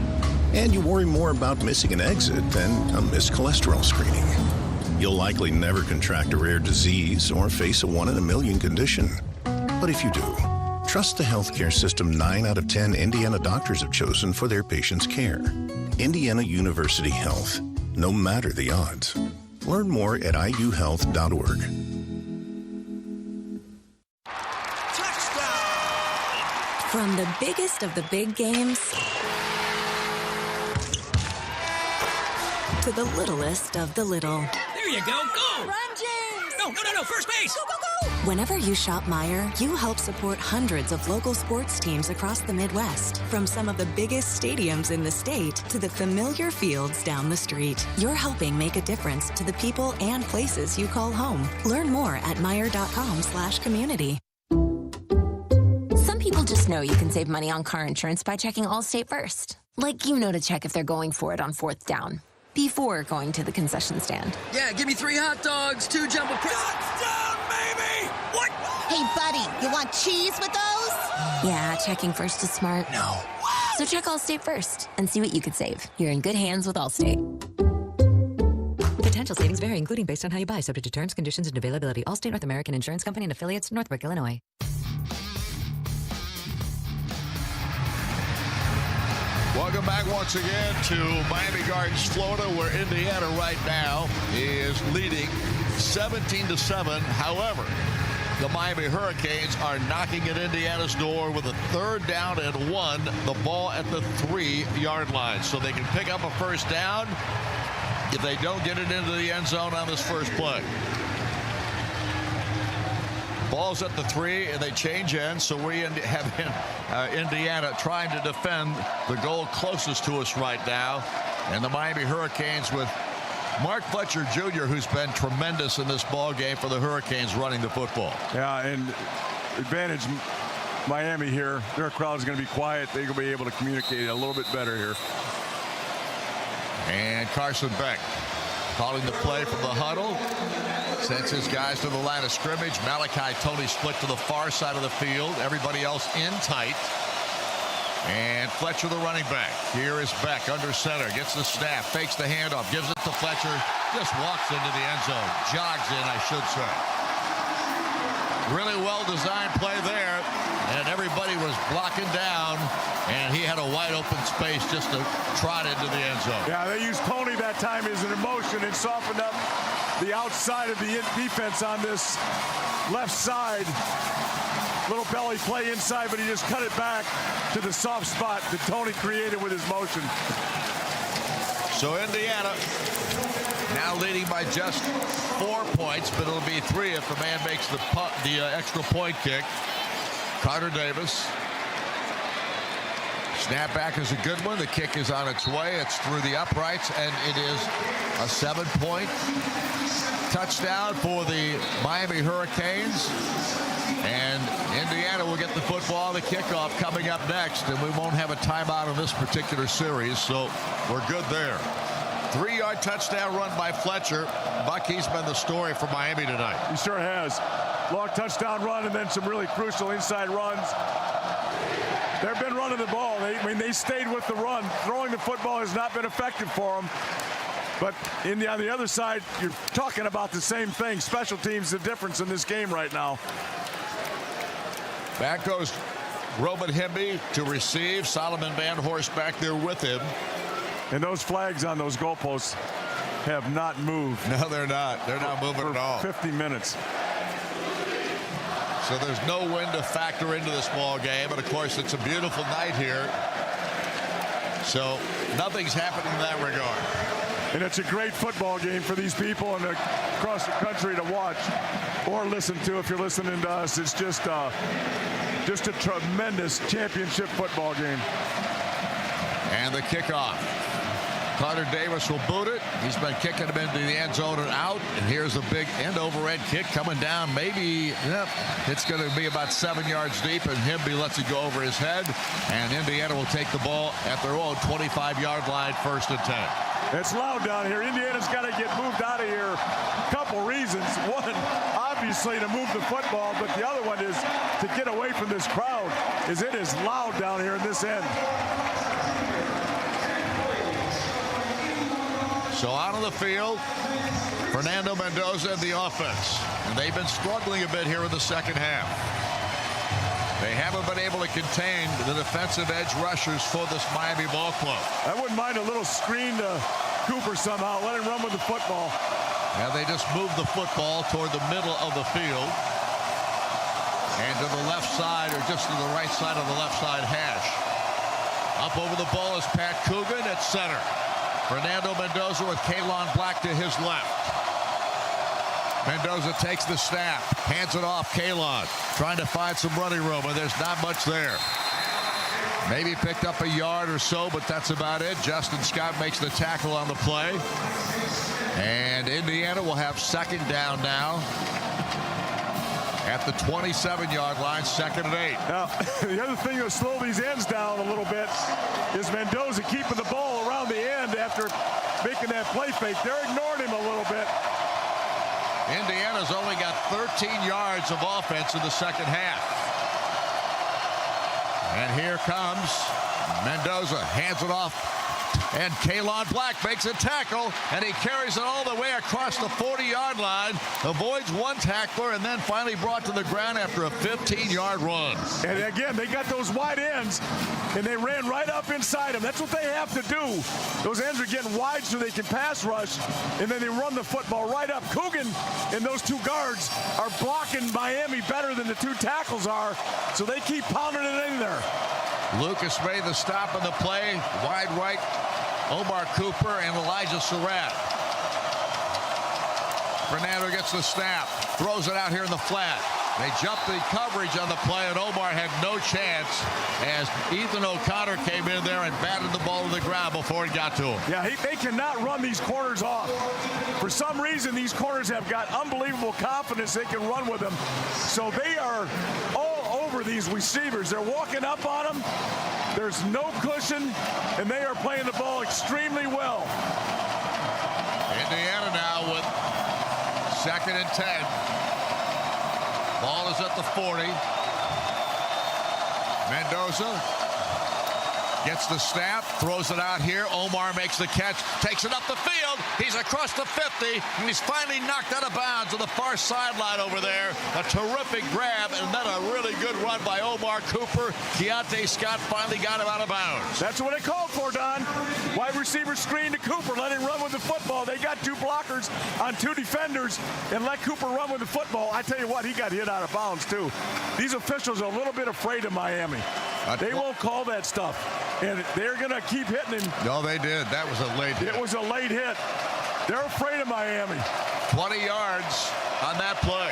And you worry more about missing an exit than a missed cholesterol screening. You'll likely never contract a rare disease or face a 1 in a million condition. But if you do, trust the healthcare system 9 out of 10 Indiana doctors have chosen for their patients' care. Indiana University Health. No matter the odds. Learn more at iuhealth.org. From the biggest of the big games to the littlest of the little. There you go. Go! Run, James! No. First base! Go, go, go! Whenever you shop Meijer, you help support hundreds of local sports teams across the Midwest. From some of the biggest stadiums in the state to the familiar fields down the street. You're helping make a difference to the people and places you call home. Learn more at Meijer.com/community. Some people just know you can save money on car insurance by checking Allstate first. Like to check if they're going for it on 4th down before going to the concession stand. Yeah, give me 3 hot dogs, 2 jumbo Touchdown, baby! What? Hey, buddy, you want cheese with those? Yeah, checking first is smart. No. So check Allstate first and see what you could save. You're in good hands with Allstate. Potential savings vary, including based on how you buy, subject to terms, conditions, and availability. Allstate North American Insurance Company and affiliates, Northbrook, Illinois. Welcome back once again to Miami Gardens, Florida, where Indiana right now is leading 17-7. However, the Miami Hurricanes are knocking at Indiana's door with a 3rd down and 1, the ball at the 3-yard line. So they can pick up a first down if they don't get it into the end zone on this first play. Ball's at the 3, and they change ends, so we have Indiana trying to defend the goal closest to us right now. And the Miami Hurricanes with Mark Fletcher Jr., who's been tremendous in this ball game for the Hurricanes running the football. Yeah, and advantage Miami here. Their crowd is going to be quiet. They're going to be able to communicate a little bit better here. And Carson Beck calling the play from the huddle. Sends his guys to the line of scrimmage. Malachi Tony split to the far side of the field. Everybody else in tight. And Fletcher, the running back. Here is Beck under center. Gets the snap. Fakes the handoff. Gives it to Fletcher. Just walks into the end zone. Jogs in, I should say. Really well-designed play there. And everybody was blocking down. And he had a wide-open space just to trot into the end zone. Yeah, they used Tony that time as an emotion and softened up the outside of the defense on this left side. Little belly play inside, but he just cut it back to the soft spot that Tony created with his motion. So Indiana now leading by just 4 points, but it'll be 3 if the man makes the extra point kick. Carter Davis. Snapback is a good one. The kick is on its way. It's through the uprights, and it is a 7-point touchdown for the Miami Hurricanes. And Indiana will get the football, the kickoff coming up next, and we won't have a timeout in this particular series, so we're good there. 3-yard touchdown run by Fletcher. Buck, he's been the story for Miami tonight. He sure has. Long touchdown run and then some really crucial inside runs. running the ball. They stayed with the run. Throwing the football has not been effective for them. But on the other side, you're talking about the same thing. Special teams, the difference in this game right now. Back goes Roman Hemby to receive. Solomon Van Horst back there with him. And those flags on those goalposts have not moved. No, they're not. They're not moving at all. 50 minutes. So there's no wind to factor into this ball game. And, of course, it's a beautiful night here. So nothing's happening in that regard. And it's a great football game for these people and across the country to watch or listen to if you're listening to us. It's just a tremendous championship football game. And the kickoff. Carter Davis will boot it. He's been kicking him into the end zone and out. And here's a big end-over-end kick coming down. Maybe it's going to be about 7 yards deep, and Hemby lets it go over his head. And Indiana will take the ball at their own 25-yard line, 1st and 10. It's loud down here. Indiana's got to get moved out of here. A couple reasons. One, obviously, to move the football, but the other one is to get away from this crowd, as it is loud down here in this end. So out on the field, Fernando Mendoza and the offense. And they've been struggling a bit here in the second half. They haven't been able to contain the defensive edge rushers for this Miami ball club. I wouldn't mind a little screen to Cooper somehow. Let him run with the football. Now they just moved the football toward the middle of the field. And to the left side, or just to the right side of the left side hash. Up over the ball is Pat Coogan at center. Fernando Mendoza with Kalon Black to his left. Mendoza takes the snap, hands it off. Kalon trying to find some running room, and there's not much there. Maybe picked up a yard or so, but that's about it. Justin Scott makes the tackle on the play. And Indiana will have 2nd down now at the 27-yard line, 2nd and 8. Now, the other thing that'll slow these ends down a little bit is Mendoza keeping the ball around the end after making that play fake. They're ignoring him a little bit. Indiana's only got 13 yards of offense in the second half. And here comes Mendoza, hands it off. And Kalon Black makes a tackle, and he carries it all the way across the 40-yard line, avoids one tackler, and then finally brought to the ground after a 15-yard run. And again, they got those wide ends, and they ran right up inside them. That's what they have to do. Those ends are getting wide so they can pass rush, and then they run the football right up. Coogan and those 2 guards are blocking Miami better than the 2 tackles are, so they keep pounding it in there. Lucas made the stop on the play. Wide right, Omar Cooper and Elijah Surratt. Fernando gets the snap, throws it out here in the flat. They jumped the coverage on the play, and Omar had no chance as Ethan O'Connor came in there and batted the ball to the ground before it got to him. Yeah, they cannot run these corners off. For some reason, these corners have got unbelievable confidence they can run with them. So they are all over these receivers. They're walking up on them. There's no cushion, and they are playing the ball extremely well. Indiana now with 2nd and 10. Ball is at the 40. Mendoza gets the snap, throws it out here. Omar makes the catch, takes it up the field. He's across the 50, and he's finally knocked out of bounds on the far sideline over there. A terrific grab, and then a really good run by Omar Cooper. Keontae Scott finally got him out of bounds. That's what it called for, Don. Wide receiver screen to Cooper. Let him run with the football. They got 2 blockers on 2 defenders and let Cooper run with the football. I tell you what, he got hit out of bounds, too. These officials are a little bit afraid of Miami. They won't call that stuff. And they're going to keep hitting him. No, they did. That was a late hit. It was a late hit. They're afraid of Miami. 20 yards on that play.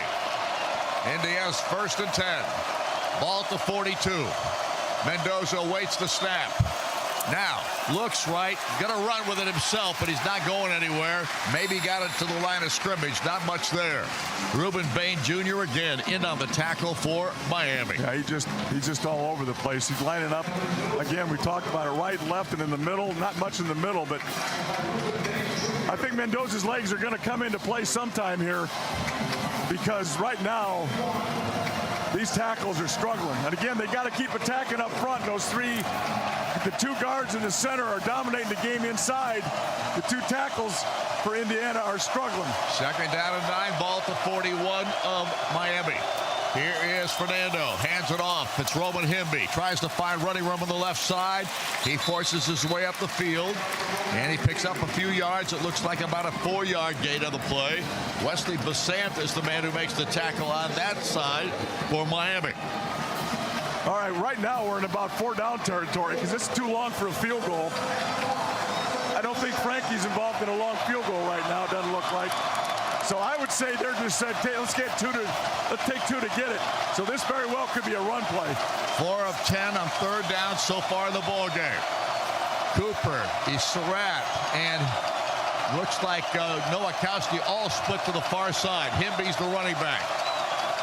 Indiana's 1st and 10. Ball at the 42. Mendoza waits the snap. Now, looks right, gonna run with it himself, but he's not going anywhere. Maybe got it to the line of scrimmage, not much there. Reuben Bain Jr. again in on the tackle for Miami. Yeah, he's just all over the place. He's lining up. Again, we talked about it right, left, and in the middle. Not much in the middle, but I think Mendoza's legs are gonna come into play sometime here because right now these tackles are struggling. And again, they got to keep attacking up front. Those three, the two guards in the center are dominating the game inside. The two tackles for Indiana are struggling. Second down and 9, ball at the 41 of Miami. Here is Fernando, hands it off. It's Roman Himby, tries to find running room on the left side. He forces his way up the field, and he picks up a few yards. It looks like about a 4-yard gain of the play. Wesley Basant is the man who makes the tackle on that side for Miami. All right, right now we're in about 4-down territory because it's too long for a field goal. I don't think Frankie's involved in a long field goal right now, it doesn't look like. So I would say they're just said, let's take 2 to get it. So this very well could be a run play. 4 of 10 on third down so far in the ball game. Cooper, Surratt, and looks like Nowakowski all split to the far side. Himby's the running back.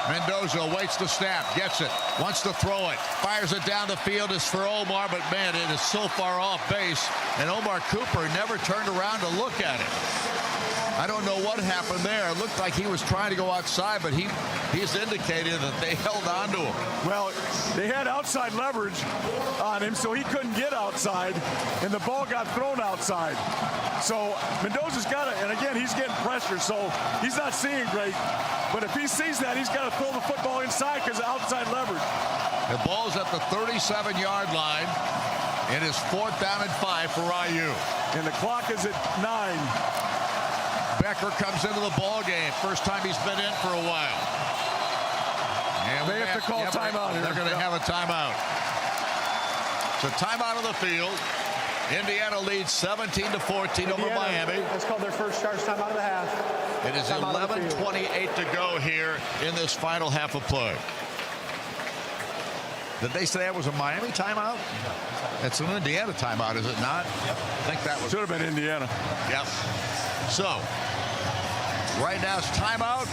Mendoza waits the snap, gets it, wants to throw it, fires it down the field. It's for Omar, but man, it is so far off base. And Omar Cooper never turned around to look at it. I don't know what happened there. It looked like he was trying to go outside, but he's indicated that they held on to him. Well, they had outside leverage on him, so he couldn't get outside, and the ball got thrown outside. So Mendoza's got it, and again, he's getting pressure, so he's not seeing great. But if he sees that, he's got to throw the football inside because of outside leverage. The ball's at the 37-yard line. It is 4th down and 5 for IU. And the clock is at 9. Becker comes into the ball game. First time he's been in for a while. And they have to call timeout. They're going to have a timeout. So timeout on the field. Indiana leads 17-14 over Miami. That's called their first charge timeout of the half. It is 11:28 to go here in this final half of play. Did they say that was a Miami timeout? It's an Indiana timeout, is it not? Yep. I think that was. Should have been Indiana. Yep. So, right now it's timeout.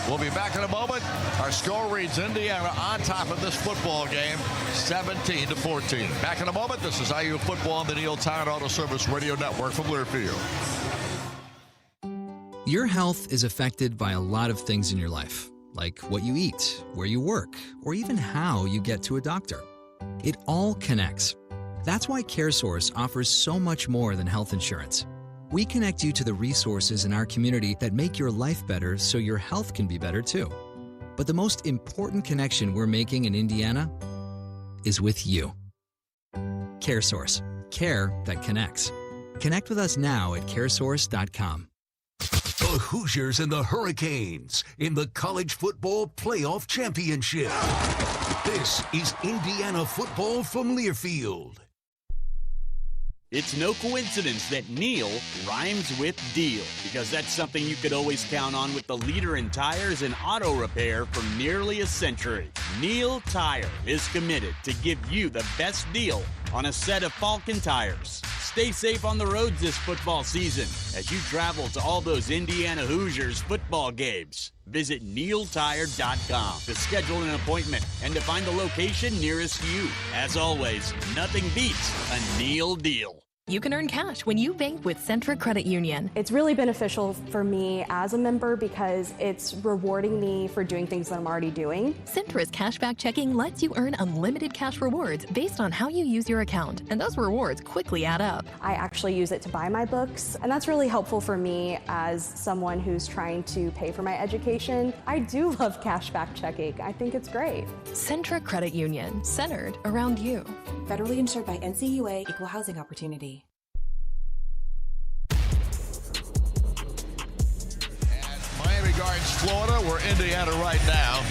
We'll be back in a moment. Our score reads Indiana on top of this football game, 17-14. Back in a moment. This is IU football on the Neil Tire Auto Service Radio Network from Learfield. Your health is affected by a lot of things in your life, like what you eat, where you work, or even how you get to a doctor. It all connects. That's why CareSource offers so much more than health insurance. We connect you to the resources in our community that make your life better so your health can be better too. But the most important connection we're making in Indiana is with you. CareSource. Care that connects. Connect with us now at caresource.com. The Hoosiers and the Hurricanes in the College Football Playoff Championship. This is Indiana football from Learfield. It's no coincidence that Neil rhymes with deal, because that's something you could always count on with the leader in tires and auto repair for nearly a century. Neil Tire is committed to give you the best deal on a set of Falcon tires. Stay safe on the roads this football season as you travel to all those Indiana Hoosiers football games. Visit neiltire.com to schedule an appointment and to find the location nearest you. As always, nothing beats a Neil deal. You can earn cash when you bank with Centra Credit Union. It's really beneficial for me as a member because it's rewarding me for doing things that I'm already doing. Centra's cashback checking lets you earn unlimited cash rewards based on how you use your account, and those rewards quickly add up. I actually use it to buy my books, and that's really helpful for me as someone who's trying to pay for my education. I do love cashback checking. I think it's great. Centra Credit Union, centered around you. Federally insured by NCAA, Equal Housing Opportunity. Miami Gardens, Florida, where Indiana right now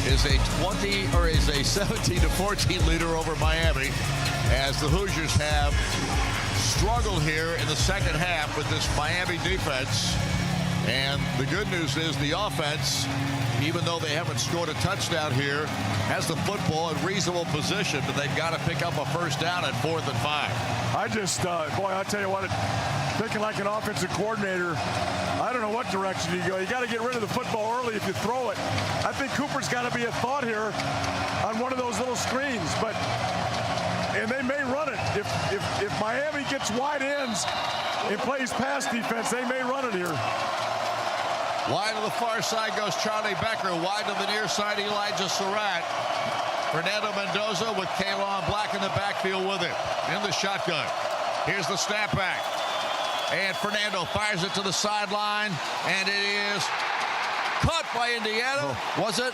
is a 17-14 leader over Miami, as the Hoosiers have struggled here in the second half with this Miami defense. And the good news is the offense, even though they haven't scored a touchdown here, has the football in reasonable position, but they've got to pick up a first down at 4th and 5. I just, boy, I'll tell you what, thinking like an offensive coordinator, I don't know what direction you go. You got to get rid of the football early if you throw it. I think Cooper's got to be a thought here on one of those little screens, and they may run it. If Miami gets wide ends and plays pass defense, they may run it here. Wide to the far side goes Charlie Becker. Wide to the near side, Elijah Surratt. Fernando Mendoza with Kalon Black in the backfield with him. In the shotgun. Here's the snapback. And Fernando fires it to the sideline. And it is caught by Indiana. Was it?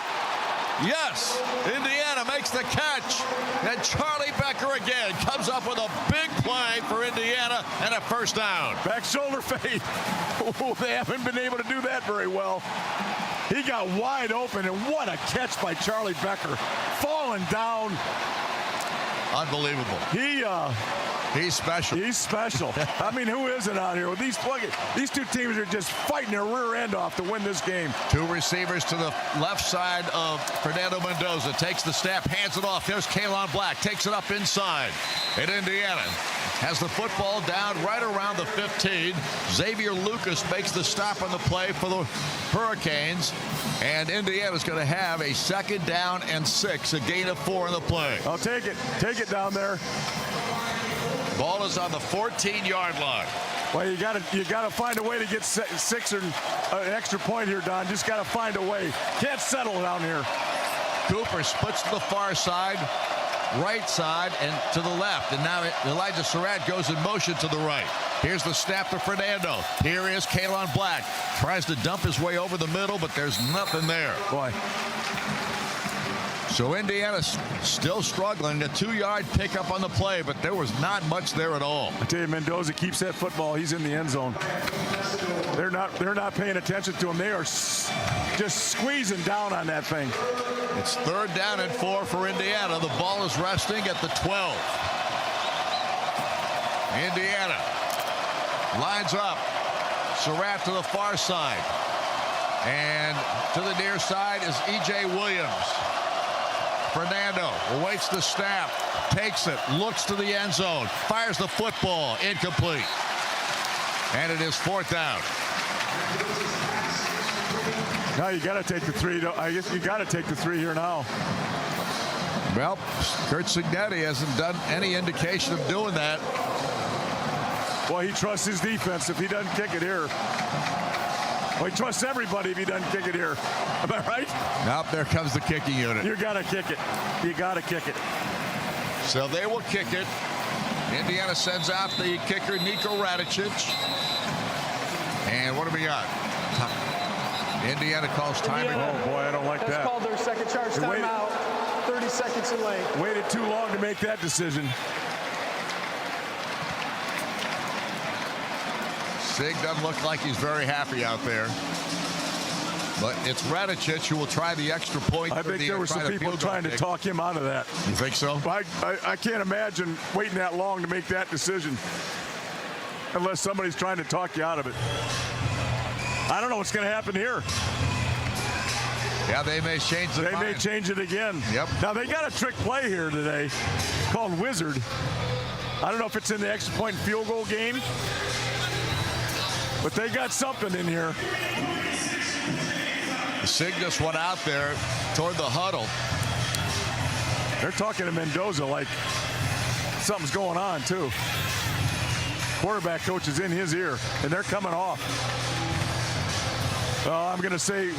Yes. Indiana makes the catch. And Charlie Becker again comes up with a big play for Indiana and a first down. Back shoulder fade. Oh, they haven't been able to do that very well. He got wide open, and what a catch by Charlie Becker. Falling down. Unbelievable. He's special. He's special. I mean, who isn't out here? These two teams are just fighting their rear end off to win this game. Two receivers to the left side of Fernando Mendoza. Takes the snap, hands it off. There's Kalon Black. Takes it up inside. And Indiana has the football down right around the 15. Xavier Lucas makes the stop on the play for the Hurricanes. And Indiana's going to have a 2nd down and 6. A gain of 4 in the play. I'll take it. Take it down there. Ball is on the 14-yard line. Well, you got to find a way to get 6 or an extra point here, Don. Just got to find a way. Can't settle down here. Cooper splits to the far side, right side, and to the left. And now Elijah Surratt goes in motion to the right. Here's the snap to Fernando. Here is Kalon Black. Tries to dump his way over the middle, but there's nothing there. Boy. So Indiana's still struggling. A 2-yard pickup on the play, but there was not much there at all. I tell you, Mendoza keeps that football. He's in the end zone. They're not paying attention to him. They are just squeezing down on that thing. It's 3rd down and 4 for Indiana. The ball is resting at the 12. Indiana lines up. Surratt to the far side. And to the near side is E.J. Williams. Fernando awaits the snap, takes it, looks to the end zone, fires the football, incomplete. And it is 4th down. Now you got to take the 3. I guess you got to take the 3 here now. Well, Kurt Cignetti hasn't done any indication of doing that. Well, he trusts his defense if he doesn't kick it here. Well, he trusts everybody if he doesn't kick it here. Am I right? Nope, there comes the kicking unit. You got to kick it. You got to kick it. So they will kick it. Indiana sends out the kicker, Niko Radicic. And what do we got? Indiana calls timing. Oh, boy, I don't like that. That's called their second charge timeout. 30 seconds in lane. Waited too long to make that decision. Sig doesn't look like he's very happy out there. But it's Radicic who will try the extra point. I think there were some people trying to talk him out of that. You think so? I can't imagine waiting that long to make that decision. Unless somebody's trying to talk you out of it. I don't know what's going to happen here. Yeah, they may change the They may change it again. Yep. Now, they got a trick play here today called Wizard. I don't know if it's in the extra point and field goal game. But they got something in here. Sig just went out there toward the huddle. They're talking to Mendoza like something's going on, too. Quarterback coach is in his ear, and they're coming off. I'm going to say